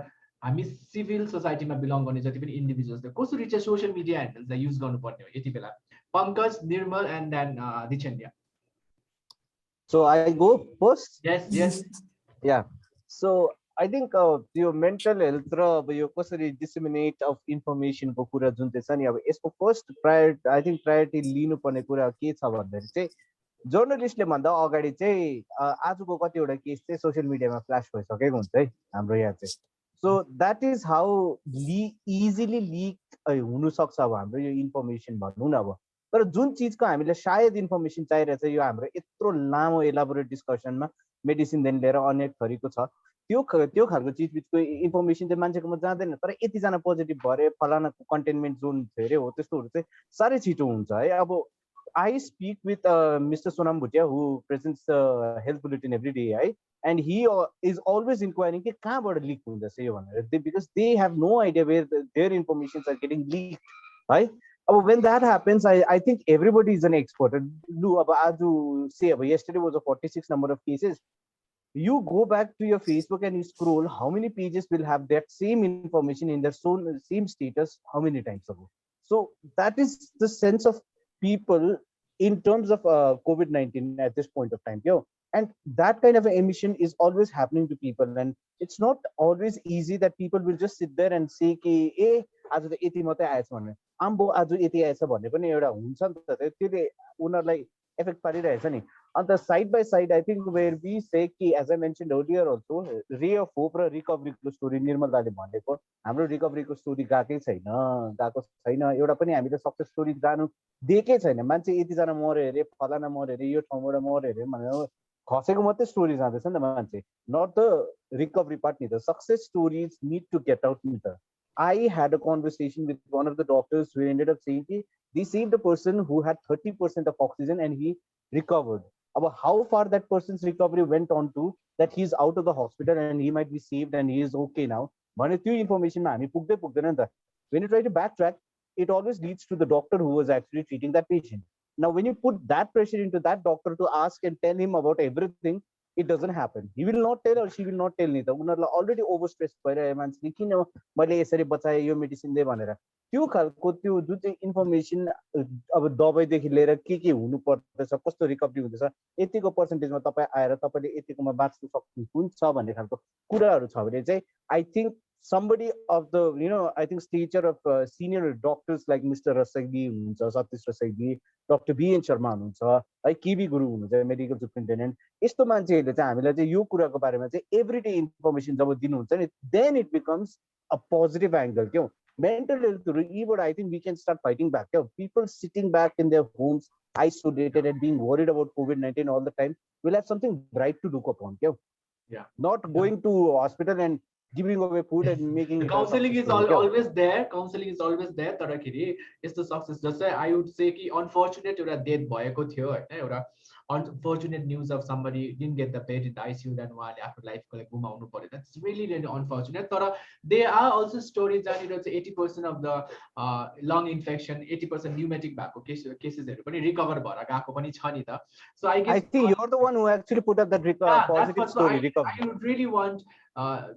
हामी सिभिल सोसाइटीमा बिलोङ गर्ने जति पनि इन्डिभिजुअल्सले कसरी चाहिँ सोसियल मिडिया ह्यान्डल्सलाई युज गर्नुपर्ने हो यति बेला. Pankaj, Nirmal and then Dichen. So I go first. Yes. Yeah. So I think your mental health र अब यो कसरी डिसेमिनेट अफ इन्फर्मेसनको कुरा जुन चाहिँ छ नि, अब यसको फर्स्ट प्रायोरिटी लिनुपर्ने कुरा के छ भन्दाखेरि चाहिँ जर्नलिस्टले भन्दा अगाडि चाहिँ आजको कतिवटा केस चाहिँ सोसियल मिडियामा फ्ल्यास भइसकेको हुन्छ है हाम्रो यहाँ चाहिँ. So that is how easily leak हुनसक्छ अब हाम्रो यो इन्फर्मेसन भनौँ न. अब तर जुन चिजको हामीले सायद इन्फर्मेसन चाहिरहेछ, यो हाम्रो यत्रो लामो एलाबोरेट डिस्कसनमा मेडिसिनदेखि लिएर अनेक थरीको छ, त्यो खालको चिज बिचको इन्फर्मेसन चाहिँ मान्छेकोमा जाँदैन. तर यतिजना पोजिटिभ भरे फलानाको कन्टेनमेन्ट जोन धेरै हो, त्यस्तोहरू चाहिँ साह्रै छिटो हुन्छ है. अब I speak with mister Sonam Bhutia who presents health bulletin every day है, and he is always inquiring कि कहाँबाट लिक हुँदैछ यो भनेर, because they have no idea where their informations are getting leak है. अब when that happens, I think everybody is an expert. अब आज say अब yesterday was a 46 number of cases. You go back to your Facebook and you scroll, how many pages will have that same information in their same status how many times ago? So that is the sense of people in terms of COVID-19 at this point of time. And that kind of emission is always happening to people, and it's not always easy that people will just sit there and say कि ए आज त यति मात्रै आएछ भने आम्बो आज यति आएछ भन्ने पनि एउटा हुन्छ नि त, त्यसले उनीहरूलाई एफेक्ट पारिरहेछ नि. And side by side I think where be say कि as I mention earlier also ray of hope र रिकभरीको स्टोरी निर्मल दाले भनेको, हाम्रो रिकभरीको स्टोरी गएको छैन, एउटा पनि हामीले सक्सेस स्टोरी जानु दिएकै छैन. मान्छे यतिजना मऱ्यो अरे, फलाना मऱ्यो अरे, यो ठाउँबाट मऱ्यो अरे भनेर खसेको मात्रै स्टोरी जाँदैछ नि त मान्छे, नट द रिकभरी पार्ट नि त. Success stories need to get out नि त. I had a conversation with one of the doctors who ended up saying that they saved a person who had 30% of oxygen and he recovered. About how far that person's recovery went on to, that he's out of the hospital and he might be saved and he is okay now. When you try to backtrack, it always leads to the doctor who was actually treating that patient. Now, when you put that pressure into that doctor to ask and tell him about everything, it doesn't happen. He will not tell or she will not tell ni ta उनीहरुलाई already overstressed भइरहेको मान्छेले किन मैले यसरी बचाए यो medicine दे भनेर त्यो खालको त्यो जुन चाहिँ इन्फर्मेसन अब दबाईदेखि लिएर के हुनु पर्दछ कस्तो रिकभरी हुँदैछ यतिको पर्सेन्टेजमा तपाईँ आएर तपाईले यतिकोमा बाँच्न सक्नुहुन्छ भन्ने खालको कुराहरू छ भने चाहिँ I think somebody of the I think stature of senior doctors like Mr. Rasagdi hununcha Satish Rasagdi Dr. B.N. Sharma hununcha है केबी गुरु हुनुहुन्छ मेडिकल सुपरिन्टेन्डेन्ट यस्तो मान्छेहरूले चाहिँ हामीलाई चाहिँ यो कुराको बारेमा चाहिँ एभ्रीडे इन्फर्मेसन जब दिनुहुन्छ नि then it becomes a positive angle cause mental हेल्थहरु यीबाट I think we can start fighting back cause people sitting back in their homes isolated and being worried about COVID-19 all the time will have something bright to look upon क्यों not going to hospital and giving away food and making counseling is always there. Counseling is always there. तर खेरि यस्तो success जस्तै I would say कि unfortunate एउटा death भएको थियो हैन एउटा unfortunate news of somebody didn't get the bed in the ICU then उहाँले आफ्नो लाइफको लागि गुमाउनु पर्यो. That's really unfortunate. तर there are also stories that 80% of the lung infection 80% pneumatic भएको केसेसहरु पनि रिकभर भएर गएको पनि छ नि त. So I guess I think you're the one who actually put up that positive story recovery. I would really want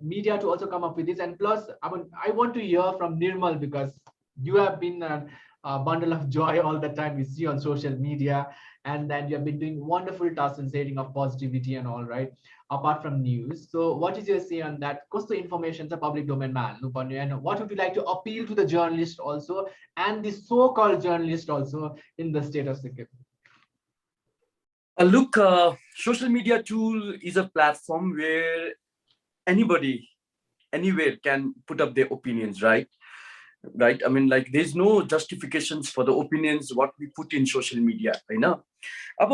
media to also come up with this, and plus I want to hear from Nirmal because you have been a bundle of joy all the time we see on social media, and then you have been doing wonderful tasks in setting of positivity and all, right, apart from news. So what is your say on that? Kosto information is a public domain man, and what would you like to appeal to the journalist also and the so-called journalist also in the state of Sikkim? Look, social media tool is a platform where anybody anywhere can put up their opinions, right? I mean, like, there's no justifications for the opinions what we put in social media, हैन? अब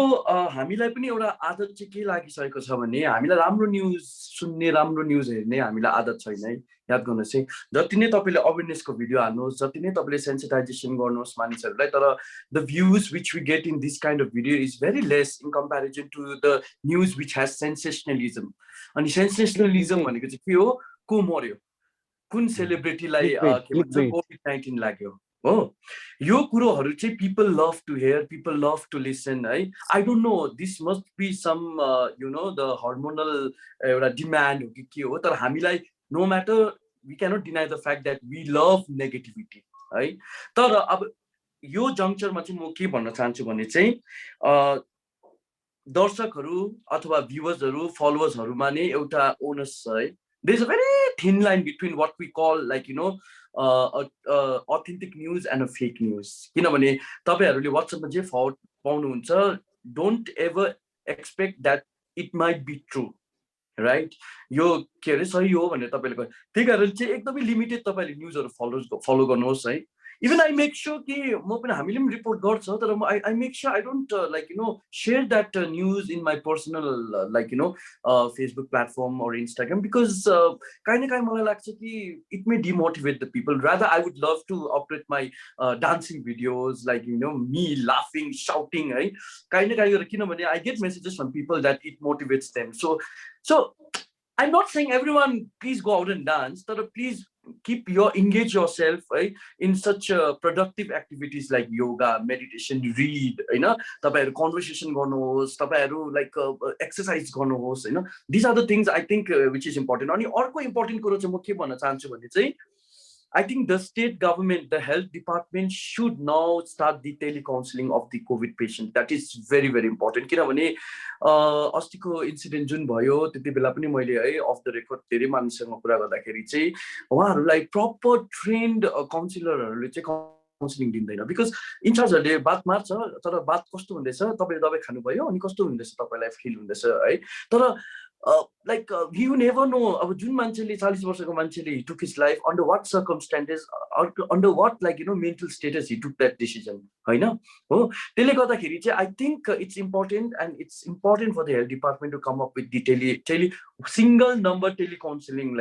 हामीलाई पनि एउटा आदत चाहिँ के लागिसकेको छ भने हामीलाई राम्रो न्यूज सुन्ने राम्रो न्यूज हेर्ने हामीलाई आदत छैन है. याद गर्नुहोस् है, जति नै तपाईले अवेयरनेसको भिडियो हाल्नुहोस्, जति नै तपाईले सेन्सिटाइजेसन गर्नुहोस् मानिसहरुलाई, तर the views which we get in this kind of video is very less in comparison to the news which has sensationalism. अनि sensationalism भनेको चाहिँ के हो? को मर्यो, कुन सेलिब्रिटीलाई COVID-19 लाग्यो हो, यो कुरोहरु चाहिँ people love to hear, people love to listen है. I don't know, this must be some the hormonal एउटा demand हो कि के हो, तर हामीलाई no matter, we cannot deny the fact that we love negativity है. तर अब यो जंक्चरमा चाहिँ म के भन्न चाहन्छु भने चाहिँ दर्शकहरु अथवा भ्युअर्सहरु फलोवर्सहरुमा नै एउटा ओनस छ है. There's a very thin line between what we call like authentic news and a fake news. किनभने तपाईहरुले WhatsApp मा जे फरवर्ड पाउनुहुन्छ, don't ever expect that it might be true, right? यो के रे सही हो भनेर तपाईले गरे त्यही कारण चाहिँ एकदमै लिमिटेड तपाईले न्यूजहरु फलो गर्नुहोस् है. Even I make sure कि म पनि हामीले पनि रिपोर्ट गर्छ, तर I make sure I don't share that news in my personal Facebook platform or Instagram, because kind of मलाई लाग्छ कि it may demotivate the people. Rather, I would love to operate my dancing videos, like me laughing, shouting, right? Kind of किनभने I get messages from people that it motivates them. So I'm not saying everyone please go out and dance, but please engage yourself, right, in such productive activities like yoga, meditation, read, तपाईहरु conversation गर्नुहोस्, तपाईहरु like exercise गर्नुहोस्, these are the things I think which is important. अनि अर्को important कुरो चाहिँ म के भन्न चाहन्छु भने चाहिँ I think the state government, the health department should now start the telecounseling of the COVID patient. That is very, very important. किनभने अस्तिको इन्सिडेन्ट जुन भयो त्यति बेला पनि मैले है अफ द रेकर्ड धेरै मानिससँग कुरा गर्दाखेरि चाहिँ उहाँहरुलाई प्रपर ट्रेन्ड काउन्सिलरहरुले चाहिँ काउन्सिलिङ दिँदैन, बिकज इन्चार्जहरुले बात मार्छ तर बात कस्तो हुँदैछ, तपाईले दबाई खानुभयो अनि कस्तो हुँदैछ, तपाईलाई फिल हुँदैछ है. तर like you never know, अब जुन मान्छेले 40 वर्षको मान्छेले he took his life under what circumstances or under what mental status he took that decision, हैन हो. त्यसले गर्दाखेरि चाहिँ I think it's important, and it's important for the health department to come up with the single number telecounseling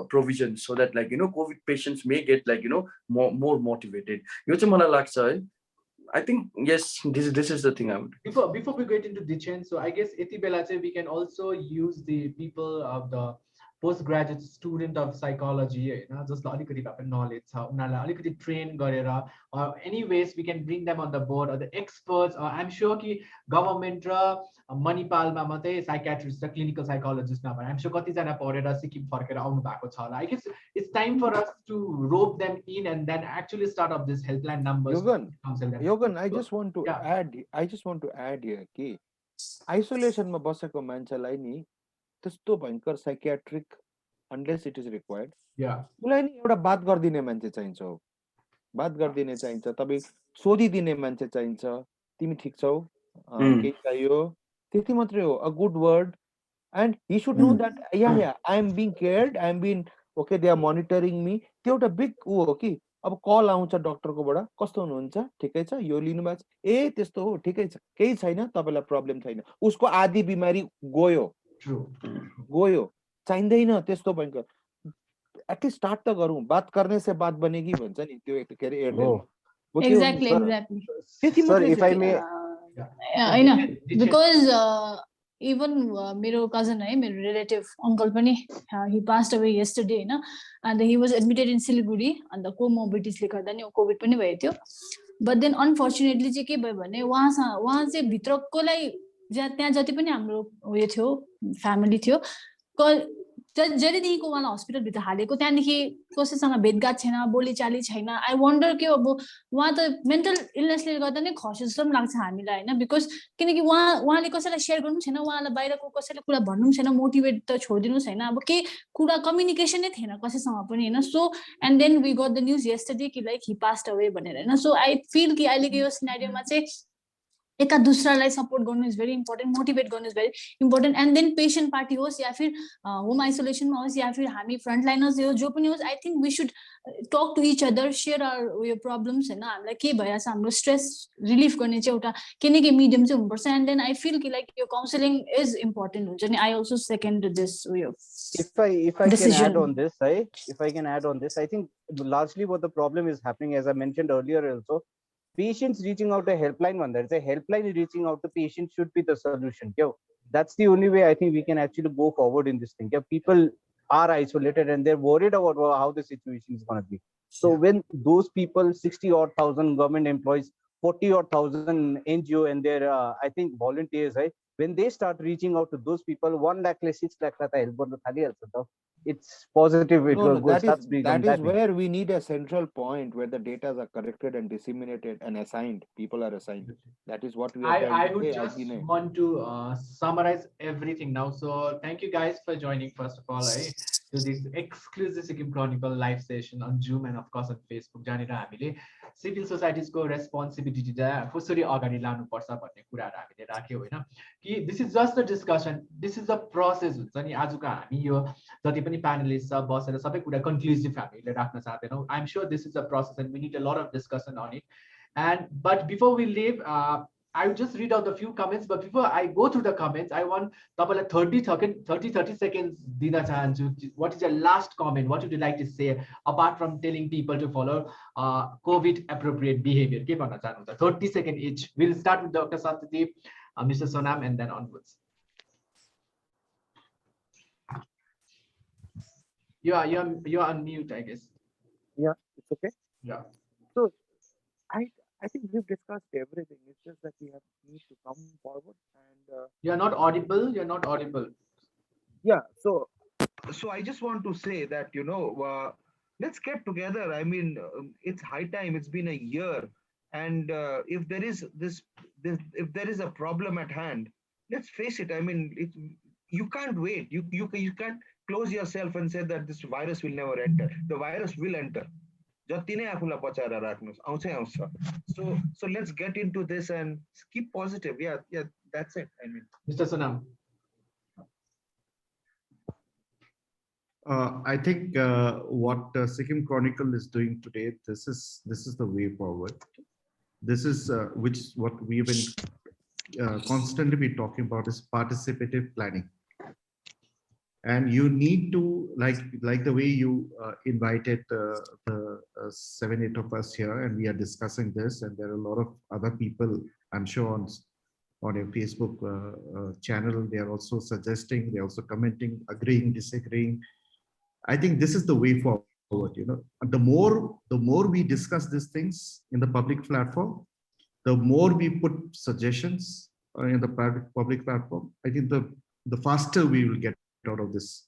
provisions, so that COVID patients may get more motivated. यो चाहिँ मलाई लाग्छ है. I think yes, this is the thing I would. Before we get into Dichen, so I guess eti bela we can also use the people of the postgraduate student of psychology हैन जसलाई अलिकति भए पनि knowledge छ उनीहरुलाई अलिकति train गरेर any ways we can bring them on the board or the experts I'm sure कि government र मणिपालमा मात्रै साइकियाट्रिस्ट र क्लिनिकल साइकोलोजिस्ट नभए I'm sure कति जना पढेर सिक्किम फर्केर आउनु भएको छ होला I guess it's time for us to rope them in and then actually start up this helpline numbers Yougan, I just want to add here कि isolation मा बसेको मान्छेलाई नि त्यस्तो भयंकर psychiatric unless it is required उसलाई नि एउटा बात गर्दिने मान्छे चाहिन्छ बात गर्दिने चाहिन्छ तपाई सोधिदिने मान्छे चाहिन्छ तिमी ठीक छौ के चाहियो त्यति मात्रै हो a good word and he should know that yeah I am being cared I am being okay they are monitoring me त्यो एउटा बिग उ हो कि अब कल आउँछ डाक्टरकोबाट कस्तो हुनुहुन्छ ठिकै छ यो लिनुभएको छ ए त्यस्तो हो ठिकै छ केही छैन तपाईलाई प्रब्लम छैन उसको आधी बिमारी गयो चाहिँदैन त्यस्तो भयंकर एटलिस्ट स्टार्ट त गरौँ बात गर्ने से बात बनेगी भन्छ नि त्यो के अरे Airtel exactly sir if I may because even मेरो cousin है मेरो relative uncle पनि he passed away yesterday Hahn and he was admitted in Siliguri and the comorbidities ले गर्दा नि कोभिड पनि भयो थियो but then unfortunately चाहिँ के भयो भने वहाँ चाहिँ भित्रकोलाई त्यहाँ जति पनि हाम्रो उयो थियो फ्यामिली थियो जहिलेदेखिको उहाँलाई हस्पिटल भित्र हालेको त्यहाँदेखि कसैसँग भेटघाट छैन बोलीचाली छैन आई वन्डर के अब उहाँ त मेन्टल इलनेसले गर्दा नै खस्यो जस्तो पनि लाग्छ हामीलाई हैन बिकज किनकि उहाँले कसैलाई शेयर गर्नु छैन उहाँलाई बाहिरको कसैले कुरा भन्नु छैन मोटिभेट त छोडिदिनु छैन अब के कुरा कम्युनिकेसन नै थिएन कसैसँग पनि हैन so and then we got the news yesterday कि लाइक ही पास्ड अवे भनेर हैन सो आई फिल कि अहिलेको यो सिनारियोमा चाहिँ एका दुसरालाई सपोर्ट गर्नु इज भेरी इम्पोर्टेन्ट मोटिभेट गर्नु is very important and then patient party होस् या फिर होम आइसोलेसनमा होस् या फिर हामी फ्रन्टलाइनर्स हो जो पनि होस् I think we should talk to each other share our उयो प्रब्लम्स हैन हामीलाई के भइरहेछ हाम्रो स्ट्रेस रिलिफ गर्ने चाहिँ एउटा के न के मिडियम चाहिँ हुनुपर्छ एन्ड देन आई फिल कि like yo counselling is important हुन्छ नि आई अल्सो सेकेन्ड दिस उयो if I can add on this if I can add on this I think largely what the problem is happening as I mentioned earlier also patients reaching out to helpline one there's a helpline reaching out to patients should be the solution that's the only way I think we can actually go forward in this thing people are isolated and they're worried about how the situation is going to be so when those people 60 odd thousand government employees 40 odd thousand NGO and their I think volunteers when they start reaching out to those people 1 lakh 6 lakh help it's positive it will go that is where we need a central point where the data are collected and disseminated and assigned people are assigned that is what we are I would just want to summarize everything now so thank you guys for joining first of all to this exclusive Sikkim Chronicle live session on Zoom and of course on Facebook जानेर हामीले civil सोसाइटिजको responsibility चाहिँ कसरी अगाडि लानुपर्छ भन्ने कुराहरु हामीले राख्यौ हैन कि this is just the discussion this is the process हुन्छ नि आजको हामी यो जति पनि प्यानलिस्ट छ बसेर सबै कुरा कन्क्लुसिभ हामीले राख्न चाहदैनौ I am sure this is a process and we need a lot of discussion on it and but before we leave I will just read out the few comments, but before I go through the comments, I want तपाईँलाई 30 seconds दिन चाहन्छु. What is your last comment? What would you like to say apart from telling people to follow COVID appropriate behavior? के भन्न चाहनुहुन्छ? 30 seconds each. We'll start with Dr. Satyadeep, Mr. Sonam, and then onwards. You're on mute, I guess. Yeah, it's okay. Yeah. So I think we've discussed everything. It's just that we need to come forward and you're not audible. You're not audible. Yeah. So I just want to say that let's get together. I mean, it's high time. It's been a year, and if there is if there is a problem at hand, let's face it. I mean, you can't wait. You can't close yourself and say that this virus will never enter. The virus will enter. जति नै आफुलाई बचाएर राख्नुस् आउँछै आउँछ so let's get into this and keep positive yeah that's it I mean Mr. Sonam I think what Sikkim Chronicle is doing today this is the way forward this is what we've been constantly be talking about is participative planning and you need to like the way you invited the 7-8 of us here and we are discussing this and there are a lot of other people I'm sure on on your Facebook channel. They are also suggesting, they're also commenting, agreeing, disagreeing. I think this is the way forward. The more we discuss these things in the public platform, the more we put suggestions in the public platform, I think the faster we will get out of this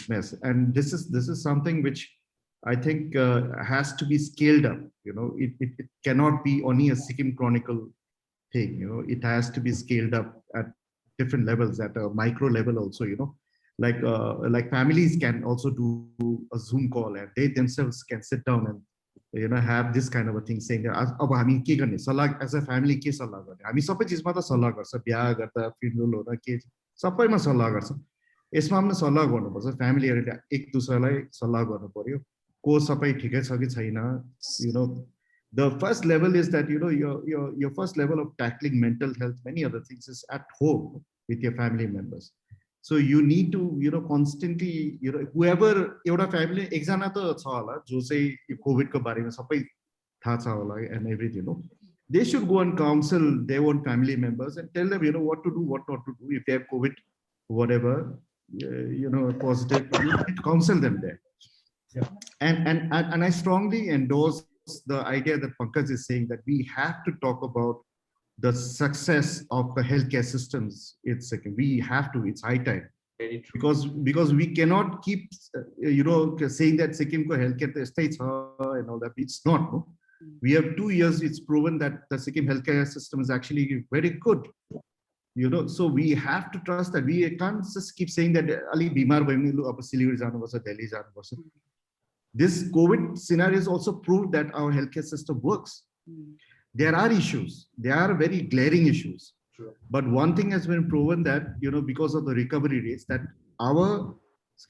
mess. And this is something which I think has to be scaled up. It cannot be only a Sikkim Chronicle thing. It has to be scaled up at different levels, at a micro level also. Like families can also do a Zoom call, and they themselves can sit down and have this kind of a thing, saying that as a family ke sallah गर्ने हामी सबै चीजमा त सल्लाह गर्छ बिहा गर्दा funeral हो र के सबैमा सल्लाह गर्छ यसमा पनि सल्लाह गर्नुपर्छ फ्यामिलीहरुले एक दुसरालाई सल्लाह गर्नु पर्यो को सबै ठिकै छ कि छैन the first level is that your first level of tackling mental health, many other things, is at home with your family members. So you need to constantly whoever एउटा family एकजना त छ होला जो चाहिँ कोभिड को बारेमा सबै थाहा छ होला and everything, they should go and counsel their own family members and tell them what to do, what not to do if they have COVID, whatever positive. You need to counsel them there. Yeah. And I strongly endorse the idea that Pankaj is saying, that we have to talk about the success of the healthcare systems. We have to. It's high time. Very true. Because we cannot keep saying that Sikkim ko healthcare states and all that. It's not. No? We have 2 years. It's proven that the Sikkim healthcare system is actually very good. So we have to trust that. We can't just keep saying that Ali bimar bhayo ab Siliguri janu parcha, Delhi janu parcha. This COVID scenario has also proved that our healthcare system works. There are issues. There are very glaring issues. Sure. But one thing has been proven, that because of the recovery rates, that our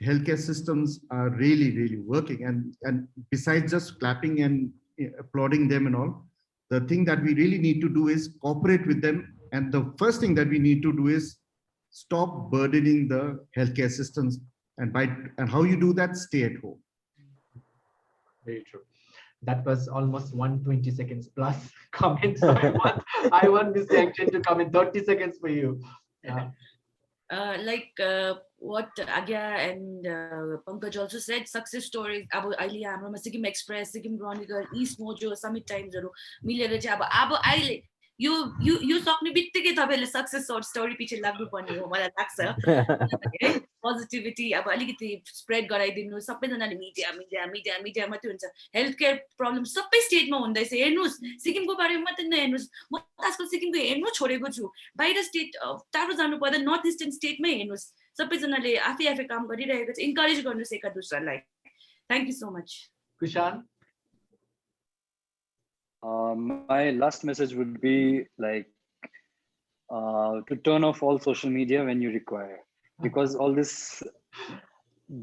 healthcare systems are really, really working. And besides just clapping and applauding them and all, the thing that we really need to do is cooperate with them. And the first thing that we need to do is stop burdening the healthcare systems. And how you do that? Stay at home. Very true. That was almost 120 seconds plus comment. So I want Ms. Yangchen to come in 30 seconds for you. What Agya and Pankaj also said, success stories. Abo अहिले हाम्रोमा Sikkim Express, Sikkim Chronicle, Eastmojo, Summit Timesहरु मिलेर चाहिँ अब अहिले यो सक्ने बित्तिकै तपाईले success story पछि लाग्नु पर्ने हो मलाई लाग्छ पोजिटिभिटी अब अलिकति स्प्रेड गराइदिनु सबैजनाले मिडिया मात्रै हुन्छ हेल्थ केयर प्रब्लम सबै स्टेटमा हुँदैछ हेर्नुस् सिक्किमको बारेमा मात्रै नहेर्नुस् म आजकल सिक्किमको हेर्नु छोडेको छु बाहिर स्टेट टाढो जानु पर्दा नर्थ इस्टर्न स्टेटमै हेर्नुस् सबैजनाले आफै काम गरिरहेको छ इन्करेज गर्नुस् एका दुसरालाई thank you so much Kushan my last message would be to turn off all social media when you require, because all this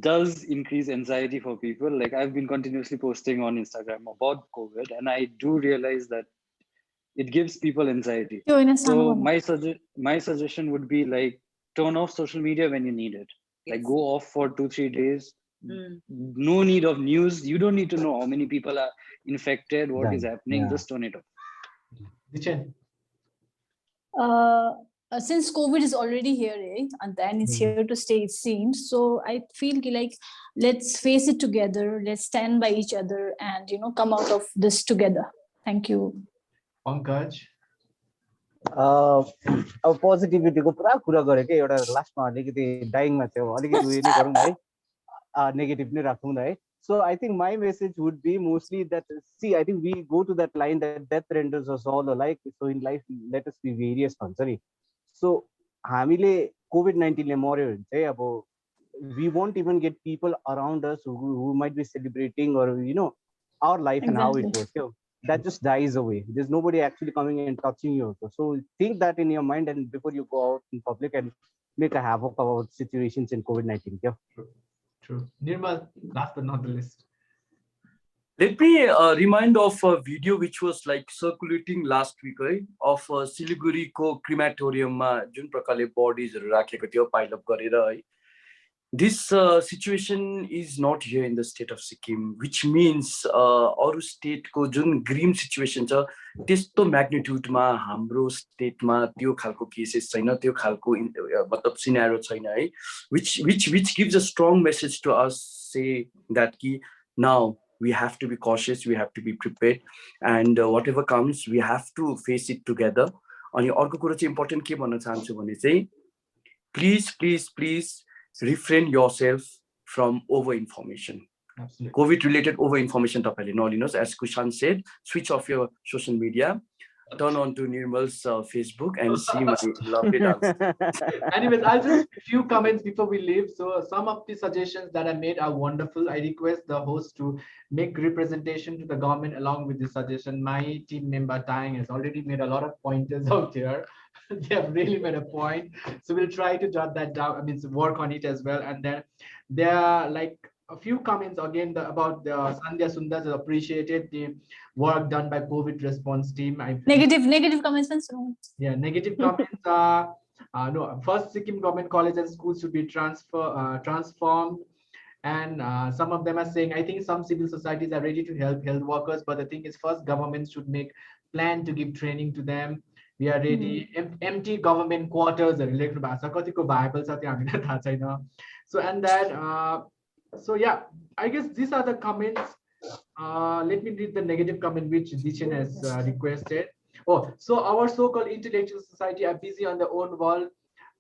does increase anxiety for people. I've been continuously posting on Instagram about COVID, and I do realize that it gives people anxiety. So my suggestion would be turn off social media when you need it. Go off for 2-3 days. No need of news. You don't need to know how many people are infected, what is happening. Yeah. Just turn it off. Dichen. Since COVID is already here, and then it's here to stay, it seems. So I feel let's face it together. Let's stand by each other, and come out of this together. Thank you. Pankaj. अब पोजिटिभिटीको पुरा कुरा गरे के एउटा लास्टमा अलिकति डाइङमा थियो अलिकति उयो नै गरौँ है नेगेटिभ नै राखौँ न है So I think my message would be mostly that, see, I think we go to that line that death renders us all alike. So in life, let us be various. So हामीले COVID-19 ले मर्यो भने चाहिँ अब we won't even get people around us who might be celebrating or our life and how it was. That just dies away. There's nobody actually coming and touching you. So think that in your mind and before you go out in public and make a havoc about situations in COVID-19. Yeah. True. Nirmal, last but not the least. Let me remind of a video which was circulating last week, of Siliguri ko crematorium ma jun prakarle bodies haru rakheko थियो pile up garera है this situation is not here in the state of Sikkim, which means aru state ko jun grim situation cha testo magnitude ma hamro state ma tyo khalko cases chaina, tyo khalko matlab scenario chaina hai, which gives a strong message to us, say that ki now we have to be cautious, we have to be prepared, and whatever comes we have to face it together. Ani arko kura chai important ke bhanna chahanchu bhane chai please refrain yourself from over information. Absolutely. COVID related over information taphaile nalinos. As Kushan said, switch off your social media, turn on to Nirmal's Facebook and see my lovely dance. Anyways, I'll just a few comments before we leave. So some of the suggestions that I made are wonderful. I request the host to make representation to the government along with the suggestion. My team member Tang has already made a lot of pointers out here. They have really made a point. So we'll try to jot that down. I mean, work on it as well. And then there are like a few comments again about the Sandhya Sundas appreciated the work done by COVID response team. Negative comments. Yeah, negative comments are no. First, Sikkim government colleges and schools should be transformed, and some of them are saying, I think some civil societies are ready to help health workers, but the thing is, first government should make plan to give training to them. We are ready. Empty government quarters are related to so and that so yeah, I guess these are the comments. Let me read the negative comment which Dichen has requested. Oh, so our so-called intellectual society are busy on their own world.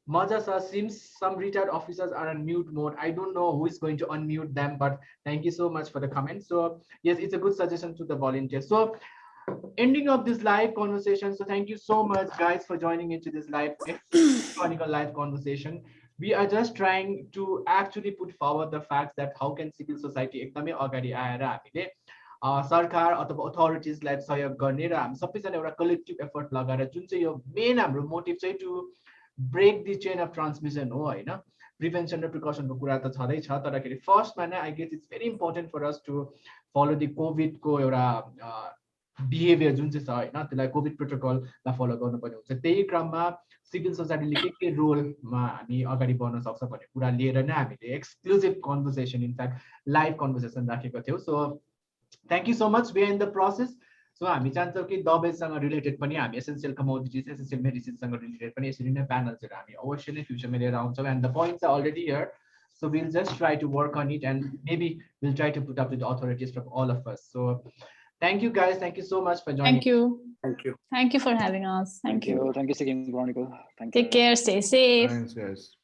Maja seems some retired officers are on mute mode. I don't know who is going to unmute them, but thank you so much for the comment. So yes, it's a good suggestion to the volunteers. So ending of this live conversation. So thank you so much guys for joining into this live Chronicle live conversation. We are just trying to actually put forward the facts that how can civil society एकदमै अगाडि आएर हामीले सरकार अथवा अथोरिटिजलाई सहयोग गर्ने र हामी सबैजना एउटा कलेक्टिभ एफर्ट लगाएर जुन चाहिँ यो मेन हाम्रो मोटिभ चाहिँ to break the chain of transmission हो हैन प्रिभेन्सन र प्रिकसनको कुरा त छँदै छ तरखेरि फर्स्टमा नै I guess it's very important for us to follow the covid को एउटा बिहेभियर जुन चाहिँ छ हैन त्यसलाई कोभिड प्रोटोकललाई फलो गर्नुपर्ने हुन्छ त्यही क्रममा सिभिल सोसाइटीले के रोलमा हामी अगाडि बढ्न सक्छ भन्ने कुरा लिएर नै हामीले exclusive conversation in fact live conversation राखेको थियौँ so thank you so much we are in the process so हामी चाहन्छौँ कि दबाईसँग रिलेटेड पनि हामी एसेन्सियल कमोडिटिज एसेन्सियल मेडिसिनसँग रिलेटेड पनि यसरी नै प्यानल्सहरू हामी अवश्य नै फ्युचरमा लिएर आउँछौँ and the points are already here so we'll just try to work on it and maybe we'll try to put up with the authorities from all of us. So thank you guys, thank you so much for joining. Thank you for having us. Thank you. Thank you Sikkim Chronicle. Take care, stay safe. Thanks guys.